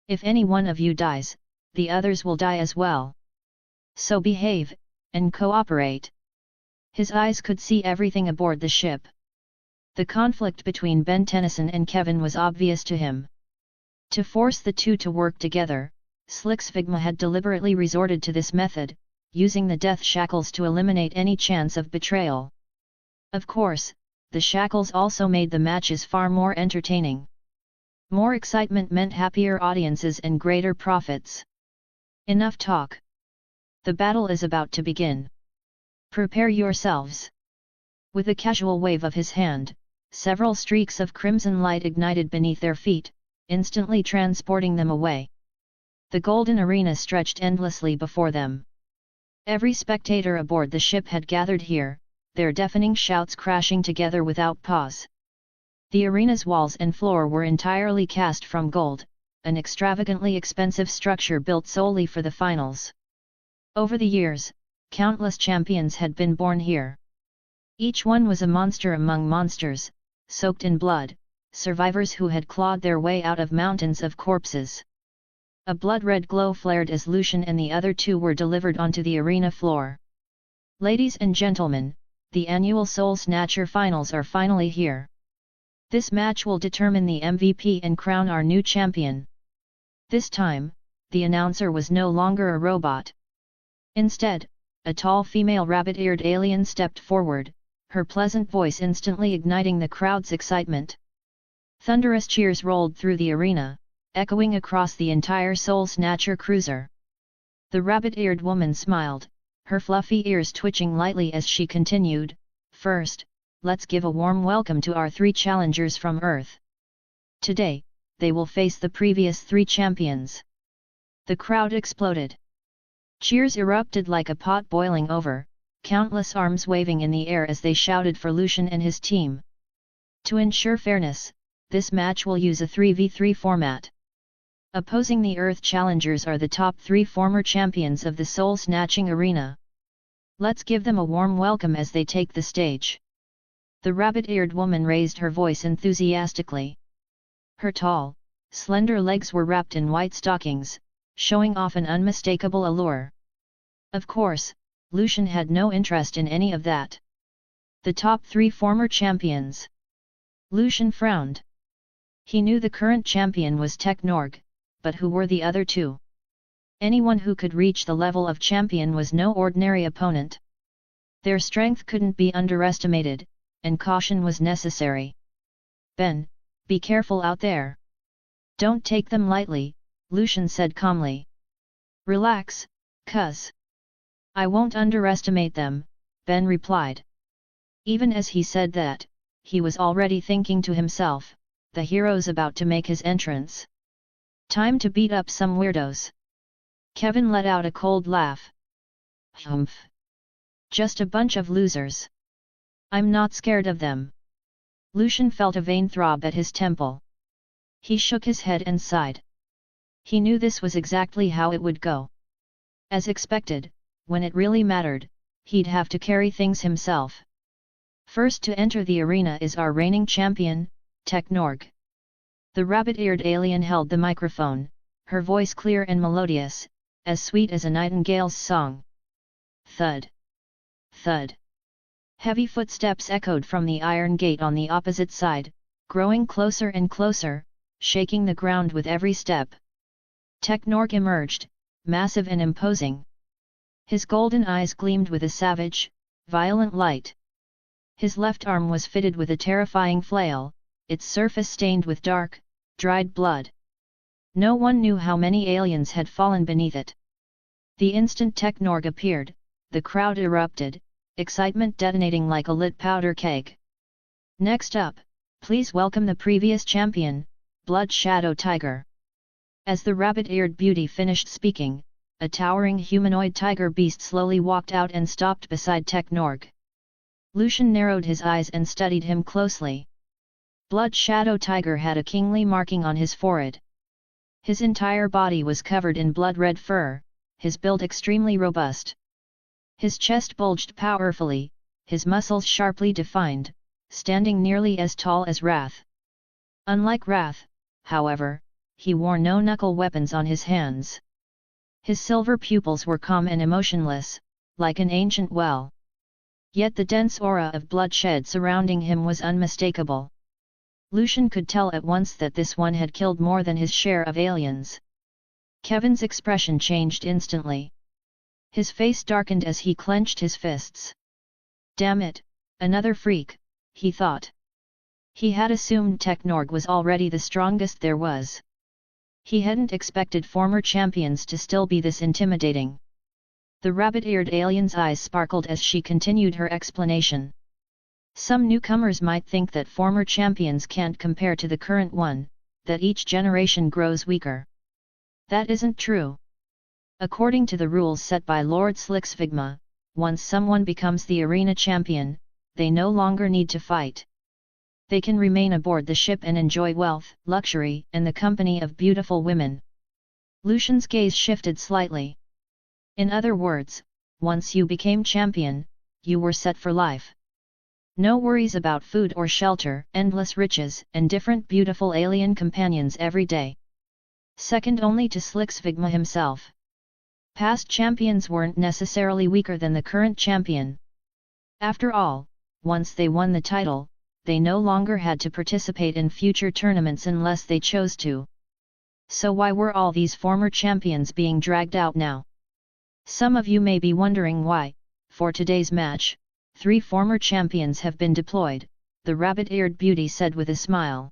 "If any one of you dies, the others will die as well. So behave, and cooperate." His eyes could see everything aboard the ship. The conflict between Ben Tennyson and Kevin was obvious to him. To force the 2 to work together, Slicksfigma had deliberately resorted to this method, using the death shackles to eliminate any chance of betrayal. Of course, the shackles also made the matches far more entertaining. More excitement meant happier audiences and greater profits. Enough talk. The battle is about to begin. Prepare yourselves. With a casual wave of his hand, several streaks of crimson light ignited beneath their feet, instantly transporting them away. The golden arena stretched endlessly before them. Every spectator aboard the ship had gathered here, their deafening shouts crashing together without pause. The arena's walls and floor were entirely cast from gold, an extravagantly expensive structure built solely for the finals. Over the years, countless champions had been born here. Each one was a monster among monsters, soaked in blood, survivors who had clawed their way out of mountains of corpses. A blood-red glow flared as Lucian and the other two were delivered onto the arena floor. Ladies and gentlemen, the annual Soul Snatcher Finals are finally here. This match will determine the MVP and crown our new champion. This time, the announcer was no longer a robot. Instead, a tall female rabbit-eared alien stepped forward, her pleasant voice instantly igniting the crowd's excitement. Thunderous cheers rolled through the arena, echoing across the entire Soul Snatcher cruiser. The rabbit-eared woman smiled, her fluffy ears twitching lightly as she continued, "First, let's give a warm welcome to our 3 challengers from Earth. Today, they will face the previous 3 champions." The crowd exploded. Cheers erupted like a pot boiling over, countless arms waving in the air as they shouted for Lucian and his team. To ensure fairness, this match will use a 3v3 format. Opposing the Earth challengers are the top 3 former champions of the Soul Snatching Arena. Let's give them a warm welcome as they take the stage. The rabbit-eared woman raised her voice enthusiastically. Her tall, slender legs were wrapped in white stockings, showing off an unmistakable allure. Of course, Lucian had no interest in any of that. The top 3 former champions. Lucian frowned. He knew the current champion was Technorg, but who were the other 2? Anyone who could reach the level of champion was no ordinary opponent. Their strength couldn't be underestimated, and caution was necessary. "Ben, be careful out there. Don't take them lightly," Lucian said calmly. "Relax, cuz. I won't underestimate them," Ben replied. Even as he said that, he was already thinking to himself, the hero's about to make his entrance. Time to beat up some weirdos. Kevin let out a cold laugh. "Humph. Just a bunch of losers. I'm not scared of them." Lucian felt a vein throb at his temple. He shook his head and sighed. He knew this was exactly how it would go. As expected, when it really mattered, he'd have to carry things himself. First to enter the arena is our reigning champion, Technorg. The rabbit-eared alien held the microphone, her voice clear and melodious, as sweet as a nightingale's song. Thud. Thud. Heavy footsteps echoed from the iron gate on the opposite side, growing closer and closer, shaking the ground with every step. Technorg emerged, massive and imposing. His golden eyes gleamed with a savage, violent light. His left arm was fitted with a terrifying flail, its surface stained with dark, dried blood. No one knew how many aliens had fallen beneath it. The instant Technorg appeared, the crowd erupted, excitement detonating like a lit powder keg. Next up, please welcome the previous champion, Blood Shadow Tiger. As the rabbit-eared beauty finished speaking, a towering humanoid tiger beast slowly walked out and stopped beside Technorg. Lucian narrowed his eyes and studied him closely. Blood Shadow Tiger had a kingly marking on his forehead. His entire body was covered in blood-red fur, his build extremely robust. His chest bulged powerfully, his muscles sharply defined, standing nearly as tall as Wrath. Unlike Wrath, however, he wore no knuckle weapons on his hands. His silver pupils were calm and emotionless, like an ancient well. Yet the dense aura of bloodshed surrounding him was unmistakable. Lucian could tell at once that this one had killed more than his share of aliens. Kevin's expression changed instantly. His face darkened as he clenched his fists. Damn it, another freak, he thought. He had assumed Technorg was already the strongest there was. He hadn't expected former champions to still be this intimidating. The rabbit-eared alien's eyes sparkled as she continued her explanation. Some newcomers might think that former champions can't compare to the current one, that each generation grows weaker. That isn't true. According to the rules set by Lord Slixvigma, once someone becomes the arena champion, they no longer need to fight. They can remain aboard the ship and enjoy wealth, luxury, and the company of beautiful women. Lucian's gaze shifted slightly. In other words, once you became champion, you were set for life. No worries about food or shelter, endless riches, and different beautiful alien companions every day. Second only to Slixvigma himself. Past champions weren't necessarily weaker than the current champion. After all, once they won the title, they no longer had to participate in future tournaments unless they chose to. So why were all these former champions being dragged out now? Some of you may be wondering why, for today's match, 3 former champions have been deployed, the rabbit-eared beauty said with a smile.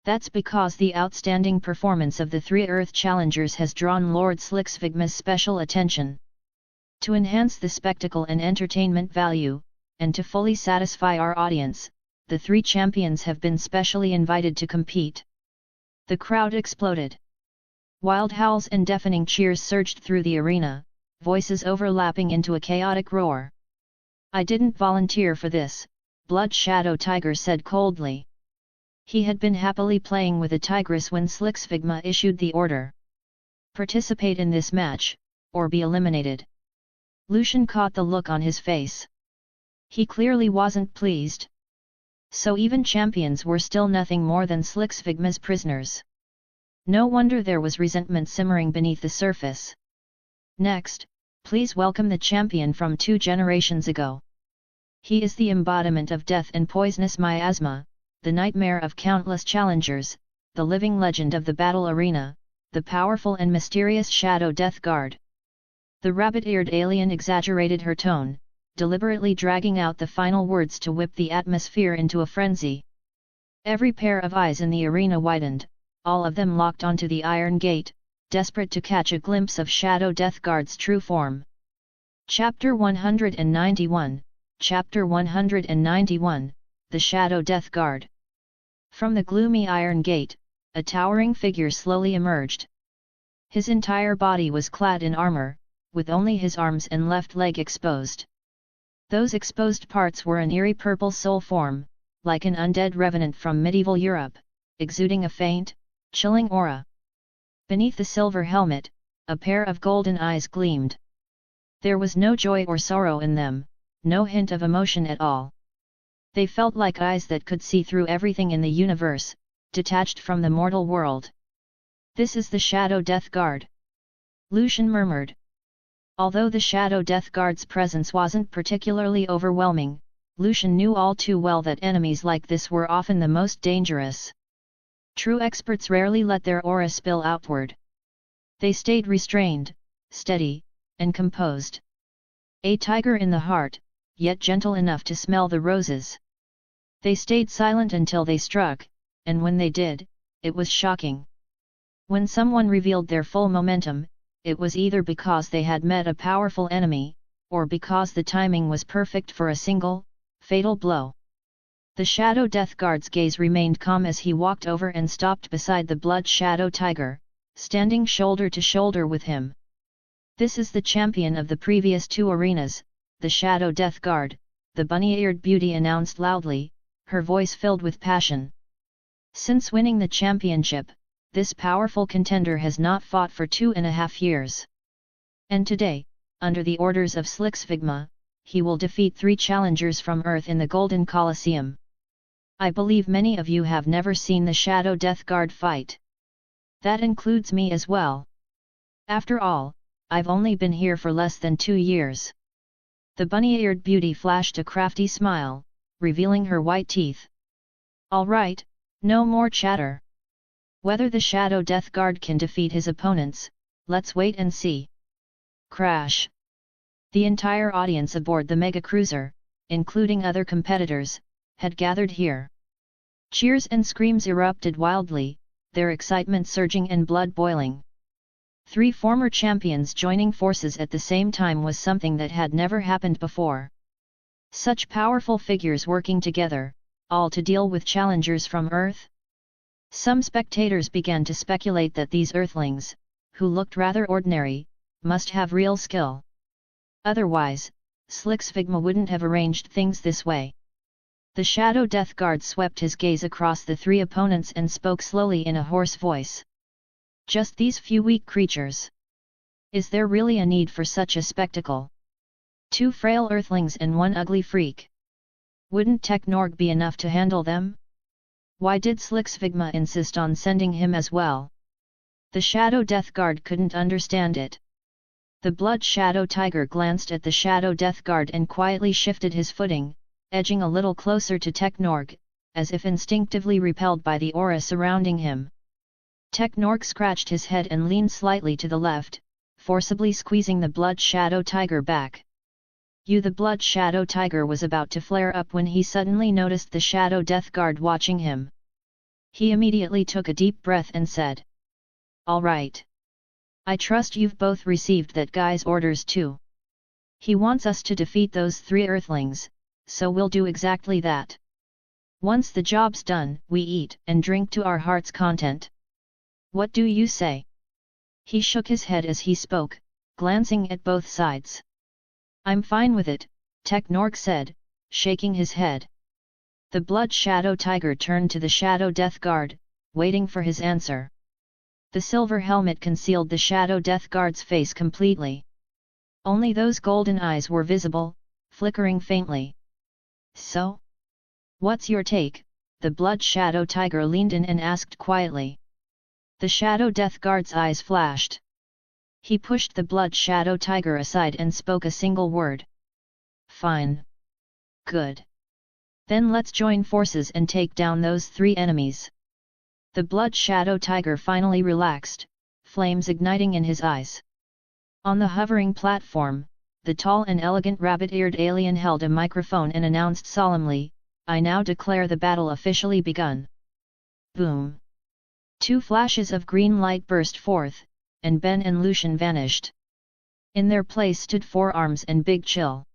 That's because the outstanding performance of the 3 Earth challengers has drawn Lord Slixvigma's special attention. To enhance the spectacle and entertainment value, and to fully satisfy our audience, the 3 champions have been specially invited to compete. The crowd exploded. Wild howls and deafening cheers surged through the arena, voices overlapping into a chaotic roar. I didn't volunteer for this, Blood Shadow Tiger said coldly. He had been happily playing with a tigress when Slixvigma issued the order. Participate in this match, or be eliminated. Lucian caught the look on his face. He clearly wasn't pleased. So even champions were still nothing more than Slixvigma's prisoners. No wonder there was resentment simmering beneath the surface. Next, please welcome the champion from 2 generations ago. He is the embodiment of death and poisonous miasma, the nightmare of countless challengers, the living legend of the battle arena, the powerful and mysterious Shadow Death Guard. The rabbit-eared alien exaggerated her tone, deliberately dragging out the final words to whip the atmosphere into a frenzy. Every pair of eyes in the arena widened, all of them locked onto the iron gate, desperate to catch a glimpse of Shadow Death Guard's true form. Chapter 191, Chapter 191, The Shadow Death Guard. From the gloomy iron gate, a towering figure slowly emerged. His entire body was clad in armor, with only his arms and left leg exposed. Those exposed parts were an eerie purple soul form, like an undead revenant from medieval Europe, exuding a faint, chilling aura. Beneath the silver helmet, a pair of golden eyes gleamed. There was no joy or sorrow in them, no hint of emotion at all. They felt like eyes that could see through everything in the universe, detached from the mortal world. This is the Shadow Death Guard, Lucian murmured. Although the Shadow Death Guard's presence wasn't particularly overwhelming, Lucian knew all too well that enemies like this were often the most dangerous. True experts rarely let their aura spill outward. They stayed restrained, steady, and composed. A tiger in the heart, yet gentle enough to smell the roses. They stayed silent until they struck, and when they did, it was shocking. When someone revealed their full momentum, it was either because they had met a powerful enemy, or because the timing was perfect for a single, fatal blow. The Shadow Death Guard's gaze remained calm as he walked over and stopped beside the Blood Shadow Tiger, standing shoulder to shoulder with him. This is the champion of the previous 2 arenas, the Shadow Death Guard, the bunny-eared beauty announced loudly, her voice filled with passion. Since winning the championship, this powerful contender has not fought for 2.5 years. And today, under the orders of Slixvigma, he will defeat 3 challengers from Earth in the Golden Colosseum. I believe many of you have never seen the Shadow Death Guard fight. That includes me as well. After all, I've only been here for less than 2 years. The bunny-eared beauty flashed a crafty smile, revealing her white teeth. All right, no more chatter. Whether the Shadow Death Guard can defeat his opponents, let's wait and see. Crash! The entire audience aboard the mega cruiser, including other competitors, had gathered here. Cheers and screams erupted wildly, their excitement surging and blood boiling. 3 former champions joining forces at the same time was something that had never happened before. Such powerful figures working together, all to deal with challengers from Earth? Some spectators began to speculate that these Earthlings, who looked rather ordinary, must have real skill. Otherwise, Shigekuni wouldn't have arranged things this way. The Shadow Death Guard swept his gaze across the three opponents and spoke slowly in a hoarse voice. Just these few weak creatures. Is there really a need for such a spectacle? 2 frail earthlings and 1 ugly freak. Wouldn't Technorg be enough to handle them? Why did Shigekuni insist on sending him as well? The Shadow Death Guard couldn't understand it. The Blood Shadow Tiger glanced at the Shadow Death Guard and quietly shifted his footing, edging a little closer to Technorg, as if instinctively repelled by the aura surrounding him. Technorg scratched his head and leaned slightly to the left, forcibly squeezing the Blood Shadow Tiger back. The Blood Shadow Tiger was about to flare up when he suddenly noticed the Shadow Death Guard watching him. He immediately took a deep breath and said, "All right. I trust you've both received that guy's orders too. He wants us to defeat those 3 earthlings, so we'll do exactly that. Once the job's done, we eat and drink to our heart's content. What do you say?" He shook his head as he spoke, glancing at both sides. "I'm fine with it," Technorg said, shaking his head. The Blood Shadow Tiger turned to the Shadow Death Guard, waiting for his answer. The silver helmet concealed the Shadow Death Guard's face completely. Only those golden eyes were visible, flickering faintly. "So? What's your take?" the Blood Shadow Tiger leaned in and asked quietly. The Shadow Death Guard's eyes flashed. He pushed the Blood Shadow Tiger aside and spoke a single word. "Fine. Good. Then let's join forces and take down those 3 enemies." The Blood Shadow Tiger finally relaxed, flames igniting in his eyes. On the hovering platform, the tall and elegant rabbit-eared alien held a microphone and announced solemnly, "I now declare the battle officially begun." Boom! 2 flashes of green light burst forth, and Ben and Lucian vanished. In their place stood 4 Arms and Big Chill.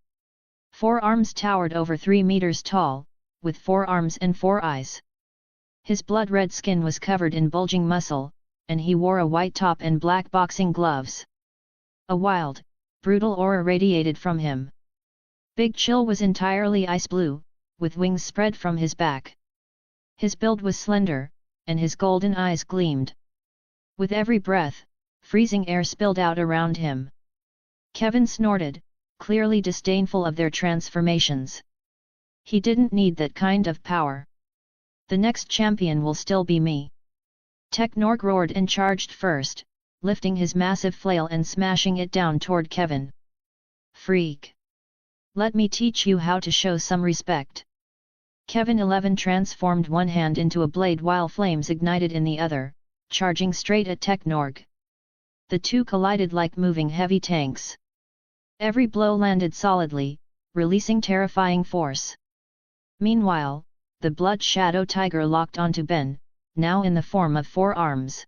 4 Arms towered over 3 meters tall, with 4 arms and 4 eyes. His blood-red skin was covered in bulging muscle, and he wore a white top and black boxing gloves. A wild, brutal aura radiated from him. Big Chill was entirely ice blue, with wings spread from his back. His build was slender, and his golden eyes gleamed. With every breath, freezing air spilled out around him. Kevin snorted, clearly disdainful of their transformations. He didn't need that kind of power. "The next champion will still be me." Technorg roared and charged first, lifting his massive flail and smashing it down toward Kevin. "Freak! Let me teach you how to show some respect." Kevin 11 transformed one hand into a blade while flames ignited in the other, charging straight at Technorg. The 2 collided like moving heavy tanks. Every blow landed solidly, releasing terrifying force. Meanwhile, the Blood Shadow Tiger locked onto Ben, now in the form of 4 arms.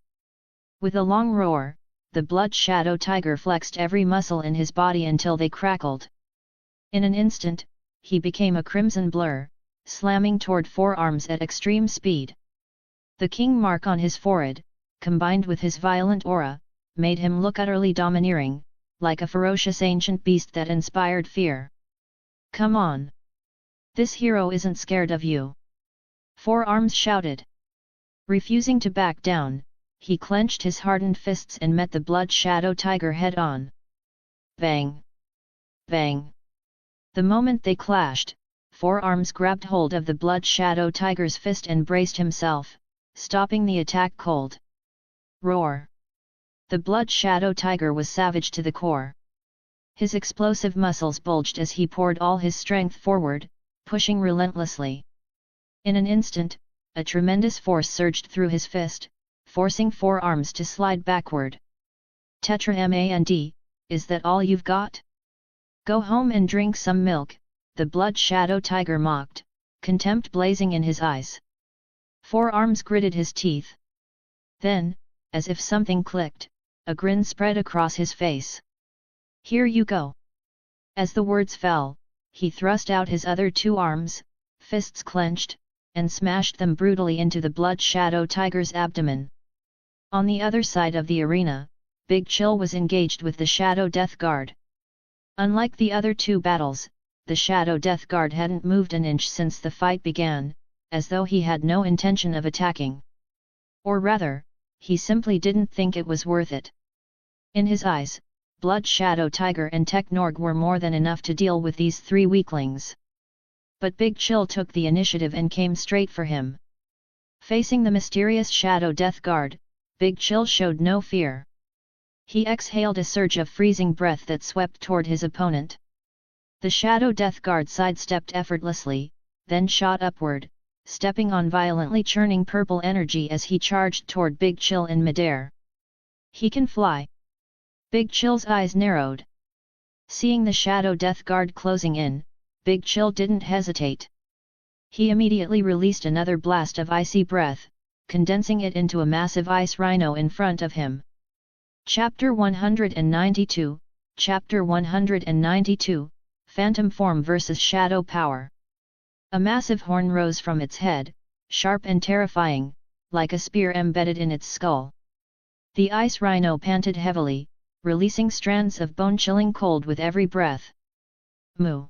With a long roar, the Blood Shadow Tiger flexed every muscle in his body until they crackled. In an instant, he became a crimson blur, slamming toward 4 arms at extreme speed. The king mark on his forehead, combined with his violent aura, made him look utterly domineering, like a ferocious ancient beast that inspired fear. "Come on! This hero isn't scared of you!" 4 Arms shouted. Refusing to back down, he clenched his hardened fists and met the Blood Shadow Tiger head-on. Bang! Bang! The moment they clashed, 4 Arms grabbed hold of the Blood Shadow Tiger's fist and braced himself, stopping the attack cold. Roar! The Blood Shadow Tiger was savage to the core. His explosive muscles bulged as he poured all his strength forward, pushing relentlessly. In an instant, a tremendous force surged through his fist, forcing 4 Arms to slide backward. "Tetramand, is that all you've got? Go home and drink some milk," the Blood Shadow Tiger mocked, contempt blazing in his eyes. 4 Arms gritted his teeth. Then, as if something clicked, a grin spread across his face. "Here you go." As the words fell, he thrust out his other 2 arms, fists clenched, and smashed them brutally into the Blood Shadow Tiger's abdomen. On the other side of the arena, Big Chill was engaged with the Shadow Death Guard. Unlike the other two battles, the Shadow Death Guard hadn't moved an inch since the fight began, as though he had no intention of attacking. Or rather, he simply didn't think it was worth it. In his eyes, Blood Shadow Tiger and Technorg were more than enough to deal with these three weaklings. But Big Chill took the initiative and came straight for him. Facing the mysterious Shadow Death Guard, Big Chill showed no fear. He exhaled a surge of freezing breath that swept toward his opponent. The Shadow Death Guard sidestepped effortlessly, then shot upward, stepping on violently churning purple energy as he charged toward Big Chill in midair. He can fly. Big Chill's eyes narrowed. Seeing the Shadow Death Guard closing in, Big Chill didn't hesitate. He immediately released another blast of icy breath, condensing it into a massive ice rhino in front of him. Chapter 192, Chapter 192, Phantom Form vs. Shadow Power. A massive horn rose from its head, sharp and terrifying, like a spear embedded in its skull. The ice rhino panted heavily, releasing strands of bone-chilling cold with every breath. Moo!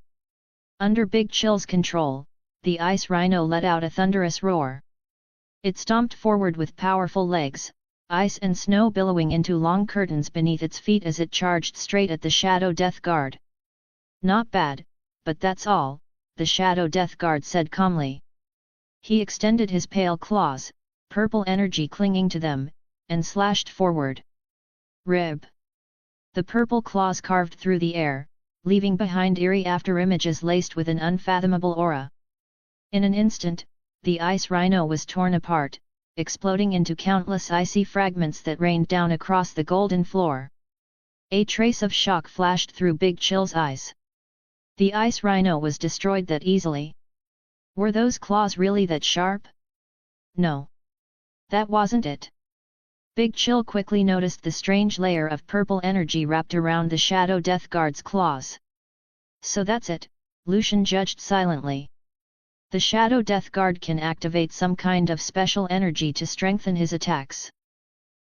Under Big Chill's control, the ice rhino let out a thunderous roar. It stomped forward with powerful legs, ice and snow billowing into long curtains beneath its feet as it charged straight at the Shadow Death Guard. Not bad, but that's all, the Shadow Death Guard said calmly. He extended his pale claws, purple energy clinging to them, and slashed forward. Rib! The purple claws carved through the air, leaving behind eerie afterimages laced with an unfathomable aura. In an instant, the ice rhino was torn apart, exploding into countless icy fragments that rained down across the golden floor. A trace of shock flashed through Big Chill's eyes. The ice rhino was destroyed that easily. Were those claws really that sharp? No. That wasn't it. Big Chill quickly noticed the strange layer of purple energy wrapped around the Shadow Death Guard's claws. So that's it, Lucian judged silently. The Shadow Death Guard can activate some kind of special energy to strengthen his attacks.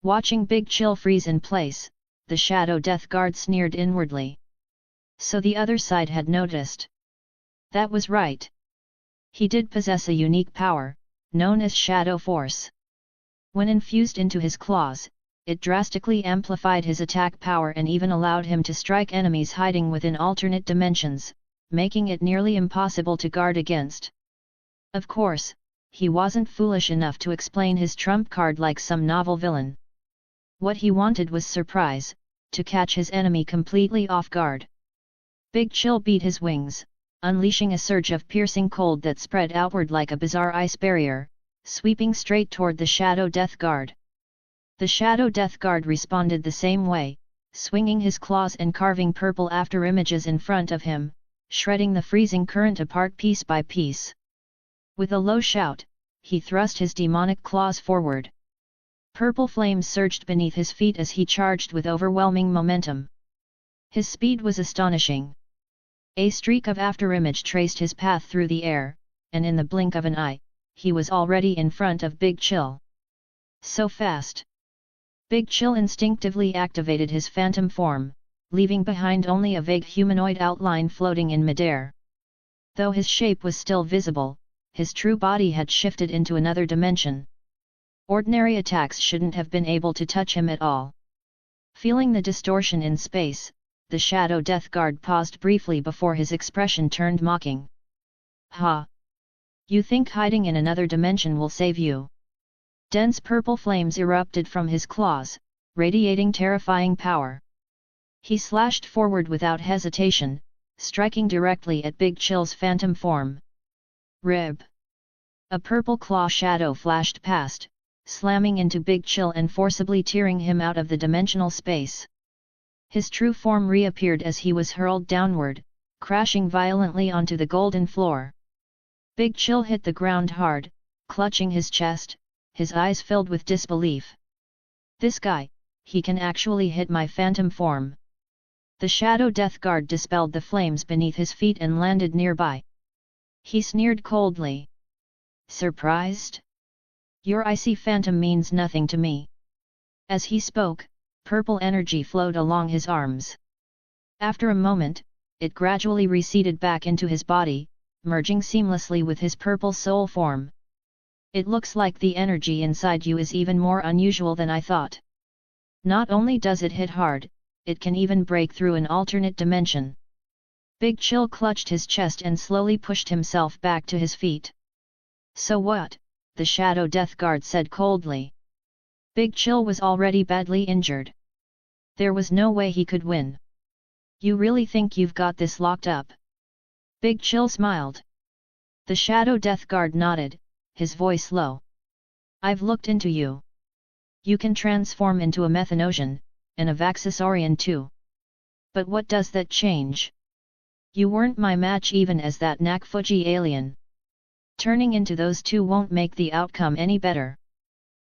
Watching Big Chill freeze in place, the Shadow Death Guard sneered inwardly. So the other side had noticed. That was right. He did possess a unique power, known as Shadow Force. When infused into his claws, it drastically amplified his attack power and even allowed him to strike enemies hiding within alternate dimensions, making it nearly impossible to guard against. Of course, he wasn't foolish enough to explain his trump card like some novel villain. What he wanted was surprise, to catch his enemy completely off guard. Big Chill beat his wings, unleashing a surge of piercing cold that spread outward like a bizarre ice barrier, sweeping straight toward the Shadow Death Guard. The Shadow Death Guard responded the same way, swinging his claws and carving purple afterimages in front of him, shredding the freezing current apart piece by piece. With a low shout, he thrust his demonic claws forward. Purple flames surged beneath his feet as he charged with overwhelming momentum. His speed was astonishing. A streak of afterimage traced his path through the air, and in the blink of an eye, he was already in front of Big Chill. So fast! Big Chill instinctively activated his phantom form, leaving behind only a vague humanoid outline floating in midair. Though his shape was still visible, his true body had shifted into another dimension. Ordinary attacks shouldn't have been able to touch him at all. Feeling the distortion in space, the Shadow Death Guard paused briefly before his expression turned mocking. Ha! You think hiding in another dimension will save you? Dense purple flames erupted from his claws, radiating terrifying power. He slashed forward without hesitation, striking directly at Big Chill's phantom form. Rib! A purple claw shadow flashed past, slamming into Big Chill and forcibly tearing him out of the dimensional space. His true form reappeared as he was hurled downward, crashing violently onto the golden floor. Big Chill hit the ground hard, clutching his chest, his eyes filled with disbelief. This guy, he can actually hit my phantom form. The Shadow Death Guard dispelled the flames beneath his feet and landed nearby. He sneered coldly. Surprised? Your icy phantom means nothing to me. As he spoke, purple energy flowed along his arms. After a moment, it gradually receded back into his body, merging seamlessly with his purple soul form. It looks like the energy inside you is even more unusual than I thought. Not only does it hit hard, it can even break through an alternate dimension. Big Chill clutched his chest and slowly pushed himself back to his feet. So what? The Shadow Death Guard said coldly. Big Chill was already badly injured. There was no way he could win. You really think you've got this locked up? Big Chill smiled. The Shadow Death Guard nodded, his voice low. I've looked into you. You can transform into a Methanosian, and a Vaxasaurian too. But what does that change? You weren't my match even as that Nakfuji alien. Turning into those two won't make the outcome any better.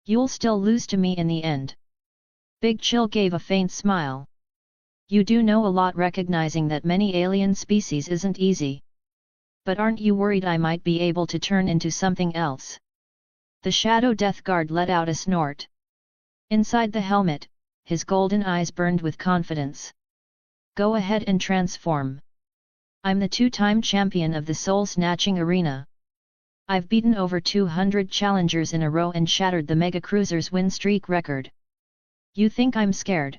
You'll still lose to me in the end. Big Chill gave a faint smile. You do know a lot, recognizing that many alien species isn't easy. But aren't you worried I might be able to turn into something else? The Shadow Death Guard let out a snort. Inside the helmet, his golden eyes burned with confidence. Go ahead and transform. I'm the two-time champion of the soul-snatching arena. I've beaten over 200 challengers in a row and shattered the Mega Cruiser's win streak record. You think I'm scared?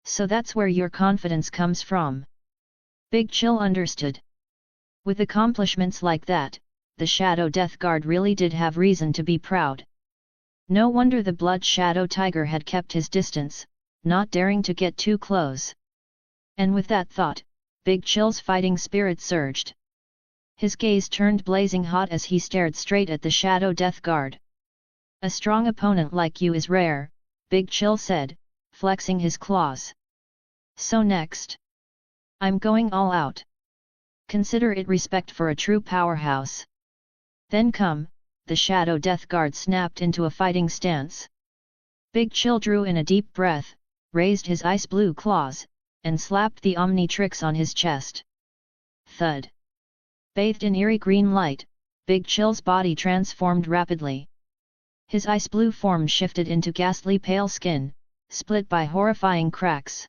So that's where your confidence comes from. Big Chill understood. With accomplishments like that, the Shadow Death Guard really did have reason to be proud. No wonder the Blood Shadow Tiger had kept his distance, not daring to get too close. And with that thought, Big Chill's fighting spirit surged. His gaze turned blazing hot as he stared straight at the Shadow Death Guard. A strong opponent like you is rare, Big Chill said, flexing his claws. So next. I'm going all out. Consider it respect for a true powerhouse. Then come, the Shadow Death Guard snapped into a fighting stance. Big Chill drew in a deep breath, raised his ice blue claws, and slapped the Omnitrix on his chest. Thud. Bathed in eerie green light, Big Chill's body transformed rapidly. His ice blue form shifted into ghastly pale skin, split by horrifying cracks.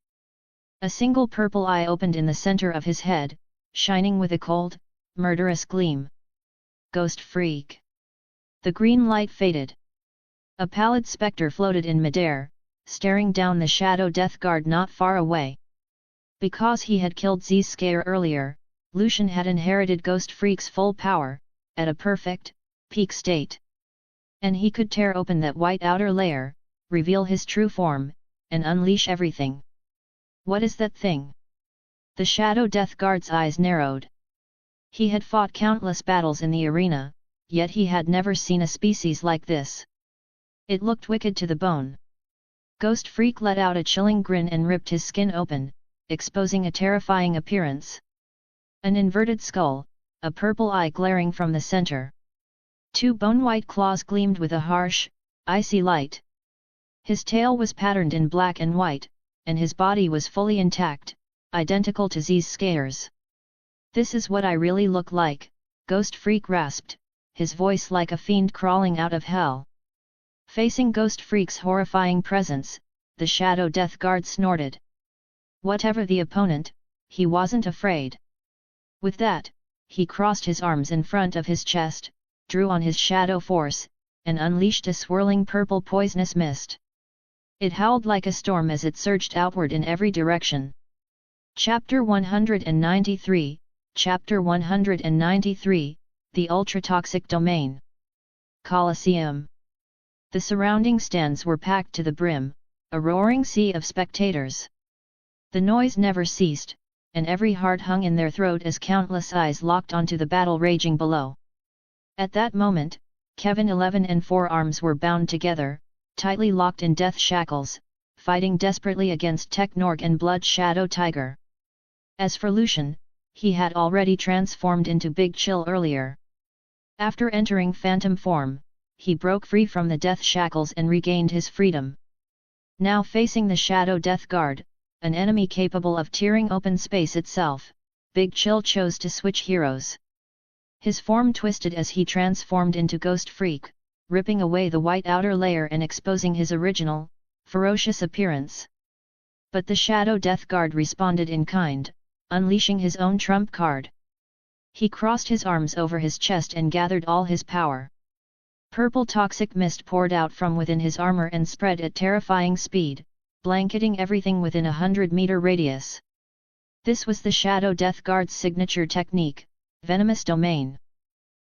A single purple eye opened in the center of his head, shining with a cold, murderous gleam. Ghost Freak. The green light faded. A pallid specter floated in midair, staring down the Shadow Death Guard not far away. Because he had killed Z-Scare earlier, Lucian had inherited Ghost Freak's full power, at a perfect, peak state. And he could tear open that white outer layer, reveal his true form, and unleash everything. What is that thing? The Shadow Death Guard's eyes narrowed. He had fought countless battles in the arena, yet he had never seen a species like this. It looked wicked to the bone. Ghost Freak let out a chilling grin and ripped his skin open, exposing a terrifying appearance. An inverted skull, a purple eye glaring from the center. Two bone-white claws gleamed with a harsh, icy light. His tail was patterned in black and white, and his body was fully intact, identical to Z-Scare's. This is what I really look like, Ghost Freak rasped, his voice like a fiend crawling out of hell. Facing Ghost Freak's horrifying presence, the Shadow Death Guard snorted. Whatever the opponent, he wasn't afraid. With that, he crossed his arms in front of his chest, drew on his shadow force, and unleashed a swirling purple poisonous mist. It howled like a storm as it surged outward in every direction. Chapter 193, Chapter 193, The Ultra-Toxic Domain. Colosseum. The surrounding stands were packed to the brim, a roaring sea of spectators. The noise never ceased, and every heart hung in their throat as countless eyes locked onto the battle raging below. At that moment, Kevin 11 and 4 arms were bound together, tightly locked in death shackles, fighting desperately against Technorg and Blood Shadow Tiger. As for Lucian, he had already transformed into Big Chill earlier. After entering phantom form, he broke free from the death shackles and regained his freedom. Now facing the Shadow Death Guard, an enemy capable of tearing open space itself, Big Chill chose to switch heroes. His form twisted as he transformed into Ghost Freak, ripping away the white outer layer and exposing his original, ferocious appearance. But the Shadow Death Guard responded in kind, unleashing his own trump card. He crossed his arms over his chest and gathered all his power. Purple toxic mist poured out from within his armor and spread at terrifying speed, blanketing everything within 100-meter radius. This was the Shadow Death Guard's signature technique, Venomous Domain.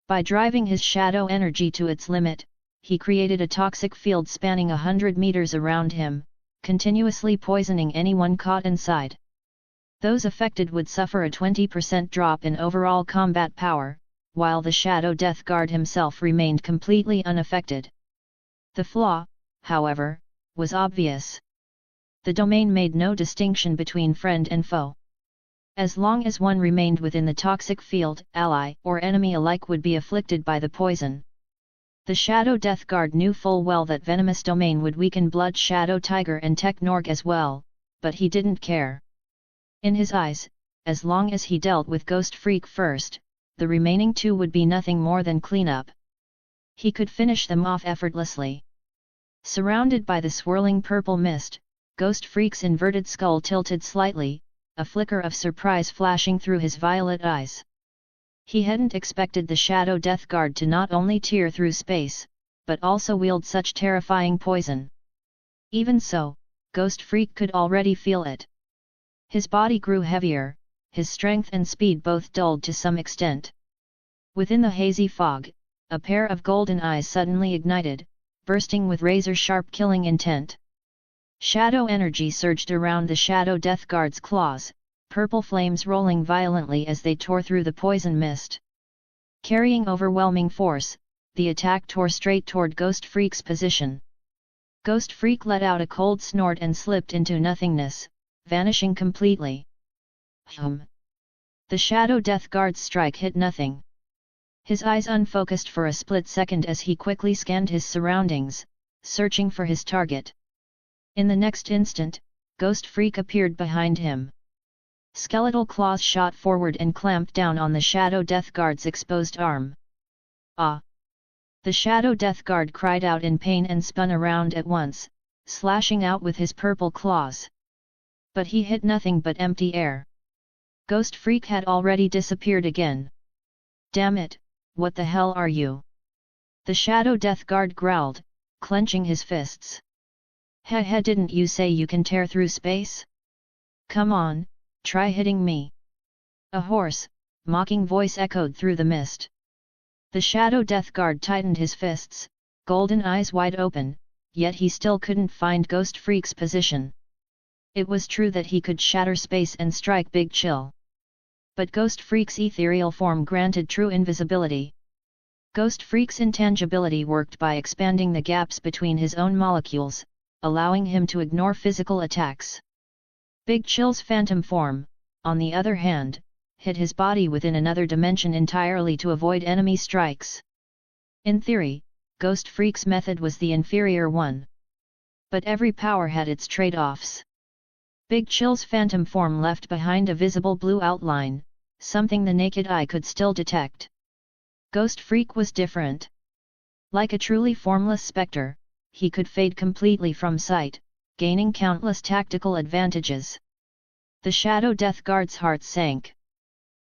By driving his shadow energy to its limit, he created a toxic field spanning 100 meters around him, continuously poisoning anyone caught inside. Those affected would suffer a 20% drop in overall combat power, while the Shadow Death Guard himself remained completely unaffected. The flaw, however, was obvious. The domain made no distinction between friend and foe. As long as one remained within the toxic field, ally or enemy alike would be afflicted by the poison. The Shadow Death Guard knew full well that Venomous Domain would weaken Blood Shadow Tiger and Technorg as well, but he didn't care. In his eyes, as long as he dealt with Ghost Freak first, the remaining two would be nothing more than cleanup. He could finish them off effortlessly. Surrounded by the swirling purple mist, Ghost Freak's inverted skull tilted slightly, a flicker of surprise flashing through his violet eyes. He hadn't expected the Shadow Death Guard to not only tear through space, but also wield such terrifying poison. Even so, Ghost Freak could already feel it. His body grew heavier, his strength and speed both dulled to some extent. Within the hazy fog, a pair of golden eyes suddenly ignited, bursting with razor-sharp killing intent. Shadow energy surged around the Shadow Death Guard's claws, purple flames rolling violently as they tore through the poison mist. Carrying overwhelming force, the attack tore straight toward Ghost Freak's position. Ghost Freak let out a cold snort and slipped into nothingness, vanishing completely. The Shadow Death Guard's strike hit nothing. His eyes unfocused for a split second as he quickly scanned his surroundings, searching for his target. In the next instant, Ghost Freak appeared behind him. Skeletal claws shot forward and clamped down on the Shadow Death Guard's exposed arm. Ah! The Shadow Death Guard cried out in pain and spun around at once, slashing out with his purple claws. But he hit nothing but empty air. Ghost Freak had already disappeared again. Damn it, what the hell are you? The Shadow Death Guard growled, clenching his fists. Heh, didn't you say you can tear through space? Come on, try hitting me. A hoarse, mocking voice echoed through the mist. The Shadow Death Guard tightened his fists, golden eyes wide open, yet he still couldn't find Ghost Freak's position. It was true that he could shatter space and strike Big Chill. But Ghost Freak's ethereal form granted true invisibility. Ghost Freak's intangibility worked by expanding the gaps between his own molecules, allowing him to ignore physical attacks. Big Chill's phantom form, on the other hand, hid his body within another dimension entirely to avoid enemy strikes. In theory, Ghost Freak's method was the inferior one. But every power had its trade-offs. Big Chill's phantom form left behind a visible blue outline, something the naked eye could still detect. Ghost Freak was different. Like a truly formless spectre, he could fade completely from sight, gaining countless tactical advantages. The Shadow Death Guard's heart sank.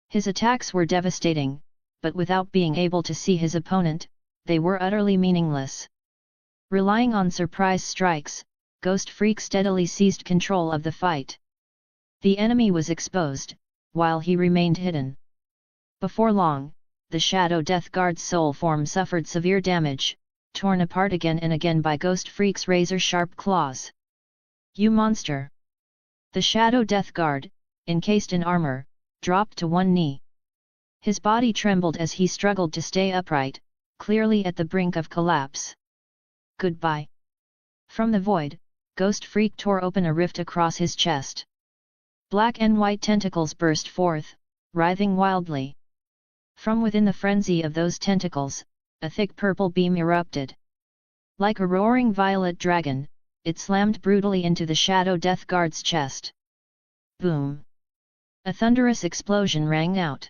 His attacks were devastating, but without being able to see his opponent, they were utterly meaningless. Relying on surprise strikes, Ghost Freak steadily seized control of the fight. The enemy was exposed, while he remained hidden. Before long, the Shadow Death Guard's soul form suffered severe damage, torn apart again and again by Ghost Freak's razor-sharp claws. You monster! The Shadow Death Guard, encased in armor, dropped to one knee. His body trembled as he struggled to stay upright, clearly at the brink of collapse. Goodbye! From the void, Ghost Freak tore open a rift across his chest. Black and white tentacles burst forth, writhing wildly. From within the frenzy of those tentacles, a thick purple beam erupted. Like a roaring violet dragon, it slammed brutally into the Shadow Death Guard's chest. Boom! A thunderous explosion rang out.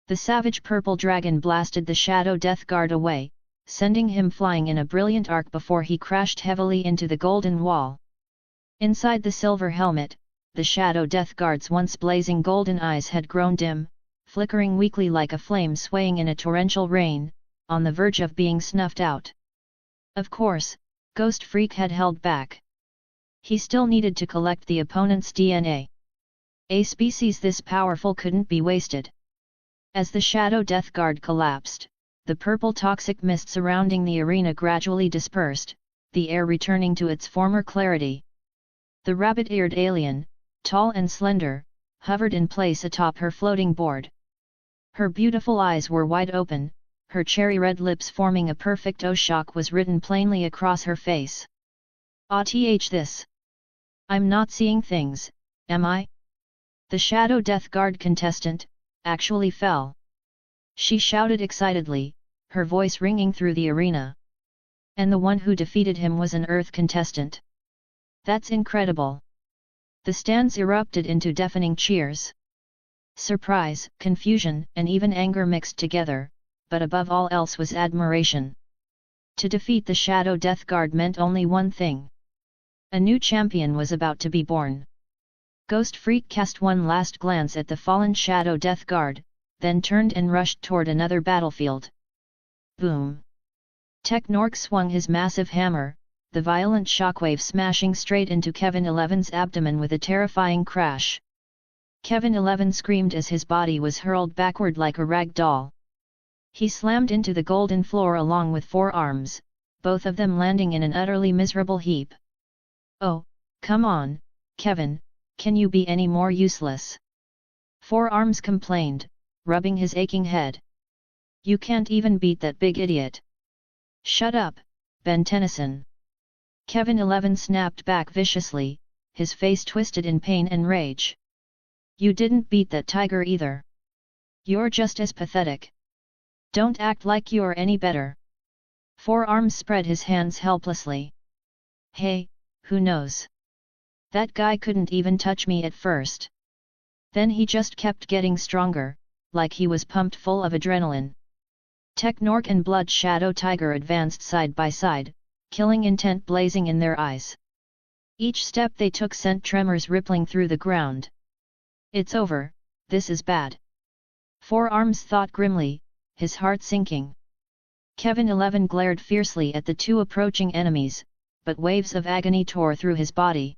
The savage purple dragon blasted the Shadow Death Guard away, sending him flying in a brilliant arc before he crashed heavily into the golden wall. Inside the silver helmet, the Shadow Death Guard's once blazing golden eyes had grown dim, flickering weakly like a flame swaying in a torrential rain, on the verge of being snuffed out. Of course, Ghost Freak had held back. He still needed to collect the opponent's DNA. A species this powerful couldn't be wasted. As the Shadow Death Guard collapsed, the purple toxic mist surrounding the arena gradually dispersed, the air returning to its former clarity. The rabbit-eared alien, tall and slender, hovered in place atop her floating board. Her beautiful eyes were wide open, her cherry-red lips forming a perfect O-shock was written plainly across her face. This. I'm not seeing things, am I? The Shadow Death Guard contestant, actually fell. She shouted excitedly, her voice ringing through the arena. And the one who defeated him was an Earth contestant. That's incredible. The stands erupted into deafening cheers. Surprise, confusion, and even anger mixed together, but above all else was admiration. To defeat the Shadow Death Guard meant only one thing. A new champion was about to be born. Ghost Freak cast one last glance at the fallen Shadow Death Guard, then turned and rushed toward another battlefield. Boom! Technork swung his massive hammer, the violent shockwave smashing straight into Kevin 11's abdomen with a terrifying crash. Kevin 11 screamed as his body was hurled backward like a rag doll. He slammed into the golden floor along with 4 arms, both of them landing in an utterly miserable heap. Oh, come on, Kevin, can you be any more useless? 4 arms complained, rubbing his aching head. You can't even beat that big idiot. Shut up, Ben Tennyson. Kevin 11 snapped back viciously, his face twisted in pain and rage. You didn't beat that tiger either. You're just as pathetic. Don't act like you're any better. 4 arms spread his hands helplessly. Hey, who knows? That guy couldn't even touch me at first. Then he just kept getting stronger, like he was pumped full of adrenaline. Technork and Blood Shadow Tiger advanced side by side, killing intent blazing in their eyes. Each step they took sent tremors rippling through the ground. It's over, this is bad. 4 arms thought grimly, his heart sinking. Kevin 11 glared fiercely at the 2 approaching enemies, but waves of agony tore through his body.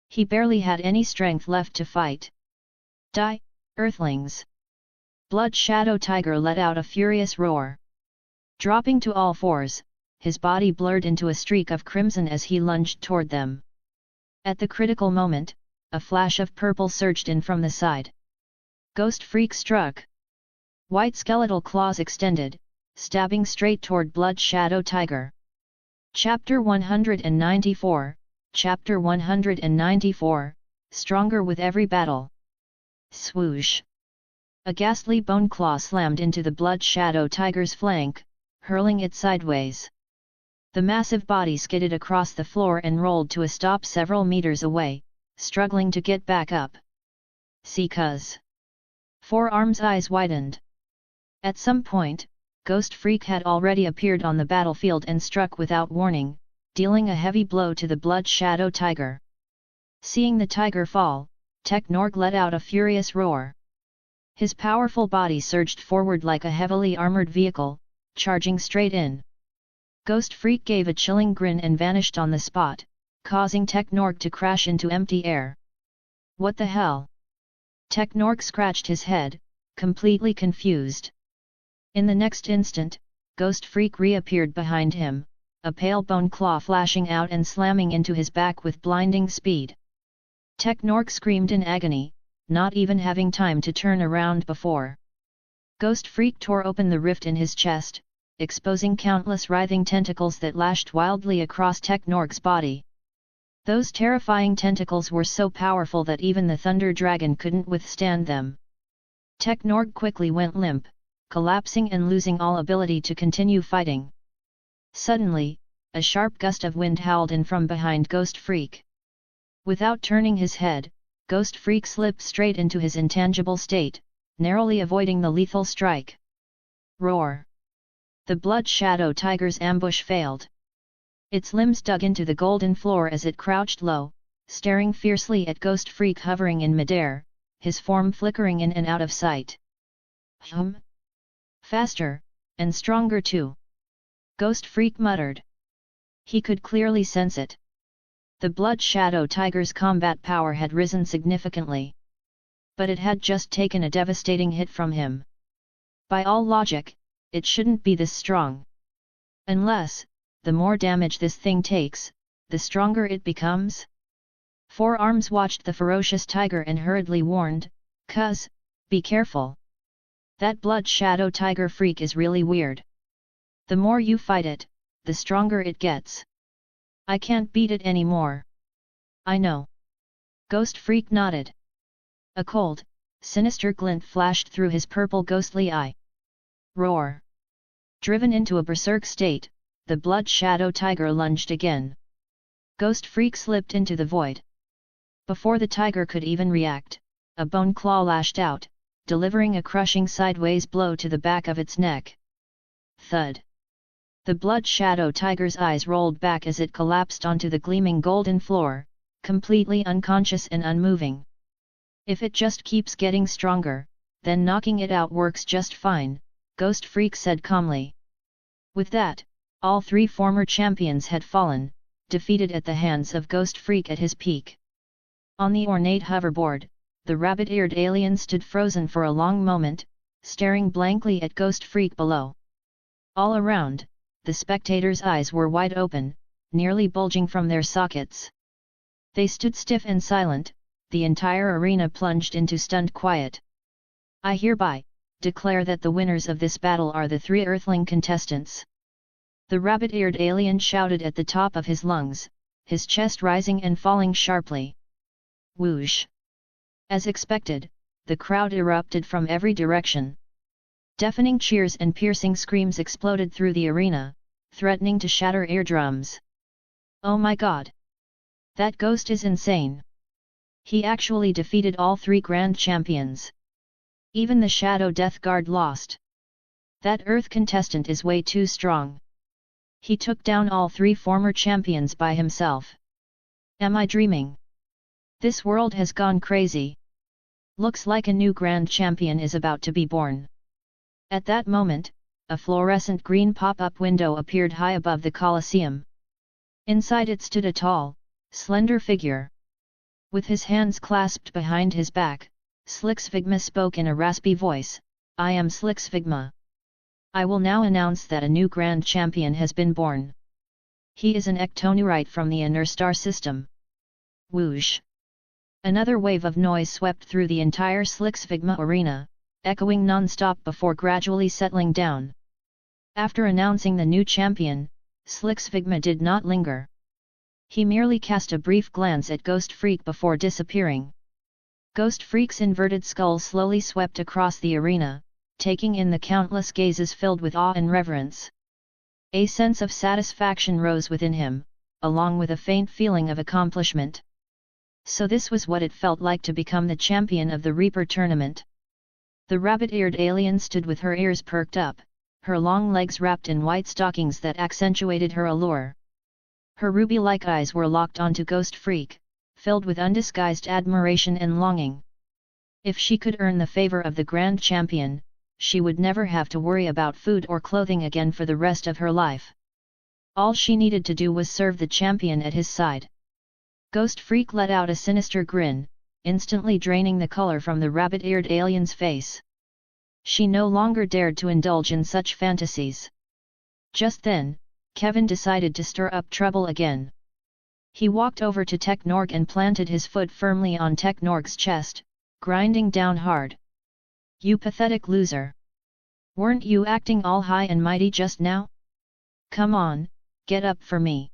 He barely had any strength left to fight. Die, Earthlings! Blood Shadow Tiger let out a furious roar. Dropping to all fours, his body blurred into a streak of crimson as he lunged toward them. At the critical moment, a flash of purple surged in from the side. Ghost Freak struck. White skeletal claws extended, stabbing straight toward Blood Shadow Tiger. Chapter 194, Chapter 194, Stronger with every battle. Swoosh! A ghastly bone claw slammed into the Blood Shadow Tiger's flank, hurling it sideways. The massive body skidded across the floor and rolled to a stop several meters away, struggling to get back up. See cuz. 4 arms' eyes widened. At some point, Ghost Freak had already appeared on the battlefield and struck without warning, dealing a heavy blow to the Blood Shadow Tiger. Seeing the tiger fall, Technork let out a furious roar. His powerful body surged forward like a heavily armored vehicle, charging straight in. Ghost Freak gave a chilling grin and vanished on the spot, causing Technork to crash into empty air. What the hell? Technork scratched his head, completely confused. In the next instant, Ghost Freak reappeared behind him, a pale bone claw flashing out and slamming into his back with blinding speed. Technork screamed in agony, not even having time to turn around before. Ghost Freak tore open the rift in his chest, exposing countless writhing tentacles that lashed wildly across Technork's body. Those terrifying tentacles were so powerful that even the Thunder Dragon couldn't withstand them. Technork quickly went limp, collapsing and losing all ability to continue fighting. Suddenly, a sharp gust of wind howled in from behind Ghost Freak. Without turning his head, Ghost Freak slipped straight into his intangible state, narrowly avoiding the lethal strike. Roar! The Blood Shadow Tiger's ambush failed. Its limbs dug into the golden floor as it crouched low, staring fiercely at Ghost Freak hovering in midair, his form flickering in and out of sight. Faster, and stronger too. Ghost Freak muttered. He could clearly sense it. The Blood Shadow Tiger's combat power had risen significantly. But it had just taken a devastating hit from him. By all logic, it shouldn't be this strong. Unless, the more damage this thing takes, the stronger it becomes? Four Arms watched the ferocious tiger and hurriedly warned, "Cuz, be careful. That Blood Shadow Tiger freak is really weird. The more you fight it, the stronger it gets. I can't beat it anymore." "I know." Ghost Freak nodded. A cold, sinister glint flashed through his purple ghostly eye. Roar! Driven into a berserk state, the Blood Shadow Tiger lunged again. Ghost Freak slipped into the void. Before the tiger could even react, a bone claw lashed out, delivering a crushing sideways blow to the back of its neck. Thud! The Blood Shadow Tiger's eyes rolled back as it collapsed onto the gleaming golden floor, completely unconscious and unmoving. "If it just keeps getting stronger, then knocking it out works just fine," Ghost Freak said calmly. With that, all three former champions had fallen, defeated at the hands of Ghost Freak at his peak. On the ornate hoverboard, the rabbit-eared alien stood frozen for a long moment, staring blankly at Ghost Freak below. All around, the spectators' eyes were wide open, nearly bulging from their sockets. They stood stiff and silent, the entire arena plunged into stunned quiet. "I hereby declare that the winners of this battle are the three Earthling contestants." The rabbit-eared alien shouted at the top of his lungs, his chest rising and falling sharply. Whoosh! As expected, the crowd erupted from every direction. Deafening cheers and piercing screams exploded through the arena, threatening to shatter eardrums. "Oh my god! That ghost is insane! He actually defeated all three grand champions! Even the Shadow Death Guard lost! That Earth contestant is way too strong! He took down all three former champions by himself! Am I dreaming? This world has gone crazy! Looks like a new grand champion is about to be born." At that moment, a fluorescent green pop-up window appeared high above the Colosseum. Inside it stood a tall, slender figure. With his hands clasped behind his back, Slixvigma spoke in a raspy voice, "I am Slixvigma. I will now announce that a new grand champion has been born. He is an ectonurite from the inner star system." Whoosh! Another wave of noise swept through the entire Slixvigma arena, echoing non-stop before gradually settling down. After announcing the new champion, Slixvigma did not linger. He merely cast a brief glance at Ghost Freak before disappearing. Ghost Freak's inverted skull slowly swept across the arena, taking in the countless gazes filled with awe and reverence. A sense of satisfaction rose within him, along with a faint feeling of accomplishment. So this was what it felt like to become the champion of the Reaper tournament. The rabbit-eared alien stood with her ears perked up, her long legs wrapped in white stockings that accentuated her allure. Her ruby-like eyes were locked onto Ghost Freak, filled with undisguised admiration and longing. If she could earn the favor of the grand champion, she would never have to worry about food or clothing again for the rest of her life. All she needed to do was serve the champion at his side. Ghost Freak let out a sinister grin, instantly draining the color from the rabbit-eared alien's face. She no longer dared to indulge in such fantasies. Just then, Kevin decided to stir up trouble again. He walked over to Technorg and planted his foot firmly on Technorg's chest, grinding down hard. "You pathetic loser! Weren't you acting all high and mighty just now? Come on, get up for me!"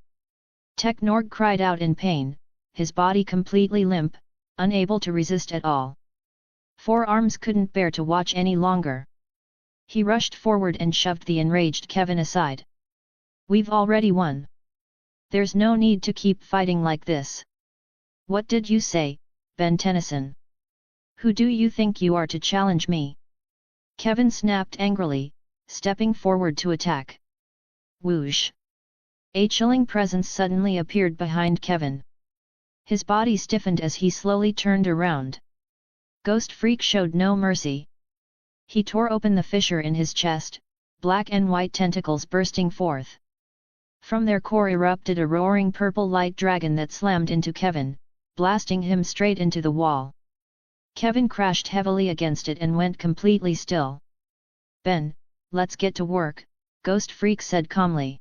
Technorg cried out in pain, his body completely limp, unable to resist at all. Four Arms couldn't bear to watch any longer. He rushed forward and shoved the enraged Kevin aside. "We've already won. There's no need to keep fighting like this." "What did you say, Ben Tennyson? Who do you think you are to challenge me?" Kevin snapped angrily, stepping forward to attack. Whoosh! A chilling presence suddenly appeared behind Kevin. His body stiffened as he slowly turned around. Ghost Freak showed no mercy. He tore open the fissure in his chest, black and white tentacles bursting forth. From their core erupted a roaring purple light dragon that slammed into Kevin, blasting him straight into the wall. Kevin crashed heavily against it and went completely still. "Ben, let's get to work," Ghost Freak said calmly.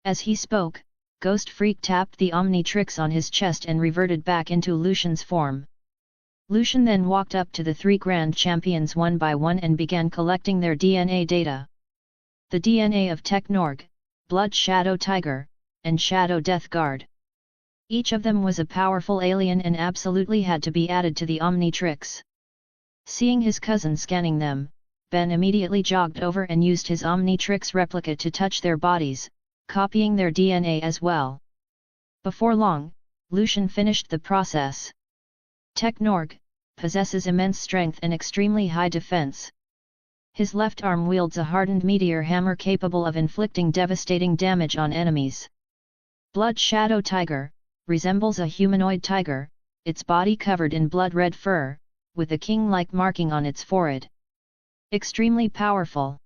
As he spoke, Ghost Freak tapped the Omnitrix on his chest and reverted back into Lucian's form. Lucian then walked up to the three grand champions one by one and began collecting their DNA data. The DNA of Technorg, Blood Shadow Tiger, and Shadow Death Guard. Each of them was a powerful alien and absolutely had to be added to the Omnitrix. Seeing his cousin scanning them, Ben immediately jogged over and used his Omnitrix replica to touch their bodies, copying their DNA as well. Before long, Lucian finished the process. Technorg possesses immense strength and extremely high defense. His left arm wields a hardened meteor hammer capable of inflicting devastating damage on enemies. Blood Shadow Tiger resembles a humanoid tiger, its body covered in blood-red fur, with a king-like marking on its forehead. Extremely powerful.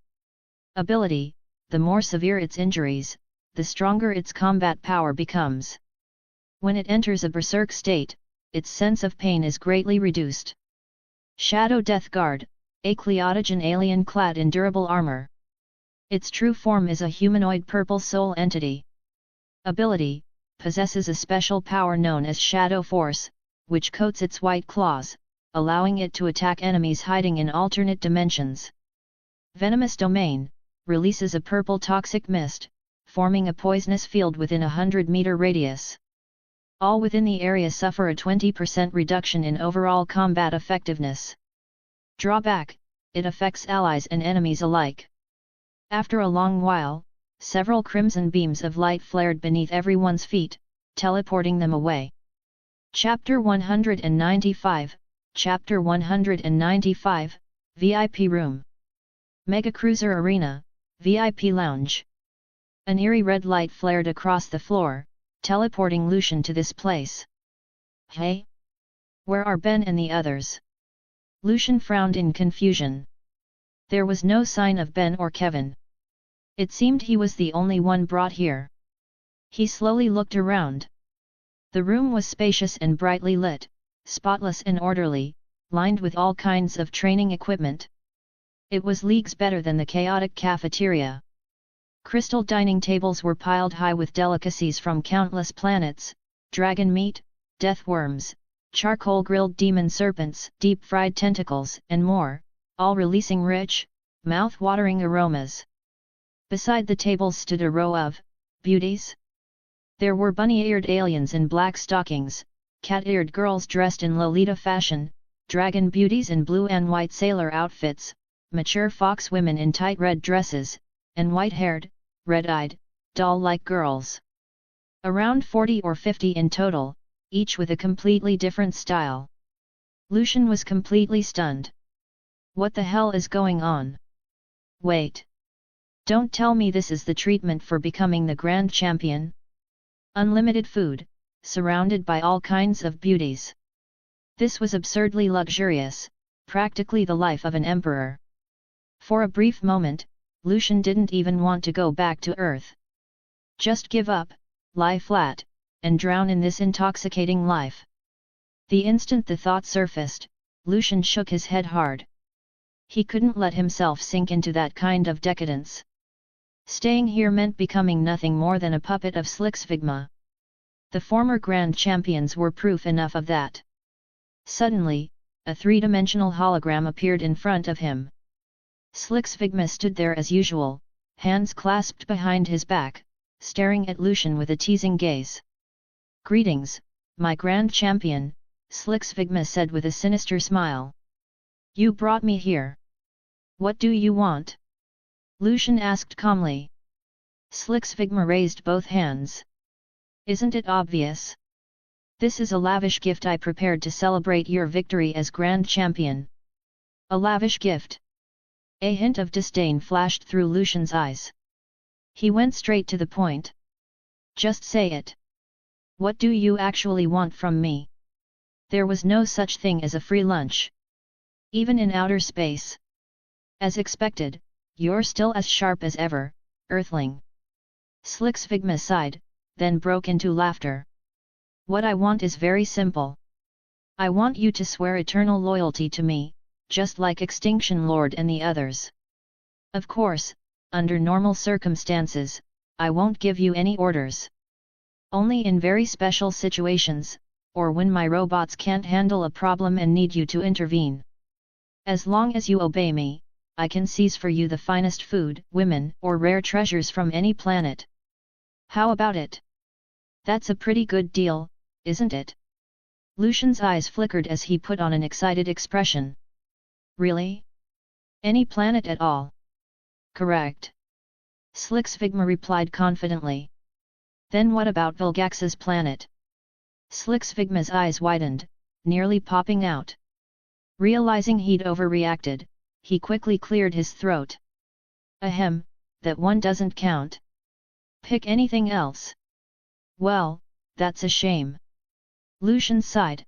Ability: the more severe its injuries, the stronger its combat power becomes. When it enters a berserk state, its sense of pain is greatly reduced. Shadow Death Guard, a Cleotogen alien clad in durable armor. Its true form is a humanoid purple soul entity. Ability: possesses a special power known as Shadow Force, which coats its white claws, allowing it to attack enemies hiding in alternate dimensions. Venomous Domain releases a purple toxic mist, forming a poisonous field within a 100-meter radius. All within the area suffer a 20% reduction in overall combat effectiveness. Drawback: it affects allies and enemies alike. After a long while, several crimson beams of light flared beneath everyone's feet, teleporting them away. Chapter 195, Chapter 195, VIP Room. Mega Cruiser Arena, VIP Lounge. An eerie red light flared across the floor, teleporting Lucian to this place. "Hey? Where are Ben and the others?" Lucian frowned in confusion. There was no sign of Ben or Kevin. It seemed he was the only one brought here. He slowly looked around. The room was spacious and brightly lit, spotless and orderly, lined with all kinds of training equipment. It was leagues better than the chaotic cafeteria. Crystal dining tables were piled high with delicacies from countless planets: dragon meat, death worms, charcoal-grilled demon serpents, deep-fried tentacles, and more, all releasing rich, mouth-watering aromas. Beside the tables stood a row of beauties. There were bunny-eared aliens in black stockings, cat-eared girls dressed in Lolita fashion, dragon beauties in blue and white sailor outfits, mature fox women in tight red dresses, and white-haired, red-eyed, doll-like girls. Around 40 or 50 in total, each with a completely different style. Lucian was completely stunned. What the hell is going on? Wait! Don't tell me this is the treatment for becoming the Grand Champion? Unlimited food, surrounded by all kinds of beauties. This was absurdly luxurious, practically the life of an emperor. For a brief moment, Lucian didn't even want to go back to Earth. Just give up, lie flat, and drown in this intoxicating life. The instant the thought surfaced, Lucian shook his head hard. He couldn't let himself sink into that kind of decadence. Staying here meant becoming nothing more than a puppet of Slixvigma. The former Grand Champions were proof enough of that. Suddenly, a three-dimensional hologram appeared in front of him. Slixvigma stood there as usual, hands clasped behind his back, staring at Lucian with a teasing gaze. "Greetings, my Grand Champion," Slixvigma said with a sinister smile. "You brought me here. What do you want?" Lucian asked calmly. Slixvigma raised both hands. "Isn't it obvious? This is a lavish gift I prepared to celebrate your victory as Grand Champion." "A lavish gift?" A hint of disdain flashed through Lucian's eyes. He went straight to the point. "Just say it. What do you actually want from me? There was no such thing as a free lunch. Even in outer space. As expected, you're still as sharp as ever, Earthling. Slixvigma sighed, then broke into laughter. What I want is very simple. I want you to swear eternal loyalty to me, just like Extinction Lord and the others. Of course, under normal circumstances, I won't give you any orders. Only in very special situations, or when my robots can't handle a problem and need you to intervene. As long as you obey me, I can seize for you the finest food, women, or rare treasures from any planet. How about it? That's a pretty good deal, isn't it? Lucian's eyes flickered as he put on an excited expression. Really? Any planet at all? Correct. Slixvigma replied confidently. Then what about Vilgax's planet? Slixvigma's eyes widened, nearly popping out. Realizing he'd overreacted, he quickly cleared his throat. Ahem, that one doesn't count. Pick anything else. Well, that's a shame. Lucian sighed.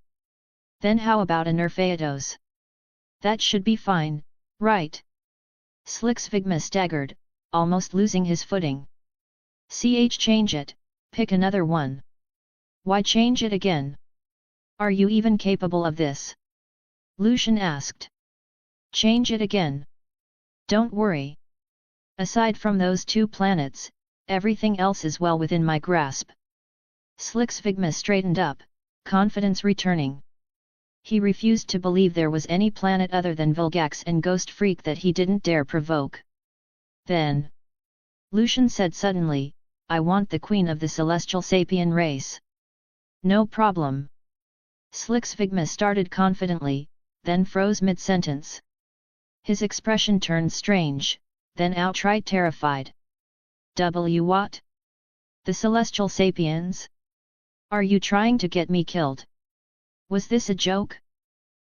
Then how about a Nerfeatos? That should be fine, right? Slixvigma staggered, almost losing his footing. Change it, pick another one. Why change it again? Are you even capable of this? Lucian asked. Change it again. Don't worry. Aside from those 2 planets, everything else is well within my grasp. Slixvigma straightened up, confidence returning. He refused to believe there was any planet other than Vilgax and Ghost Freak that he didn't dare provoke. Then, Lucian said suddenly, I want the queen of the celestial sapien race. No problem. Slixvigma started confidently, then froze mid-sentence. His expression turned strange, then outright terrified. What? The celestial sapiens? Are you trying to get me killed? Was this a joke?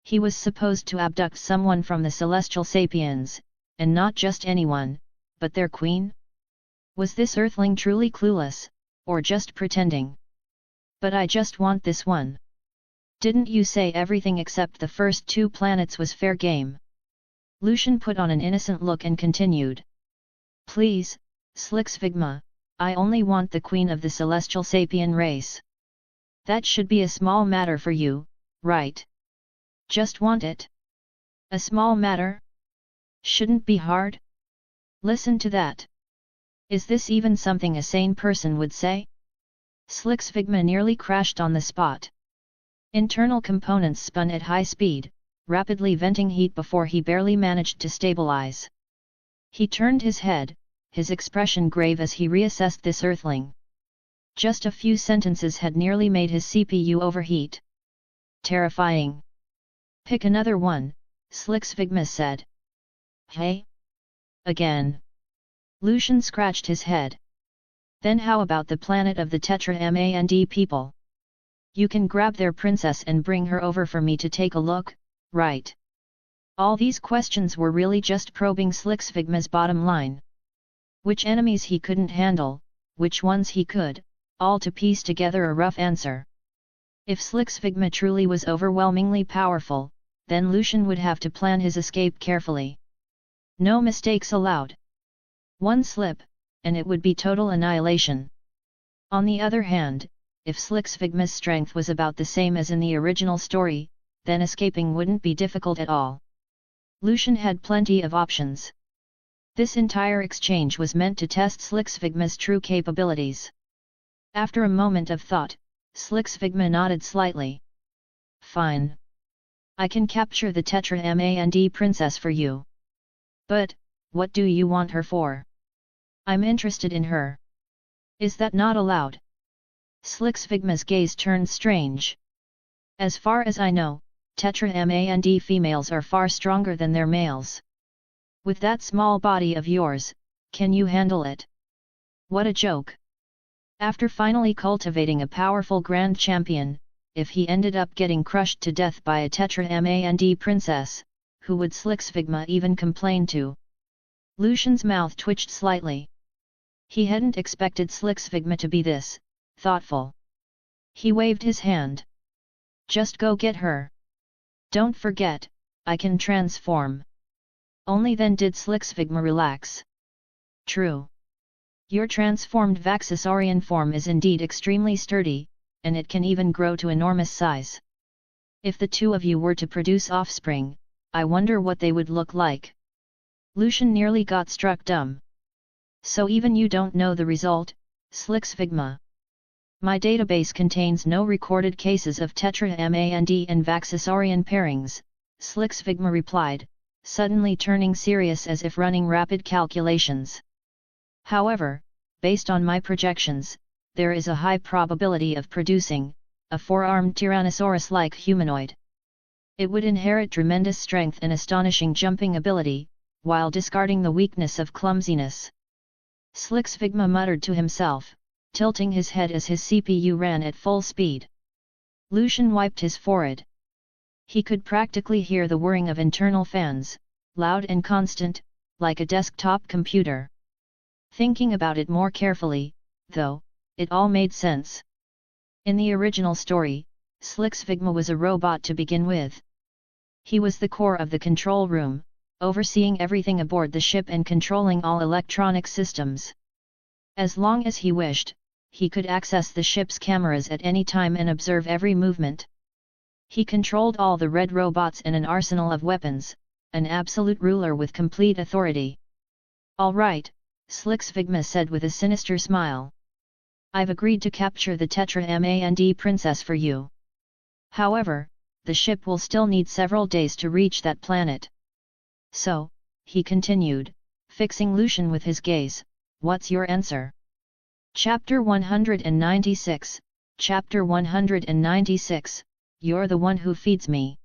He was supposed to abduct someone from the celestial sapiens, and not just anyone, but their queen? Was this earthling truly clueless, or just pretending? But I just want this one. Didn't you say everything except the first 2 planets was fair game? Lucian put on an innocent look and continued. Please, Slixvigma, I only want the queen of the celestial sapien race. That should be a small matter for you, right? Just want it? A small matter? Shouldn't be hard? Listen to that. Is this even something a sane person would say? Slixvigma nearly crashed on the spot. Internal components spun at high speed, rapidly venting heat before he barely managed to stabilize. He turned his head, his expression grave as he reassessed this earthling. Just a few sentences had nearly made his CPU overheat. Terrifying. Pick another one, Slixvigma said. Hey? Again. Lucian scratched his head. Then how about the planet of the Tetramand people? You can grab their princess and bring her over for me to take a look, right? All these questions were really just probing Slixvigma's bottom line. Which enemies he couldn't handle, which ones he could, all to piece together a rough answer. If Slixvigma truly was overwhelmingly powerful, then Lucian would have to plan his escape carefully. No mistakes allowed. One slip, and it would be total annihilation. On the other hand, if Slixvigma's strength was about the same as in the original story, then escaping wouldn't be difficult at all. Lucian had plenty of options. This entire exchange was meant to test Slixvigma's true capabilities. After a moment of thought, Slixvigma nodded slightly. Fine. I can capture the Tetramand princess for you. But, what do you want her for? I'm interested in her. Is that not allowed? Slixvigma's gaze turned strange. As far as I know, Tetramand females are far stronger than their males. With that small body of yours, can you handle it? What a joke! After finally cultivating a powerful grand champion, if he ended up getting crushed to death by a Tetramand princess, who would Slixvigma even complain to? Lucian's mouth twitched slightly. He hadn't expected Slixvigma to be this thoughtful. He waved his hand. Just go get her. Don't forget, I can transform. Only then did Shigekuni relax. True. Your transformed Vaxasaurian form is indeed extremely sturdy, and it can even grow to enormous size. If the two of you were to produce offspring, I wonder what they would look like. Lucian nearly got struck dumb. So even you don't know the result, Shigekuni? My database contains no recorded cases of Tetramand and Vaxasaurian pairings, Shigekuni replied, suddenly turning serious as if running rapid calculations. However, based on my projections, there is a high probability of producing a four-armed Tyrannosaurus-like humanoid. It would inherit tremendous strength and astonishing jumping ability, while discarding the weakness of clumsiness. Shigekuni muttered to himself, tilting his head as his CPU ran at full speed. Lucian wiped his forehead. He could practically hear the whirring of internal fans, loud and constant, like a desktop computer. Thinking about it more carefully, though, it all made sense. In the original story, Shigekuni was a robot to begin with. He was the core of the control room, overseeing everything aboard the ship and controlling all electronic systems. As long as he wished, he could access the ship's cameras at any time and observe every movement. He controlled all the red robots and an arsenal of weapons, an absolute ruler with complete authority. All right, Shigekuni said with a sinister smile. I've agreed to capture the Tetramand princess for you. However, the ship will still need several days to reach that planet. So, he continued, fixing Lucian with his gaze, what's your answer? Chapter 196, Chapter 196, You're the one who feeds me.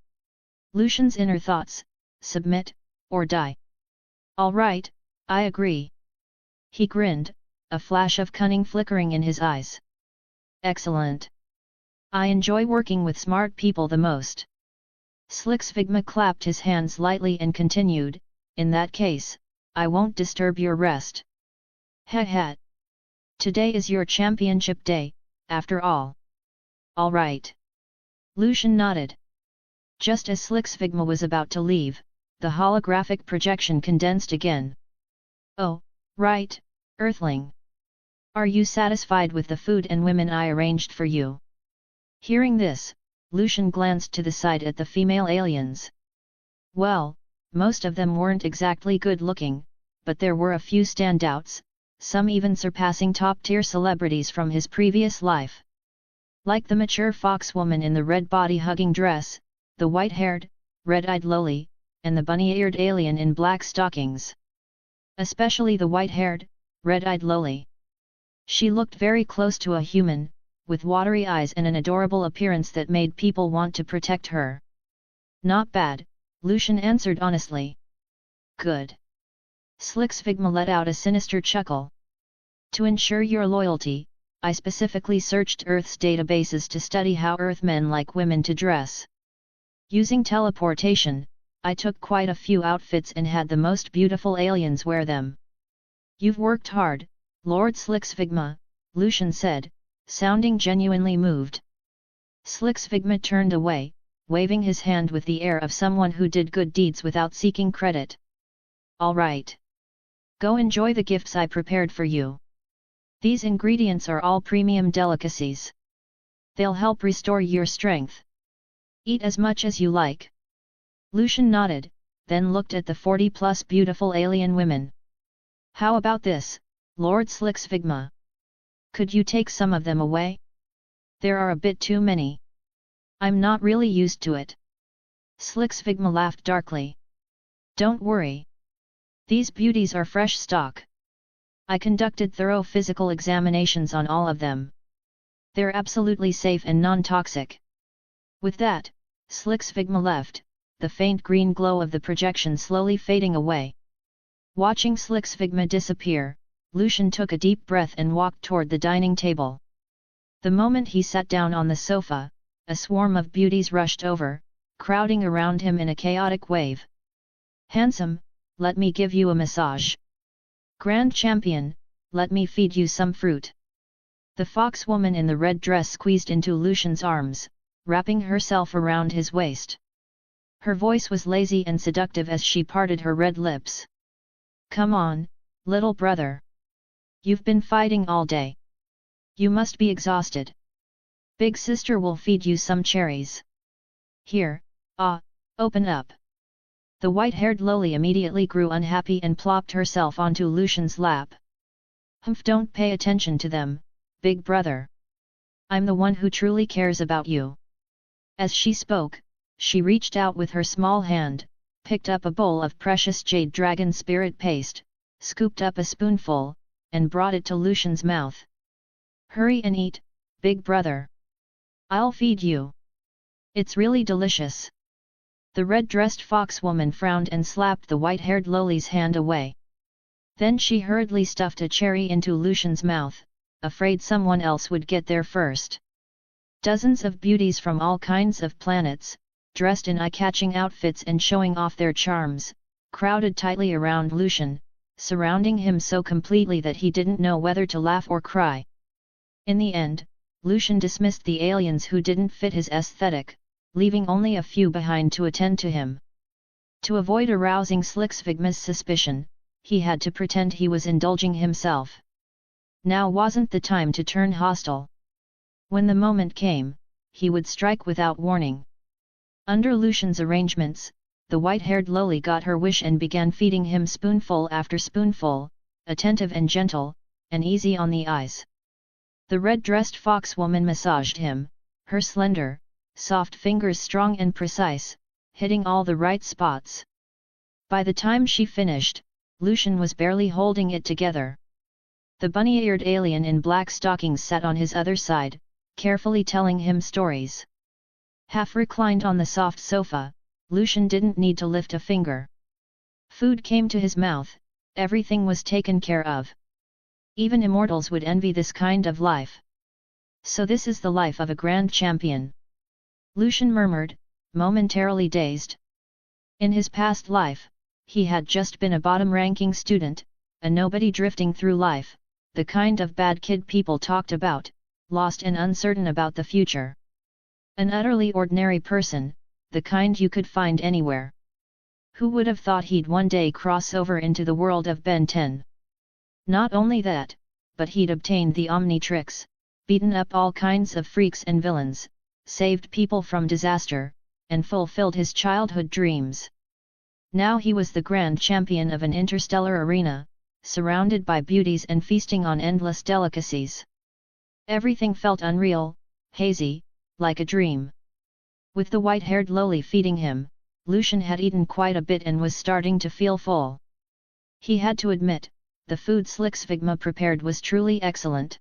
Lucian's inner thoughts, submit, or die. All right, I agree. He grinned, a flash of cunning flickering in his eyes. Excellent. I enjoy working with smart people the most. Shigekuni clapped his hands lightly and continued, in that case, I won't disturb your rest. Heh. Today is your championship day, after all. All right. Lucian nodded. Just as Shigekuni was about to leave, the holographic projection condensed again. Oh, right, Earthling. Are you satisfied with the food and women I arranged for you? Hearing this, Lucian glanced to the side at the female aliens. Well, most of them weren't exactly good-looking, but there were a few standouts, some even surpassing top-tier celebrities from his previous life. Like the mature fox woman in the red body-hugging dress, the white-haired, red-eyed loli, and the bunny-eared alien in black stockings. Especially the white-haired, red-eyed loli. She looked very close to a human, with watery eyes and an adorable appearance that made people want to protect her. Not bad, Lucian answered honestly. Good. Shigekuni let out a sinister chuckle. To ensure your loyalty, I specifically searched Earth's databases to study how Earthmen like women to dress. Using teleportation, I took quite a few outfits and had the most beautiful aliens wear them. You've worked hard, Lord Shigekuni, Lucian said, sounding genuinely moved. Shigekuni turned away, waving his hand with the air of someone who did good deeds without seeking credit. All right. Go enjoy the gifts I prepared for you. These ingredients are all premium delicacies. They'll help restore your strength. Eat as much as you like. Lucian nodded, then looked at the 40-plus beautiful alien women. How about this, Lord Shigekuni? Could you take some of them away? There are a bit too many. I'm not really used to it. Shigekuni laughed darkly. Don't worry. These beauties are fresh stock. I conducted thorough physical examinations on all of them. They're absolutely safe and non-toxic. With that, Shigekuni left, the faint green glow of the projection slowly fading away. Watching Shigekuni disappear, Lucian took a deep breath and walked toward the dining table. The moment he sat down on the sofa, a swarm of beauties rushed over, crowding around him in a chaotic wave. Handsome, let me give you a massage. Grand champion, let me feed you some fruit. The fox woman in the red dress squeezed into Lucian's arms, wrapping herself around his waist. Her voice was lazy and seductive as she parted her red lips. "Come on, little brother. You've been fighting all day. You must be exhausted. Big sister will feed you some cherries. Here, open up." The white-haired loli immediately grew unhappy and plopped herself onto Lucian's lap. "Humph, don't pay attention to them, big brother. I'm the one who truly cares about you." As she spoke, she reached out with her small hand, picked up a bowl of precious jade dragon spirit paste, scooped up a spoonful, and brought it to Lucian's mouth. "Hurry and eat, big brother. I'll feed you. It's really delicious." The red-dressed fox woman frowned and slapped the white-haired loli's hand away. Then she hurriedly stuffed a cherry into Lucian's mouth, afraid someone else would get there first. Dozens of beauties from all kinds of planets, dressed in eye-catching outfits and showing off their charms, crowded tightly around Lucian, surrounding him so completely that he didn't know whether to laugh or cry. In the end, Lucian dismissed the aliens who didn't fit his aesthetic, leaving only a few behind to attend to him. To avoid arousing Shigeku's suspicion, he had to pretend he was indulging himself. Now wasn't the time to turn hostile. When the moment came, he would strike without warning. Under Lucian's arrangements, the white-haired loli got her wish and began feeding him spoonful after spoonful, attentive and gentle, and easy on the eyes. The red-dressed fox woman massaged him, her slender, soft fingers strong and precise, hitting all the right spots. By the time she finished, Lucian was barely holding it together. The bunny-eared alien in black stockings sat on his other side, carefully telling him stories. Half reclined on the soft sofa, Lucian didn't need to lift a finger. Food came to his mouth, everything was taken care of. Even immortals would envy this kind of life. So this is the life of a grand champion. Lucian murmured, momentarily dazed. In his past life, he had just been a bottom-ranking student, a nobody drifting through life, the kind of bad kid people talked about, lost and uncertain about the future. An utterly ordinary person, the kind you could find anywhere. Who would have thought he'd one day cross over into the world of Ben 10? Not only that, but he'd obtained the Omnitrix, beaten up all kinds of freaks and villains, saved people from disaster, and fulfilled his childhood dreams. Now he was the grand champion of an interstellar arena, surrounded by beauties and feasting on endless delicacies. Everything felt unreal, hazy, like a dream. With the white-haired loli feeding him, Lucian had eaten quite a bit and was starting to feel full. He had to admit, the food Shigekuni prepared was truly excellent.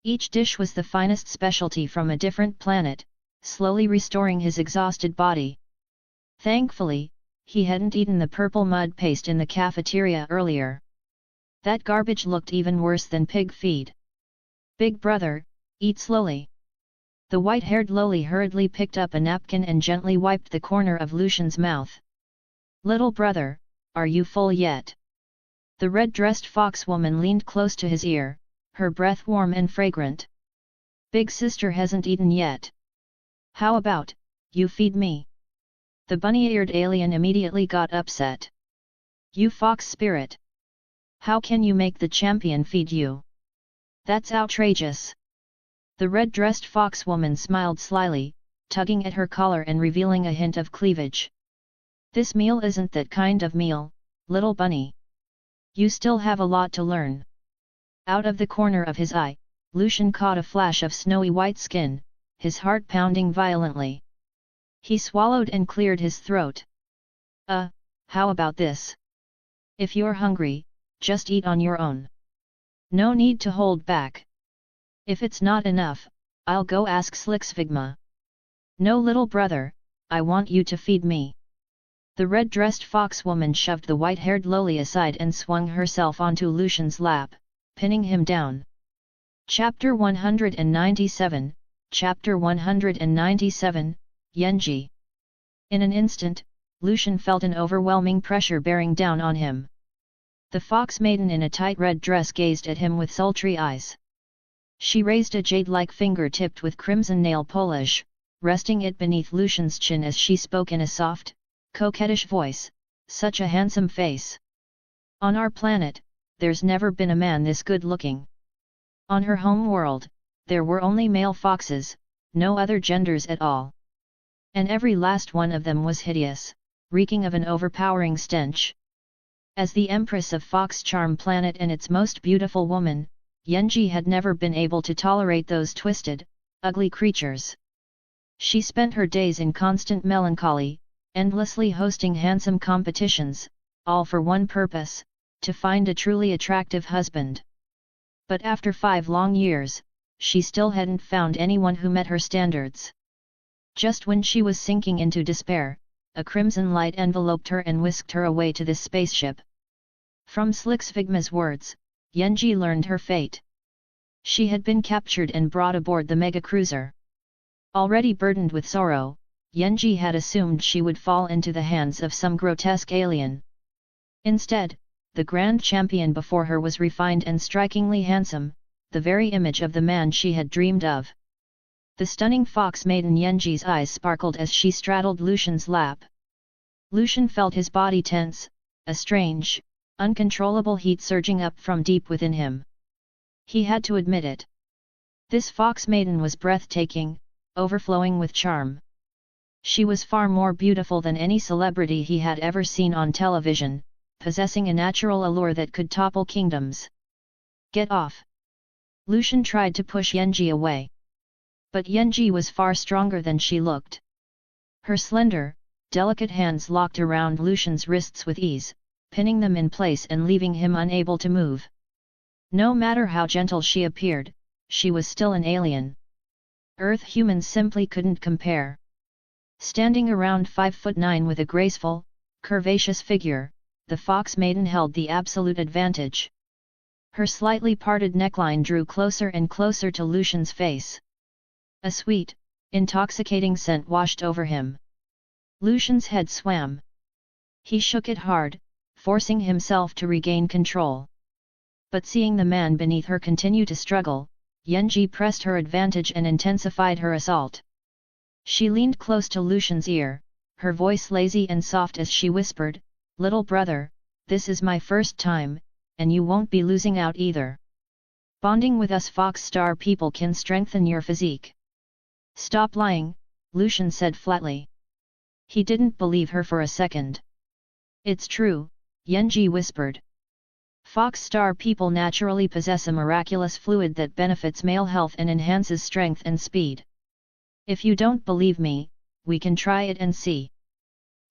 Each dish was the finest specialty from a different planet, slowly restoring his exhausted body. Thankfully, he hadn't eaten the purple mud paste in the cafeteria earlier. That garbage looked even worse than pig feed. "Big brother, eat slowly." The white-haired loli hurriedly picked up a napkin and gently wiped the corner of Lucian's mouth. "Little brother, are you full yet?" The red-dressed fox woman leaned close to his ear, her breath warm and fragrant. "Big sister hasn't eaten yet. How about, you feed me?" The bunny-eared alien immediately got upset. "You fox spirit! How can you make the champion feed you? That's outrageous!" The red-dressed fox woman smiled slyly, tugging at her collar and revealing a hint of cleavage. "This meal isn't that kind of meal, little bunny. You still have a lot to learn." Out of the corner of his eye, Lucian caught a flash of snowy white skin, his heart pounding violently. He swallowed and cleared his throat. How about this? If you're hungry, just eat on your own. No need to hold back. If it's not enough, I'll go ask Shigekuni. No, little brother, I want you to feed me." The red-dressed fox woman shoved the white-haired loli aside and swung herself onto Lucian's lap, pinning him down. Chapter 197, Chapter 197, Yenji. In an instant, Lucian felt an overwhelming pressure bearing down on him. The fox maiden in a tight red dress gazed at him with sultry eyes. She raised a jade-like finger tipped with crimson nail polish, resting it beneath Lucian's chin as she spoke in a soft, coquettish voice, "Such a handsome face. On our planet, there's never been a man this good-looking. On her home world, there were only male foxes, no other genders at all. And every last one of them was hideous, reeking of an overpowering stench. As the Empress of Fox Charm Planet and its most beautiful woman, Yenji had never been able to tolerate those twisted, ugly creatures. She spent her days in constant melancholy, endlessly hosting handsome competitions, all for one purpose, to find a truly attractive husband. But after 5 long years, she still hadn't found anyone who met her standards. Just when she was sinking into despair, a crimson light enveloped her and whisked her away to this spaceship. From Slixvigma's words, Yenji learned her fate. She had been captured and brought aboard the mega-cruiser. Already burdened with sorrow, Yenji had assumed she would fall into the hands of some grotesque alien. Instead, the grand champion before her was refined and strikingly handsome, the very image of the man she had dreamed of. The stunning fox maiden Yenji's eyes sparkled as she straddled Lucian's lap. Lucian felt his body tense, a strange, uncontrollable heat surging up from deep within him. He had to admit it. This fox maiden was breathtaking, overflowing with charm. She was far more beautiful than any celebrity he had ever seen on television, possessing a natural allure that could topple kingdoms. "Get off!" Lucian tried to push Yenji away. But Yenji was far stronger than she looked. Her slender, delicate hands locked around Lucian's wrists with ease, pinning them in place and leaving him unable to move. No matter how gentle she appeared, she was still an alien. Earth humans simply couldn't compare. Standing around 5'9" with a graceful, curvaceous figure, the fox maiden held the absolute advantage. Her slightly parted neckline drew closer and closer to Lucian's face. A sweet, intoxicating scent washed over him. Lucian's head swam. He shook it hard, forcing himself to regain control. But seeing the man beneath her continue to struggle, Yenji pressed her advantage and intensified her assault. She leaned close to Lucian's ear, her voice lazy and soft as she whispered, "Little brother, this is my first time, and you won't be losing out either. Bonding with us Fox Star people can strengthen your physique." "Stop lying," Lucian said flatly. He didn't believe her for a second. "It's true," Yenji whispered. "Fox Star people naturally possess a miraculous fluid that benefits male health and enhances strength and speed. If you don't believe me, we can try it and see."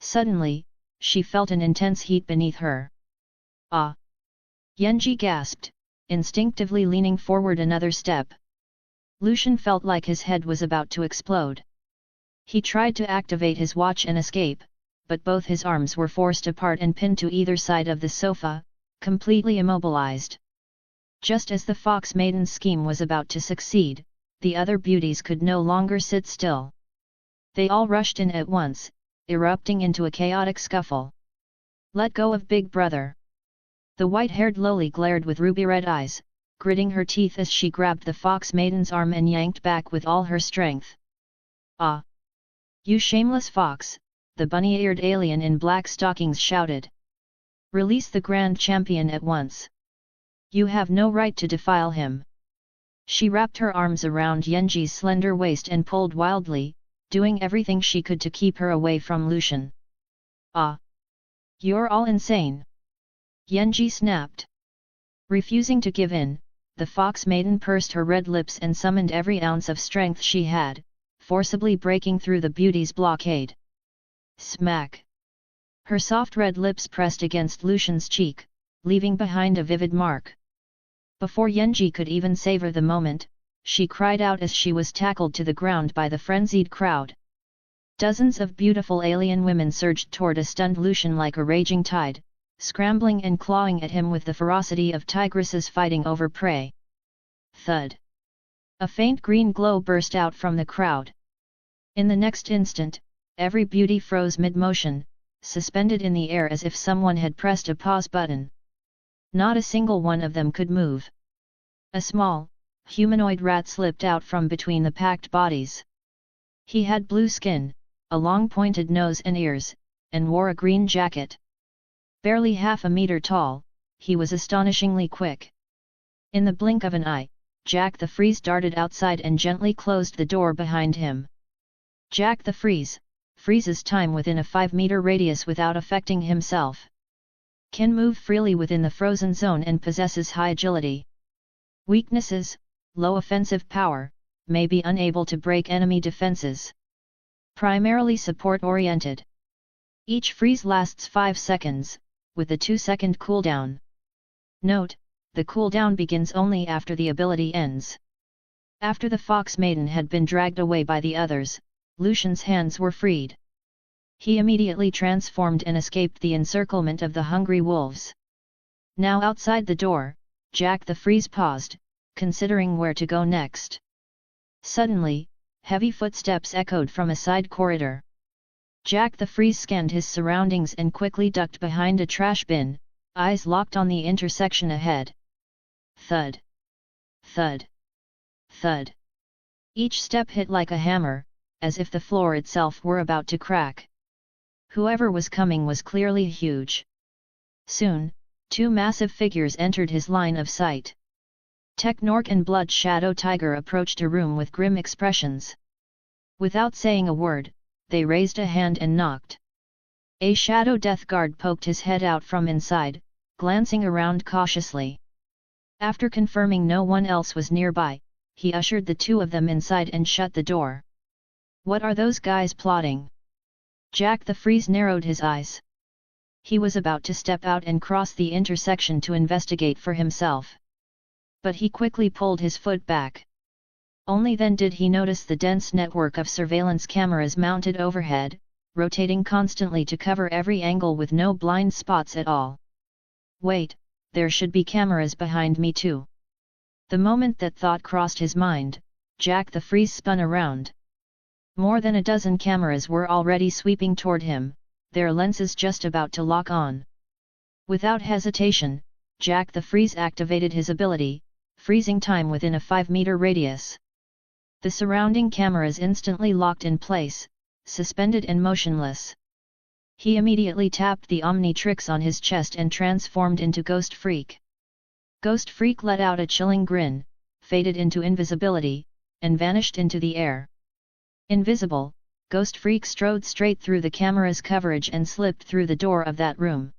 Suddenly, she felt an intense heat beneath her. "Ah!" Yenji gasped, instinctively leaning forward another step. Lucian felt like his head was about to explode. He tried to activate his watch and escape, but both his arms were forced apart and pinned to either side of the sofa, completely immobilized. Just as the fox maiden's scheme was about to succeed, the other beauties could no longer sit still. They all rushed in at once, erupting into a chaotic scuffle. "Let go of Big Brother!" The white-haired Loli glared with ruby-red eyes, gritting her teeth as she grabbed the fox maiden's arm and yanked back with all her strength. "Ah! You shameless fox!" the bunny-eared alien in black stockings shouted. "Release the grand champion at once! You have no right to defile him!" She wrapped her arms around Yenji's slender waist and pulled wildly, doing everything she could to keep her away from Lucian. "Ah! You're all insane!" Yenji snapped. Refusing to give in, the fox maiden pursed her red lips and summoned every ounce of strength she had, forcibly breaking through the beauty's blockade. Smack! Her soft red lips pressed against Lucian's cheek, leaving behind a vivid mark. Before Yenji could even savor the moment, she cried out as she was tackled to the ground by the frenzied crowd. Dozens of beautiful alien women surged toward a stunned Lucian like a raging tide, scrambling and clawing at him with the ferocity of tigresses fighting over prey. Thud! A faint green glow burst out from the crowd. In the next instant, every beauty froze mid-motion, suspended in the air as if someone had pressed a pause button. Not a single one of them could move. A small, humanoid rat slipped out from between the packed bodies. He had blue skin, a long pointed nose and ears, and wore a green jacket. Barely half a meter tall, he was astonishingly quick. In the blink of an eye, Jack the Freeze darted outside and gently closed the door behind him. Jack the Freeze freezes time within a 5-meter radius without affecting himself. Can move freely within the frozen zone and possesses high agility. Weaknesses: low offensive power, may be unable to break enemy defenses. Primarily support-oriented. Each freeze lasts 5 seconds, with a 2-second cooldown. Note: the cooldown begins only after the ability ends. After the Fox Maiden had been dragged away by the others, Lucian's hands were freed. He immediately transformed and escaped the encirclement of the hungry wolves. Now outside the door, Jack the Freeze paused, considering where to go next. Suddenly, heavy footsteps echoed from a side corridor. Jack the Freeze scanned his surroundings and quickly ducked behind a trash bin, eyes locked on the intersection ahead. Thud! Thud! Thud! Each step hit like a hammer, as if the floor itself were about to crack. Whoever was coming was clearly huge. Soon, 2 massive figures entered his line of sight. Technorc and Blood Shadow Tiger approached a room with grim expressions. Without saying a word, they raised a hand and knocked. A Shadow Death Guard poked his head out from inside, glancing around cautiously. After confirming no one else was nearby, he ushered the 2 of them inside and shut the door. What are those guys plotting? Jack the Freeze narrowed his eyes. He was about to step out and cross the intersection to investigate for himself. But he quickly pulled his foot back. Only then did he notice the dense network of surveillance cameras mounted overhead, rotating constantly to cover every angle with no blind spots at all. Wait, there should be cameras behind me too. The moment that thought crossed his mind, Jack the Freeze spun around. More than a dozen cameras were already sweeping toward him, their lenses just about to lock on. Without hesitation, Jack the Freeze activated his ability, freezing time within a 5-meter radius. The surrounding cameras instantly locked in place, suspended and motionless. He immediately tapped the Omnitrix on his chest and transformed into Ghost Freak. Ghost Freak let out a chilling grin, faded into invisibility, and vanished into the air. Invisible, Ghost Freak strode straight through the camera's coverage and slipped through the door of that room.